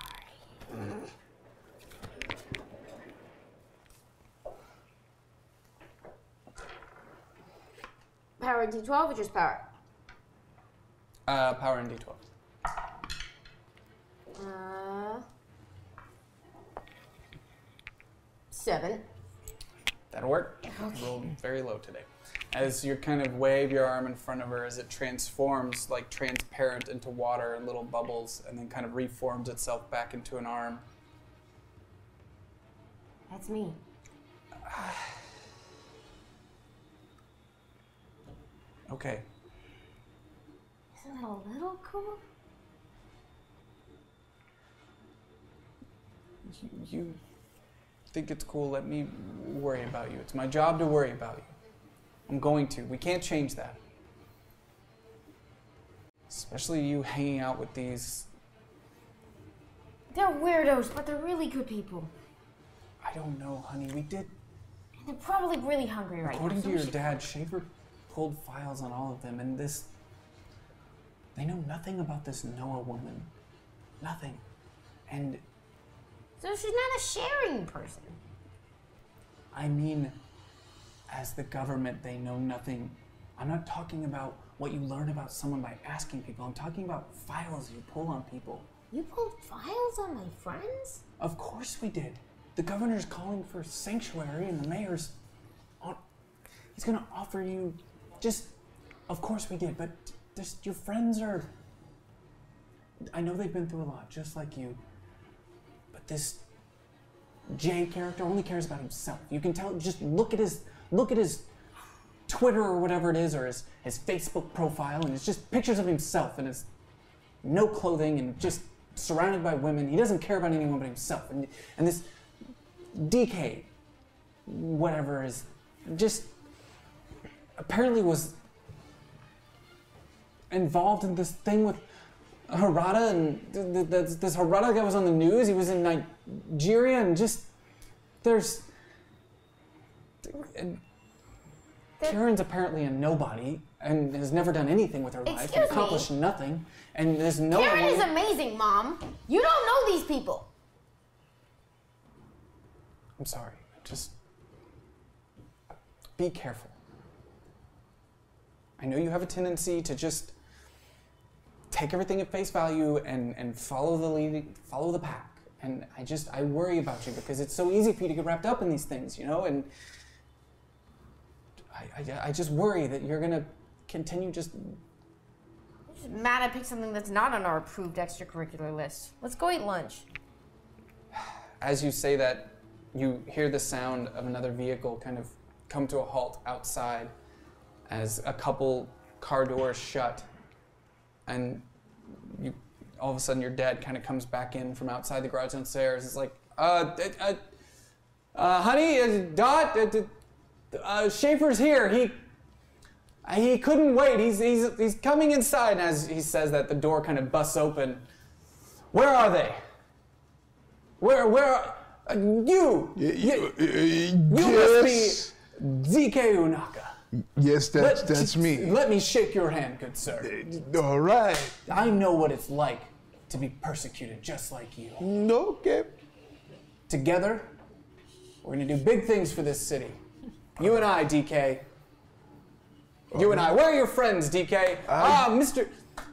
Power in D12 or just power? Power in D12. 7. That'll work. Okay. Rolled very low today. As you kind of wave your arm in front of her, as it transforms like transparent into water and little bubbles, and then kind of reforms itself back into an arm. That's me. Okay. Isn't that a little cool? You think it's cool, let me worry about you. It's my job to worry about you. I'm going to. We can't change that. Especially you hanging out with these... They're weirdos, but they're really good people. I don't know, honey. We did... And they're probably really hungry right now. According to so your dad, Schaefer pulled files on all of them, and this... They know nothing about this Noah woman. Nothing. And... So she's not a sharing person. I mean, as the government, they know nothing. I'm not talking about what you learn about someone by asking people. I'm talking about files you pull on people. You pulled files on my friends? Of course we did. The governor's calling for sanctuary and the mayor's on... He's gonna offer you just... Of course we did, but just your friends are... I know they've been through a lot, just like you. But this Jay character only cares about himself. You can tell, just look at his Twitter or whatever it is, or his Facebook profile, and it's just pictures of himself, and it's no clothing, and just surrounded by women. He doesn't care about anyone but himself. And this DK, whatever, is just apparently was involved in this thing with Harada, and this Harada guy was on the news. He was in Nigeria, and just there's... Karen's apparently a nobody and has never done anything with her life and accomplished nothing. And there's no Karen is amazing, Mom. You don't know these people. I'm sorry. Just be careful. I know you have a tendency to just take everything at face value and follow the lead, follow the pack. And I worry about you because it's so easy for you to get wrapped up in these things, you know? And I just worry that you're gonna continue just... I'm just mad I picked something that's not on our approved extracurricular list. Let's go eat lunch. As you say that, you hear the sound of another vehicle kind of come to a halt outside as a couple car doors shut. And you, all of a sudden your dad kind of comes back in from outside the garage downstairs. It's like, honey, Dot, Schaefer's here. He couldn't wait. He's coming inside. And as he says that, the door kind of busts open. Where are they? Where are you? You must be DK Unaka. Yes, that's me. Let me shake your hand, good sir. All right. I know what it's like to be persecuted just like you. Okay. Together, we're gonna do big things for this city. You and I, DK. You and I. Where are your friends, DK?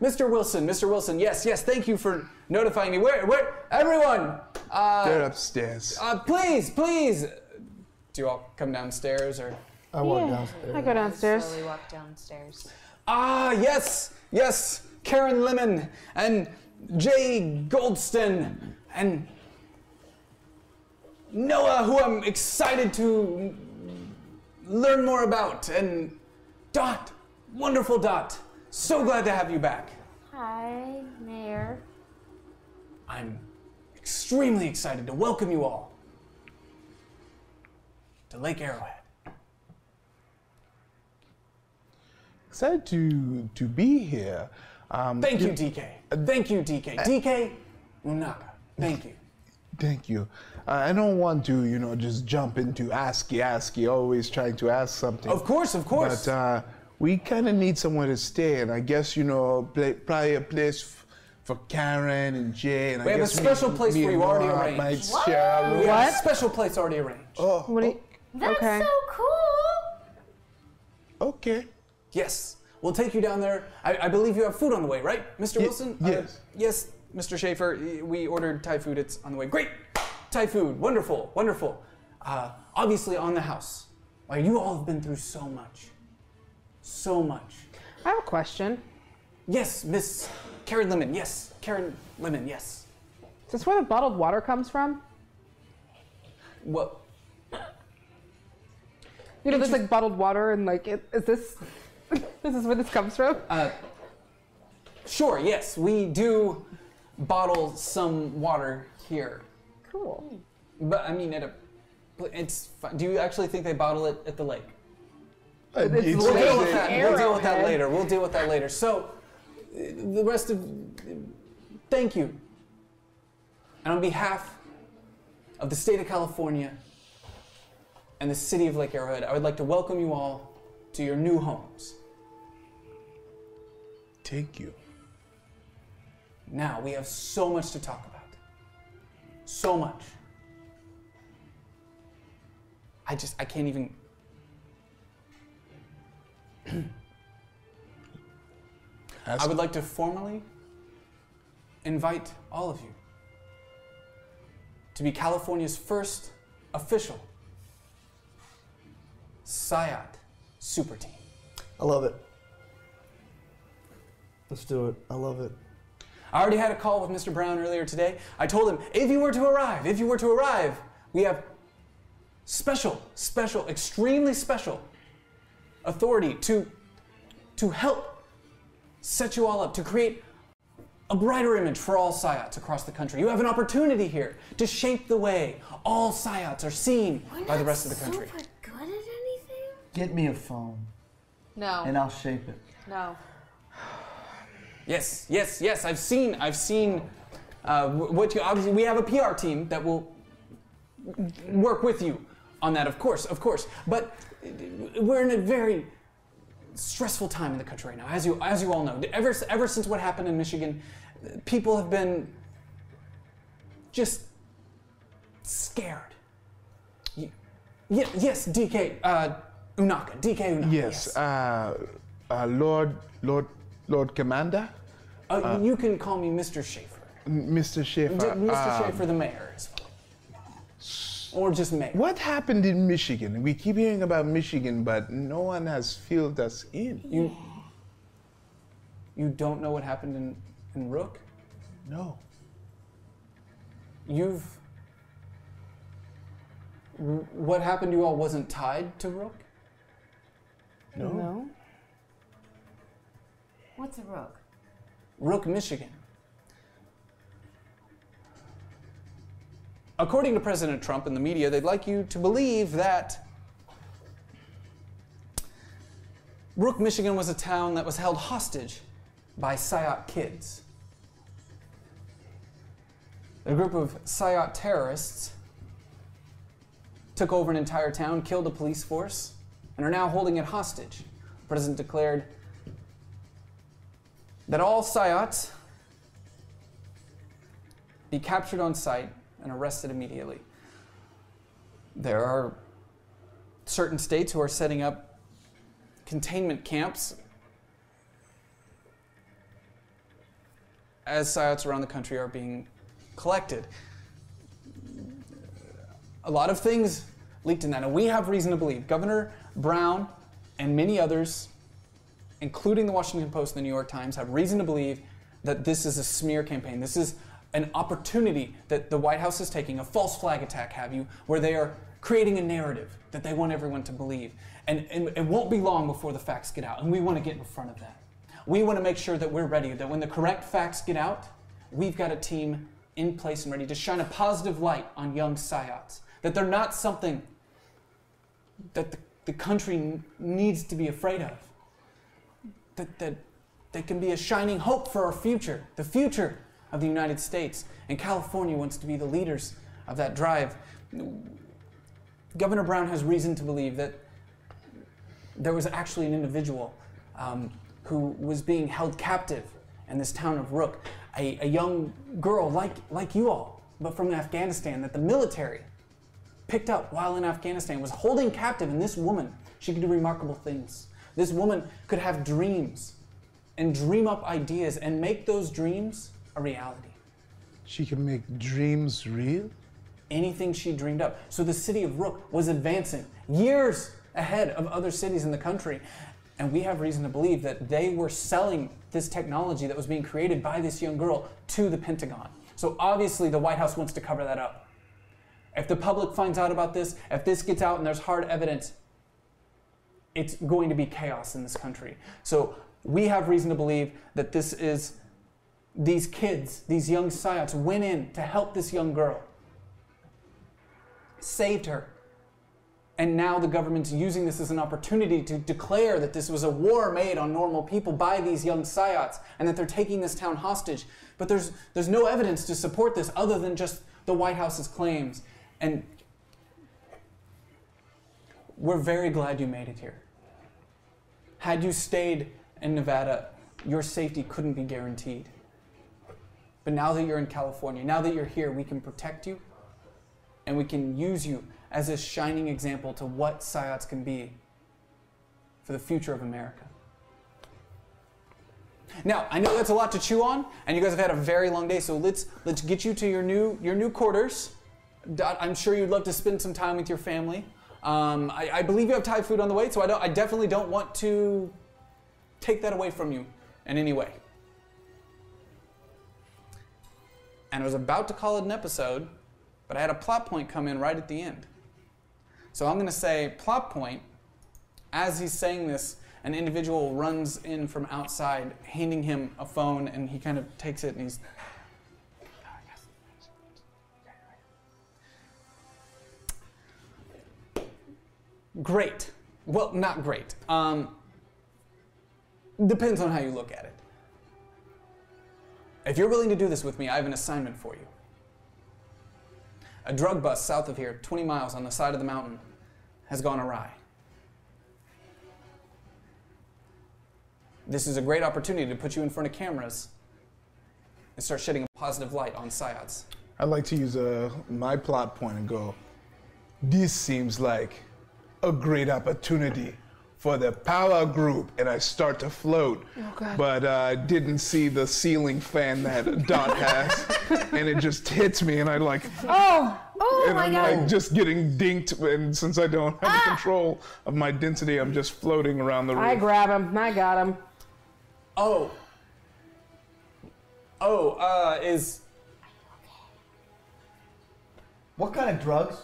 Mr. Wilson. Mr. Wilson. Yes. Thank you for notifying me. Where? Everyone. They're upstairs. Please. Do you all come downstairs or? I walk downstairs. I go downstairs. Slowly walk downstairs. Yes. Karen Lemon and Jay Goldston and Noah, who I'm excited to learn more about, and Dot, wonderful Dot. So glad to have you back. Hi, Mayor. I'm extremely excited to welcome you all to Lake Arrowhead. Excited to be here. Thank you, DK. Thank you, DK. DK Unaka. Thank you. Thank you. I don't want to, just jump into asky, always trying to ask something. Of course. But we kind of need somewhere to stay, and I guess, probably a place for Karen and Jay. And We have a special place for you already arranged. Might share a room. We have a special place already arranged. Oh, What do you, That's okay. so cool. okay. Yes, we'll take you down there. I believe you have food on the way, right, Mr. Wilson? Yes. Yes, Mr. Schaefer. We ordered Thai food. It's on the way. Great, Thai food. Wonderful. Obviously on the house. You all have been through so much. I have a question. Yes, Miss Karen Lemon. Yes, Karen Lemon. Yes. Is this where the bottled water comes from? Well, There's like bottled water and is this where this comes from? sure. Yes, we do bottle some water here. Cool. But I mean, it's. Do you actually think they bottle it at the lake? It's We'll We'll deal with that. Arrowhead. We'll deal with that later. So, the rest of, thank you. And on behalf of the state of California and the city of Lake Arrowhead, I would like to welcome you all to your new homes. Thank you. Now, we have so much to talk about. So much. I can't even. I would like to formally invite all of you to be California's first official Sayat super team. I love it. Let's do it. I love it. I already had a call with Mr. Brown earlier today. I told him, if you were to arrive, we have special, extremely special authority to help set you all up, to create a brighter image for all Sayats across the country. You have an opportunity here to shape the way all Sayats are seen by the rest of the country. Super good at anything? Get me a phone, No. and I'll shape it. No. Yes. I've seen. What you obviously we have a PR team that will work with you on that, of course. But we're in a very stressful time in the country right now, as you all know. Ever since what happened in Michigan, people have been just scared. Yes, DK Unaka. DK Unaka. Yes. Lord Commander? You can call me Mr. Schaefer. Mr. Schaefer. Mr. Schaefer, the mayor, is fine. Or just mayor. What happened in Michigan? We keep hearing about Michigan, but no one has filled us in. You don't know what happened in Rook? No. What happened to you all wasn't tied to Rook? No. What's a rook? Rook, Michigan. According to President Trump and the media, they'd like you to believe that Rook, Michigan was a town that was held hostage by Sayat kids. A group of Sayat terrorists took over an entire town, killed a police force, and are now holding it hostage. The president declared that all Sayats be captured on sight and arrested immediately. There are certain states who are setting up containment camps as psyops around the country are being collected. A lot of things leaked in that, and we have reason to believe Governor Brown and many others, including the Washington Post and the New York Times, have reason to believe that this is a smear campaign. This is an opportunity that the White House is taking, a false flag attack, have you, where they are creating a narrative that they want everyone to believe. And it won't be long before the facts get out, and we want to get in front of that. We want to make sure that we're ready, that when the correct facts get out, we've got a team in place and ready to shine a positive light on young psyops, that they're not something that the country needs to be afraid of, that they can be a shining hope for our future, the future of the United States. And California wants to be the leaders of that drive. Governor Brown has reason to believe that there was actually an individual who was being held captive in this town of Rook, a young girl like you all, but from Afghanistan, that the military picked up while in Afghanistan, was holding captive. And this woman, she could do remarkable things. This woman could have dreams and dream up ideas and make those dreams a reality. She can make dreams real? Anything she dreamed up. So the city of Rook was advancing years ahead of other cities in the country. And we have reason to believe that they were selling this technology that was being created by this young girl to the Pentagon. So obviously the White House wants to cover that up. If the public finds out about this, if this gets out and there's hard evidence, it's going to be chaos in this country. So we have reason to believe that these kids, these young psyops went in to help this young girl, saved her. And now the government's using this as an opportunity to declare that this was a war made on normal people by these young psyops and that they're taking this town hostage. But there's no evidence to support this other than just the White House's claims. And we're very glad you made it here. Had you stayed in Nevada, your safety couldn't be guaranteed. But now that you're in California, now that you're here, we can protect you and we can use you as a shining example to what psyops can be for the future of America. Now, I know that's a lot to chew on, and you guys have had a very long day, so let's get you to your new quarters. I'm sure you'd love to spend some time with your family. I believe you have Thai food on the way, so I definitely don't want to take that away from you in any way. And I was about to call it an episode, but I had a plot point come in right at the end. So I'm going to say plot point. As he's saying this, an individual runs in from outside, handing him a phone, and he kind of takes it and he's... Great. Well, not great. Depends on how you look at it. If you're willing to do this with me, I have an assignment for you. A drug bust south of here, 20 miles on the side of the mountain, has gone awry. This is a great opportunity to put you in front of cameras and start shedding a positive light on psyops. I'd like to use my plot point and go, this seems like a great opportunity for the power group, and I start to float, but I didn't see the ceiling fan that Dot has, and it just hits me, and I like, oh and my I'm God. like just getting dinked, and since I don't have the control of my density, I'm just floating around the roof. I grab him. I got him. Is... What kind of drugs?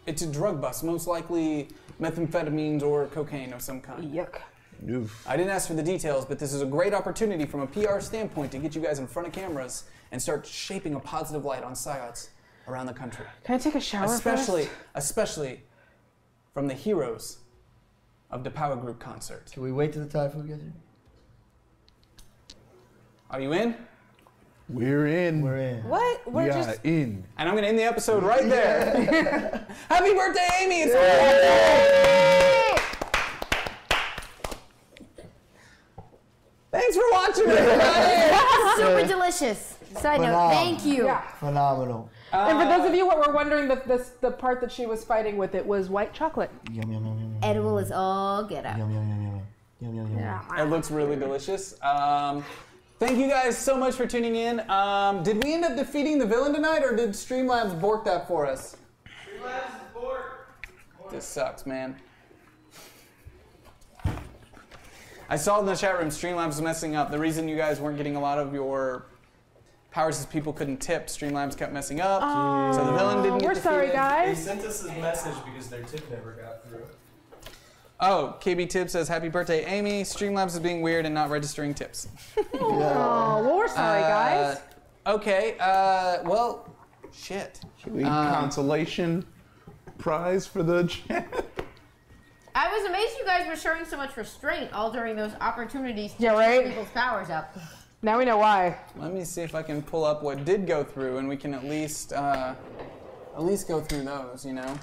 It's a drug bust, most likely methamphetamines or cocaine of some kind. Yuck. Oof. I didn't ask for the details, but this is a great opportunity from a PR standpoint to get you guys in front of cameras and start shaping a positive light on psyops around the country. Can I take a shower first? Especially from the heroes of the Power Group concert. Can we wait till the Thai food gets here? Are you in? We're in. We're in. What? We are in. And I'm going to end the episode right there. Happy birthday, Amy! It's Thanks for watching, everybody! Super delicious. Side note, thank you. Yeah. Phenomenal. And for those of you who were wondering, the part that she was fighting with, it was white chocolate. Yum, yum, yum, yum, yum. Edible is all get up. Yum, yum, yum, yum, yum, yum, yum. Yeah. It looks really delicious. Thank you guys so much for tuning in. Did we end up defeating the villain tonight, or did Streamlabs bork that for us? Streamlabs is bork. This sucks, man. I saw in the chat room Streamlabs was messing up. The reason you guys weren't getting a lot of your powers is people couldn't tip. Streamlabs kept messing up, so the villain didn't get We're defeated. sorry, They guys. sent us a message because their tip never got through. Oh, KB Tip says, happy birthday, Amy. Streamlabs is being weird and not registering tips. Oh, well, we're sorry, guys. Okay, well, shit. Should we consolation prize for the chat? I was amazed you guys were showing so much restraint all during those opportunities to Yeah, right? people's powers up. Now we know why. Let me see if I can pull up what did go through, and we can at least go through those, you know?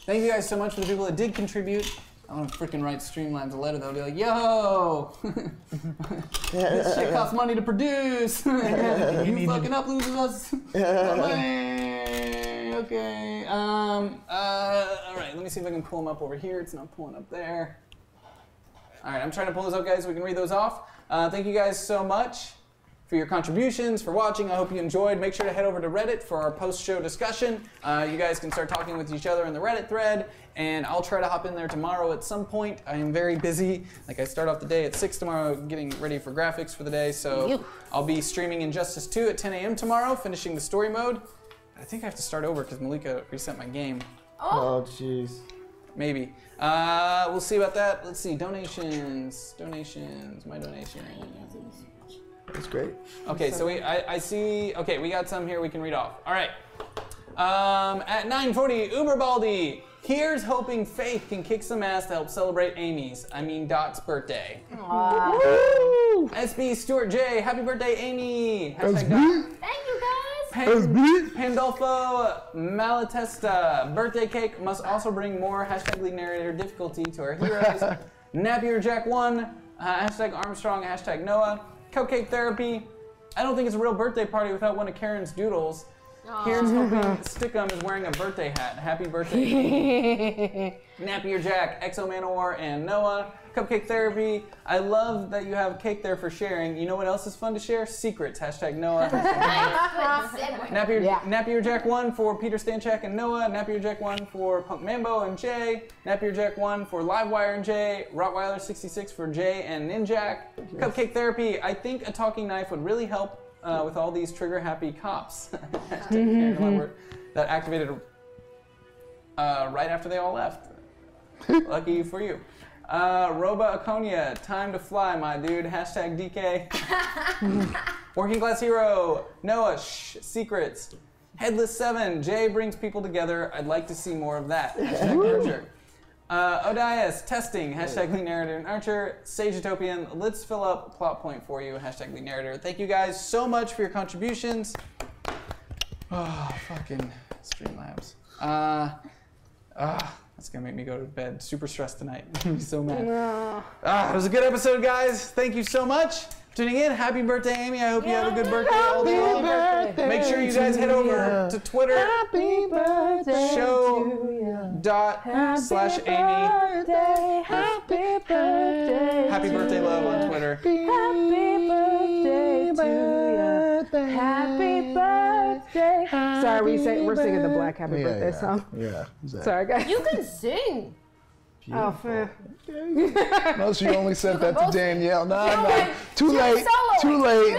Thank you guys so much for the people that did contribute. I want to freaking write Streamlabs a letter, though. Be like, yo! This shit costs money to produce! You fucking up loses us money! Okay. Alright, let me see if I can pull them up over here. It's not pulling up there. Alright, I'm trying to pull those up, guys, so we can read those off. Thank you guys so much for your contributions, for watching. I hope you enjoyed. Make sure to head over to Reddit for our post-show discussion. You guys can start talking with each other in the Reddit thread, and I'll try to hop in there tomorrow at some point. I am very busy. Like, I start off the day at 6 tomorrow getting ready for graphics for the day, so I'll be streaming Injustice 2 at 10 a.m. tomorrow, finishing the story mode. I think I have to start over because Malika reset my game. Oh, jeez. Maybe. We'll see about that. Let's see. Donations. My donations. That's great. Okay, so I see. Okay, we got some here we can read off. All right. At 9:40, Uber Baldy. Here's hoping Faith can kick some ass to help celebrate Dot's birthday. SB Stuart J. Happy birthday, Amy. Hashtag Dot. Thank you, guys. Pandolfo Malatesta. Birthday cake must also bring more hashtag lead narrator difficulty to our heroes. Napier Jack 1. Hashtag Armstrong. Hashtag Noah. Cupcake Therapy. I don't think it's a real birthday party without one of Karen's doodles. Here's hoping Stickum is wearing a birthday hat. Happy birthday. Napier Jack, Exo Manowar, and Noah. Cupcake Therapy. I love that you have cake there for sharing. You know what else is fun to share? Secrets. Hashtag Noah. Napier Jack 1 for Peter Stanchak and Noah. Napier Jack 1 for Punk Mambo and Jay. Napier Jack 1 for Livewire and Jay. Rottweiler 66 for Jay and Ninjak. Cupcake Therapy. I think a talking knife would really help with all these trigger-happy cops. That activated right after they all left. Lucky for you. Roba Aconia, time to fly, my dude. Hashtag DK. Working Class Hero. Noah, secrets. Headless 7, Jay brings people together. I'd like to see more of that. Hashtag Archer. Odias, testing. Hashtag lead narrator and Archer. Sagetopian, let's fill up plot point for you. Hashtag lead narrator. Thank you guys so much for your contributions. Oh, fucking Streamlabs. That's gonna make me go to bed super stressed tonight. I'm gonna be so mad. It was a good episode, guys. Thank you so much for tuning in. Happy birthday, Amy. I hope you have a good birthday all day long. Make sure you guys head over to Twitter. Happy birthday show./Amy. Happy birthday. Happy birthday, love on Twitter. Happy birthday to you. Happy birthday. Sorry, we're singing the Black Happy Birthday song. Yeah, exactly. Sorry, guys. You can sing. Oh, fair. No, she only said that to Danielle. No. Too She late. was soloing. Too late.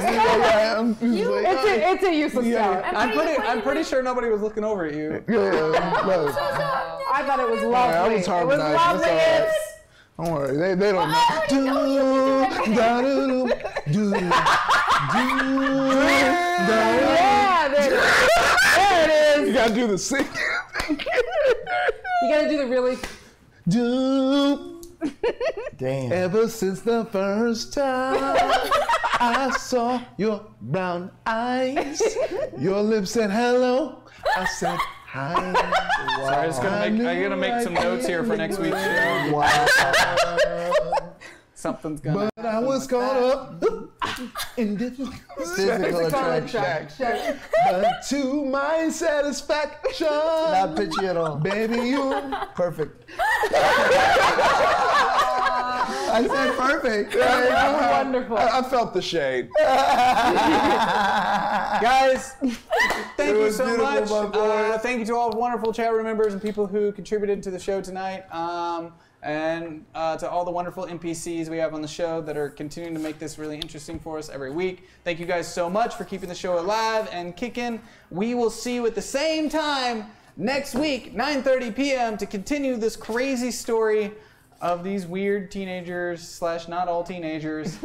It's a useless Yeah. talent. I'm pretty sure nobody was looking over at you. No. I thought it was lovely. Yeah, I was It was harmonizing. lovely. That's all right. Don't worry. They don't Yeah, there it is. You gotta do the sing. You gotta do the really. Damn. Ever since the first time I saw your brown eyes, your lips said hello. I said hi. Sorry, I'm gonna make some notes here for next week's show. Wow. Something's gonna. But I was caught up Physical attraction. But to my satisfaction. Not pitchy at all. Baby, you. Perfect. I said perfect. Wonderful. I felt the shade. Guys, thank you was so beautiful, much. my boy. Thank you to all wonderful chat room members and people who contributed to the show tonight. And to all the wonderful NPCs we have on the show that are continuing to make this really interesting for us every week. Thank you guys so much for keeping the show alive and kicking. We will see you at the same time next week, 9:30 p.m. to continue this crazy story of these weird teenagers / not all teenagers.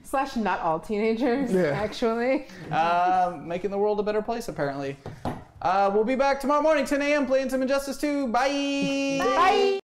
Slash not all teenagers, actually. Making the world a better place, apparently. We'll be back tomorrow morning, 10 a.m., playing some Injustice 2. Bye! Bye!